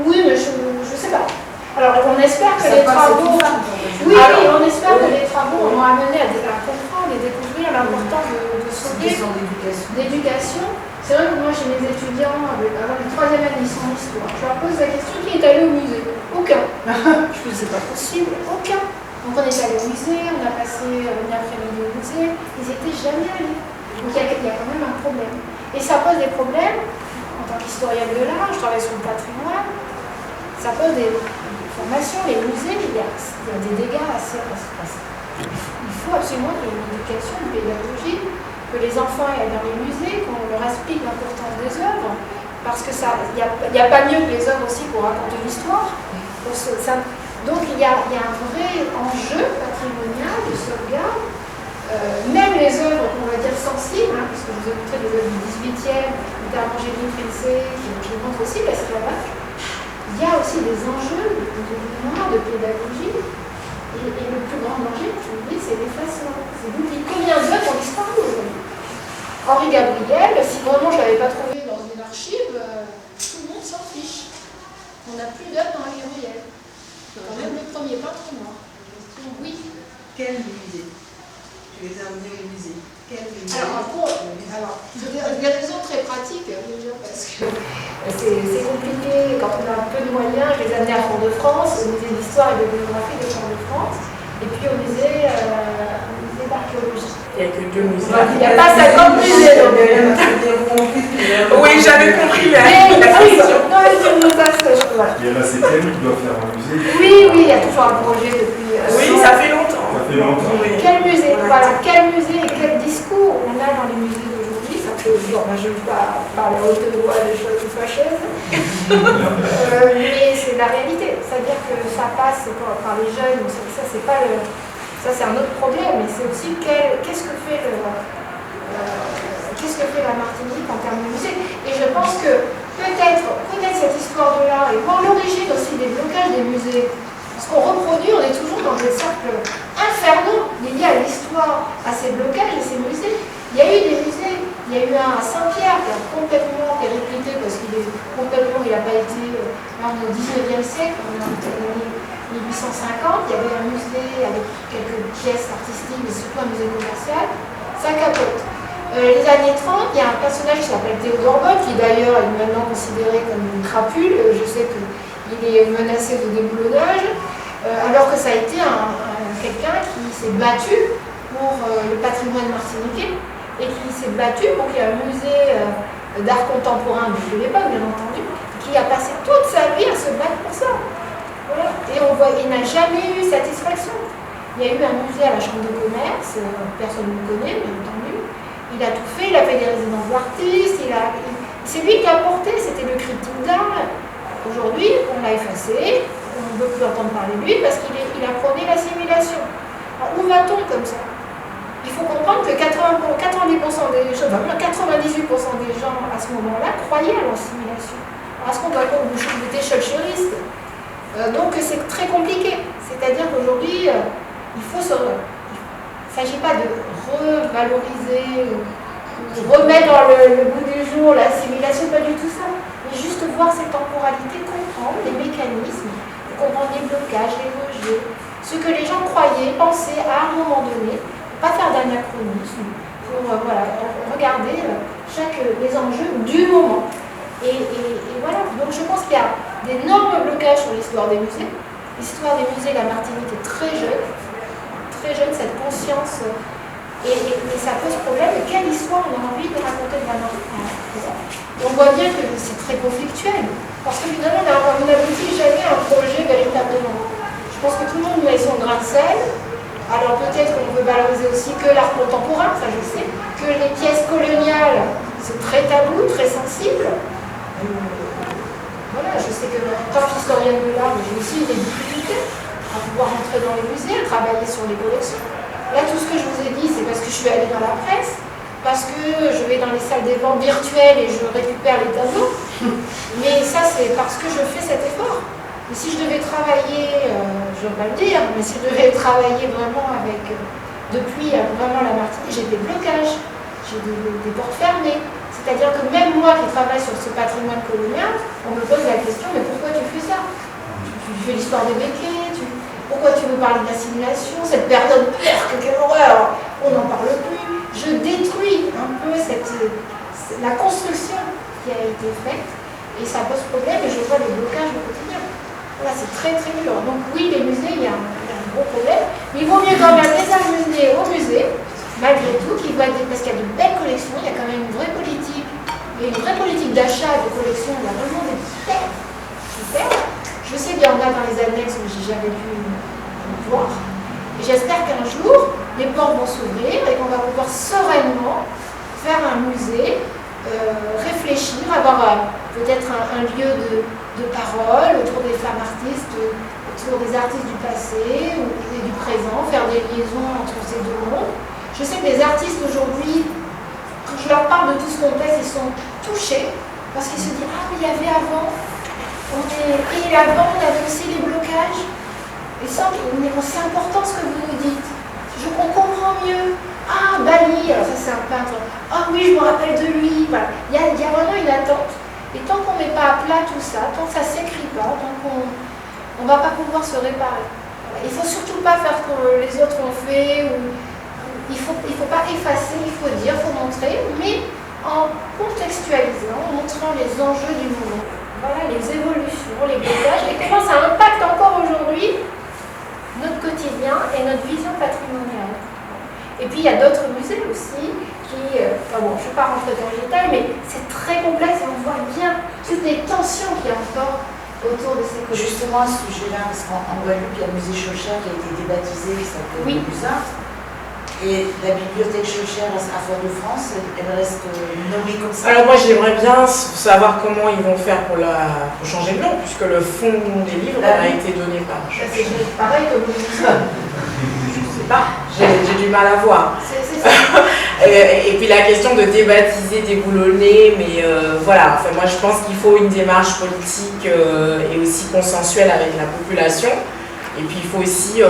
C: Oui, mais je ne sais pas. Alors, on espère que les travaux... Oui, on espère que les travaux ont amené à comprendre et découvrir l'importance de sauver d'éducation. C'est vrai que moi j'ai mes étudiants avant la 3e année, ils sont en histoire. Je leur pose la question qui est allé au musée. Aucun. Je me dis c'est pas possible, aucun. Donc on est allé au musée, on a passé une après-midi au musée, ils n'étaient jamais allés. Donc il y a quand même un problème. Et ça pose des problèmes, en tant qu'historienne de l'art, je travaille sur le patrimoine, ça pose des formations, les musées, il y a des dégâts assez. Il faut absolument qu'il y ait une éducation, une pédagogie, que les enfants aillent dans les musées, qu'on leur explique l'importance des œuvres, parce que il n'y a pas mieux que les œuvres aussi pour raconter l'histoire. Donc il y a un vrai enjeu patrimonial de sauvegarde, même les œuvres qu'on va dire sensibles, parce que je vous ai montré les œuvres du 18e, notamment Génie Princé, qui montre aussi l'esclavage. Il y a aussi des enjeux de mémoire, de pédagogie. Et le plus grand danger, je vous dis, c'est l'effacement. C'est l'oubli. Combien d'œuvres ont disparu aujourd'hui? Henri Gabriel, si vraiment je ne l'avais pas trouvé dans une archive, tout le monde s'en fiche. On n'a plus d'œuvres d'Henri Gabriel. C'est quand même le premier peintre noir. Oui.
F: Quel musée? Tu les as emmenés au musée. Quel musée?
C: Alors, des raisons très pratiques, déjà, parce que c'est compliqué quand on a peu de moyens. Je les ai amenés à Fort-de-France, au musée d'histoire et de biographie de Fort-de-France, et puis au musée d'archéologie.
D: Il n'y a que 2 musées.
C: Il n'y a pas 50 musées, donc.
D: Oui, j'avais compris la question.
C: Non, voilà.
E: Il y a la 7e qui doit faire un musée.
C: Oui, il y a toujours un projet depuis.
D: Oui, ça fait longtemps.
E: Ça fait longtemps.
D: Oui.
C: Quel musée? Voilà, quel musée et quel discours on a dans les musées d'aujourd'hui? Ça peut, je ne veux pas parler à haute voix de choses fâcheuses, mais c'est la réalité. C'est-à-dire que ça passe par les jeunes, ça c'est pas le. Ça c'est un autre problème, mais c'est aussi qu'est-ce que fait la Martinique en termes de musée. Et je pense que peut-être connaître cette histoire de l'art et voir l'origine aussi des blocages des musées. Parce qu'on reproduit, on est toujours dans des cercles infernaux liés à l'histoire, à ces blocages et ces musées. Il y a eu des musées, il y a eu un à Saint-Pierre qui a complètement périclité parce qu'il n'a pas été, là on est au 19e siècle, on est en 1850, il y avait un musée avec quelques pièces artistiques, mais surtout un musée commercial, ça capote. Les années 30, il y a un personnage qui s'appelle Théodore Boll, qui d'ailleurs est maintenant considéré comme une crapule. Je sais qu'il est menacé de déboulonnage, alors que ça a été quelqu'un qui s'est battu pour le patrimoine martiniquais et qui s'est battu pour qu'il y ait un musée d'art contemporain de l'époque, bien entendu, qui a passé toute sa vie à se battre pour ça. Voilà. Et on voit, il n'a jamais eu satisfaction. Il y a eu un musée à la Chambre de commerce, personne ne le connaît, bien entendu. Il a tout fait, il a fait des résidences d'artistes, c'est lui qui a porté, c'était le critique d'art. Aujourd'hui, on l'a effacé, on ne veut plus entendre parler de lui parce qu'il a prôné l'assimilation. Où va-t-on comme ça? Il faut comprendre que 90% des gens, enfin 98% des gens à ce moment-là croyaient à l'assimilation. Est-ce qu'on doit goûter Schulcheriste? Donc c'est très compliqué. C'est-à-dire qu'aujourd'hui, il ne s'agit pas de revaloriser ou remettre dans le bout du jour l'assimilation, pas du tout ça. Mais juste voir cette temporalité, comprendre les mécanismes, comprendre les blocages, les rejets, ce que les gens croyaient, pensaient à un moment donné, pas faire d'anachronisme, pour regarder les enjeux du moment. Et voilà, donc je pense qu'il y a d'énormes blocages sur l'histoire des musées. L'histoire des musées, la Martinique est très jeune, cette conscience, et ça pose problème. Et quelle histoire on a envie de raconter de la Martinique? On voit bien que c'est très conflictuel, parce que finalement on n'aboutit jamais à un projet véritablement. Je pense que tout le monde met son grain de sel. Alors peut-être qu'on veut valoriser aussi que l'art contemporain, ça je sais, que les pièces coloniales, c'est très tabou, très sensible. Voilà, je sais que en tant qu'historienne de l'art, j'ai aussi des difficultés à pouvoir entrer dans les musées, à travailler sur les collections. Là, tout ce que je vous ai dit, c'est parce que je suis allée dans la presse, parce que je vais dans les salles des ventes virtuelles et je récupère les tableaux. Mais ça, c'est parce que je fais cet effort. Et si je devais travailler, je ne vais pas le dire, mais si je devais travailler vraiment avec, depuis vraiment la Martinique, j'ai des blocages, j'ai des portes fermées. C'est-à-dire que même moi qui travaille sur ce patrimoine colonial, on me pose la question, mais pourquoi tu fais ça? Tu fais l'histoire des béquets, pourquoi tu veux parler d'assimilation? Cette période, quelle horreur, on n'en parle plus. Je détruis un peu la construction qui a été faite, et ça pose problème, et je vois le blocage au quotidien. Voilà, c'est très très dur. Donc oui, les musées, il y a un gros problème, mais il vaut mieux quand même les arts musées au musée, malgré tout, parce qu'il y a de belles collections, il y a quand même une vraie politique, et une vraie politique d'achat de collections, il y a vraiment des super. Je sais qu'il y en a dans les annexes, mais j'ai jamais pu voir. Et j'espère qu'un jour, les portes vont s'ouvrir et qu'on va pouvoir sereinement faire un musée, réfléchir, avoir peut-être un lieu de parole autour des femmes artistes, autour des artistes du passé et du présent, faire des liaisons entre ces deux mondes. Je sais que les artistes aujourd'hui, quand je leur parle de tout ce contexte, ils sont touchés parce qu'ils se disent « Ah, mais il y avait avant, et avant on avait aussi les blocages. » Et ça, c'est important ce que vous nous dites. On comprend mieux. Ah, Bali, alors ça c'est un peintre. Ah oui, je me rappelle de lui. Voilà. Il y a vraiment une attente. Et tant qu'on ne met pas à plat tout ça, tant que ça ne s'écrit pas, tant qu'on ne va pas pouvoir se réparer. Voilà. Il ne faut surtout pas faire ce que les autres ont fait. Il faut pas effacer, il faut dire, il faut montrer, mais en contextualisant, en montrant les enjeux du moment. Voilà, les évolutions, les blocages, et comment ça impacte encore aujourd'hui notre quotidien et notre vision patrimoniale. Et puis il y a d'autres musées aussi qui, bon, je ne vais pas rentrer dans les détails, mais c'est très complexe et on voit bien toutes les tensions qu'il y a encore autour de ces collections.
G: Justement à ce sujet-là, parce qu'en Guadeloupe, il y a le musée Schulcher qui a été débaptisé, qui s'appelle le Musin. Et la bibliothèque Schulcher à Fort-de-France, elle reste nommée comme ça.
D: Alors moi j'aimerais bien savoir comment ils vont faire pour changer de nom, puisque le fond des livres a été donné par Schulcher.
C: C'est pareil que vous dites.
D: Je ne sais pas, j'ai du mal à voir.
C: C'est ça.
D: Et puis la question de débaptiser, déboulonner, mais voilà, enfin, moi je pense qu'il faut une démarche politique et aussi consensuelle avec la population. Et puis il faut aussi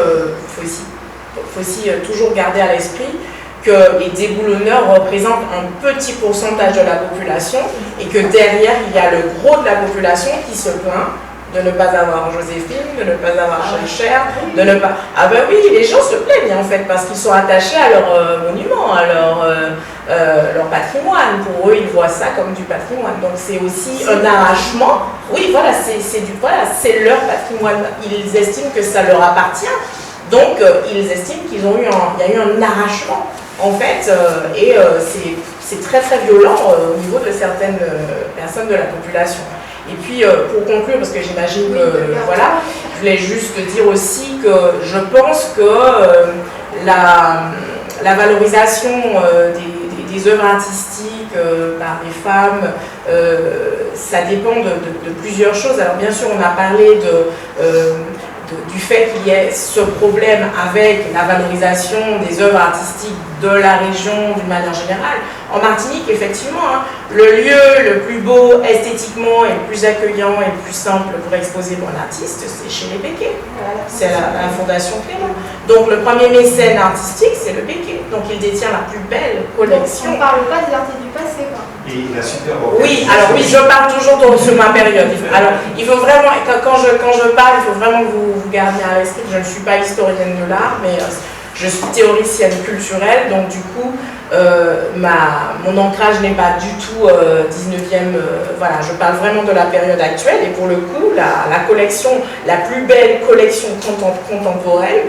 D: toujours garder à l'esprit que les déboulonneurs représentent un petit pourcentage de la population et que derrière, il y a le gros de la population qui se plaint de ne pas avoir Joséphine, de ne pas avoir Schulcher, de ne pas... Ah ben oui, les gens se plaignent en fait parce qu'ils sont attachés à leur monument, à leur patrimoine. Pour eux, ils voient ça comme du patrimoine. Donc c'est aussi un arrachement. Oui, voilà, c'est leur patrimoine. Ils estiment que ça leur appartient. Donc, ils estiment qu'il y a eu un arrachement, en fait, et c'est très très violent au niveau de certaines personnes de la population. Et puis, pour conclure, parce que j'imagine que, voilà, je voulais juste dire aussi que je pense que la valorisation des œuvres artistiques par des femmes, ça dépend de plusieurs choses. Alors bien sûr, on a parlé du fait qu'il y ait ce problème avec la valorisation des œuvres artistiques de la région d'une manière générale. En Martinique, effectivement, hein, le lieu le plus beau esthétiquement et le plus accueillant et le plus simple pour exposer pour un artiste, c'est chez les Becquet. C'est la Fondation Clément. Donc le premier mécène artistique, c'est le Becquet. Donc il détient la plus belle collection.
C: On ne parle pas des artistes du passé, quoi.
E: Et la super
D: Oui, alors oui, je parle toujours sur ma période. Alors, il faut vraiment, quand je parle, il faut vraiment que vous gardiez à l'esprit que je ne suis pas historienne de l'art, mais je suis théoricienne culturelle, donc du coup, mon ancrage n'est pas du tout 19e, voilà, je parle vraiment de la période actuelle, et pour le coup, la collection, la plus belle collection contemporaine,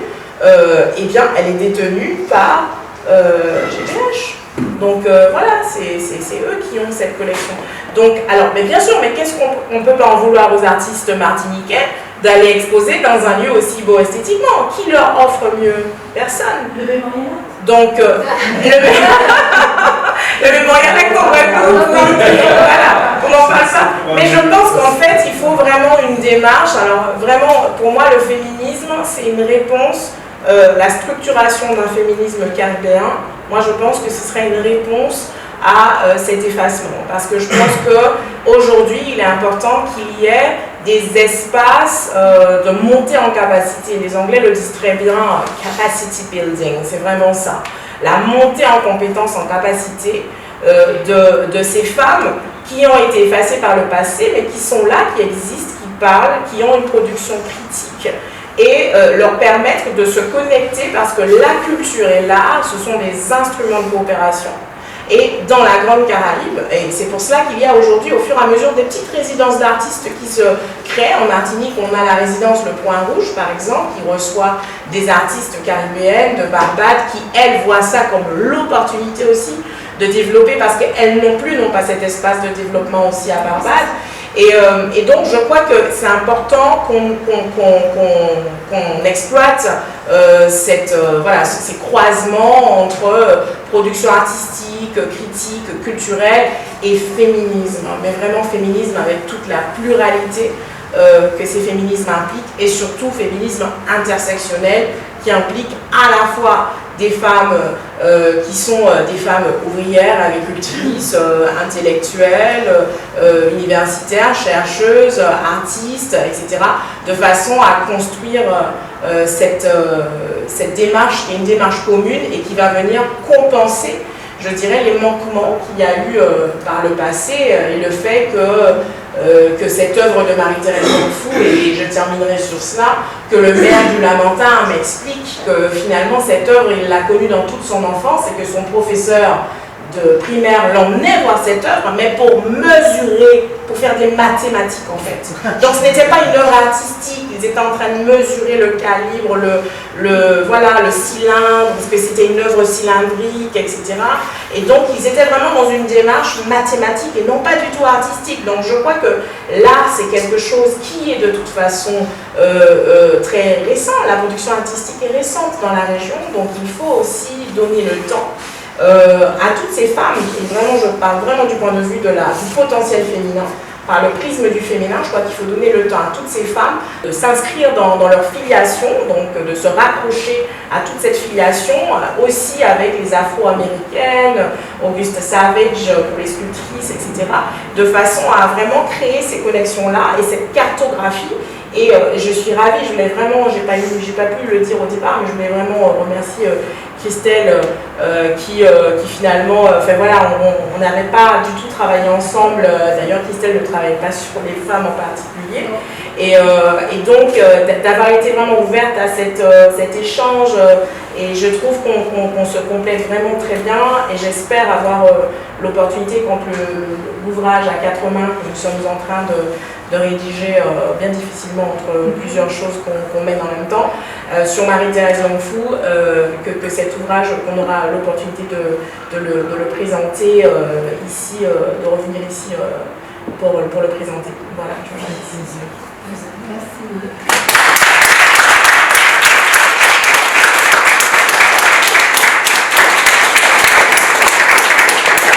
D: eh bien, elle est détenue par GBH. Donc voilà, c'est eux qui ont cette collection. Donc, alors, mais bien sûr, mais qu'est-ce qu'on peut pas en vouloir aux artistes martiniquais d'aller exposer dans un lieu aussi beau esthétiquement? Qui leur offre mieux? Personne.
F: Le mémorial.
D: Donc, le mémorial avec ton voilà, on en parle ça. Mais je pense qu'en fait, il faut vraiment une démarche. Alors, vraiment, pour moi, le féminisme, c'est une réponse. La structuration d'un féminisme caribéen, moi je pense que ce serait une réponse à cet effacement. Parce que je pense qu'aujourd'hui, il est important qu'il y ait des espaces de montée en capacité. Les Anglais le disent très bien, capacity building, c'est vraiment ça. La montée en compétence, en capacité de ces femmes qui ont été effacées par le passé, mais qui sont là, qui existent, qui parlent, qui ont une production critique. Et leur permettre de se connecter parce que la culture et l'art, ce sont des instruments de coopération. Et dans la Grande Caraïbe, et c'est pour cela qu'il y a aujourd'hui, au fur et à mesure, des petites résidences d'artistes qui se créent. En Martinique, on a la résidence Le Point Rouge, par exemple, qui reçoit des artistes caribéennes de Barbade, qui, elles, voient ça comme l'opportunité aussi de développer, parce qu'elles non plus n'ont pas cet espace de développement aussi à Barbade. Et donc, je crois que c'est important qu'on exploite voilà, ces croisements entre production artistique, critique, culturelle et féminisme. Mais vraiment féminisme avec toute la pluralité que ces féminismes impliquent, et surtout féminisme intersectionnel qui implique à la fois des femmes qui sont des femmes ouvrières, agricultrices, intellectuelles, universitaires, chercheuses, artistes, etc., de façon à construire cette démarche qui est une démarche commune et qui va venir compenser, je dirais, les manquements qu'il y a eu par le passé et le fait que cette œuvre de Marie-Thérèse Longfou, et je terminerai sur cela, que le maire du Lamentin m'explique que finalement cette œuvre, il l'a connue dans toute son enfance et que son professeur de primaire l'emmenait voir cette œuvre, mais pour mesurer, pour faire des mathématiques en fait. Donc ce n'était pas une œuvre artistique, ils étaient en train de mesurer le calibre, voilà, le cylindre, parce que c'était une œuvre cylindrique, etc. Et donc ils étaient vraiment dans une démarche mathématique et non pas du tout artistique. Donc je crois que l'art c'est quelque chose qui est de toute façon très récent, la production artistique est récente dans la région, donc il faut aussi donner le temps à toutes ces femmes, et vraiment je parle vraiment du point de vue du potentiel féminin, par le prisme du féminin. Je crois qu'il faut donner le temps à toutes ces femmes de s'inscrire dans leur filiation, donc de se raccrocher à toute cette filiation, aussi avec les afro-américaines, Augusta Savage pour les sculptrices, etc., de façon à vraiment créer ces connexions-là et cette cartographie. Et je suis ravie, j'ai pas pu le dire au départ, mais je voulais vraiment remercier Christelle qui finalement, voilà, on n'avait pas du tout travaillé ensemble. D'ailleurs, Christelle ne travaille pas sur les femmes en particulier. Et donc, d'avoir été vraiment ouverte à cet échange, et je trouve qu'on se complète vraiment très bien, et j'espère avoir l'opportunité, quand l'ouvrage à 4 mains que nous sommes en train de rédiger bien difficilement entre plusieurs choses qu'on mène en même temps, sur Marie-Thérèse Longfou, que cet ouvrage, qu'on aura l'opportunité de le présenter ici, de revenir ici pour le présenter. Voilà, je vous remercie.
C: Merci.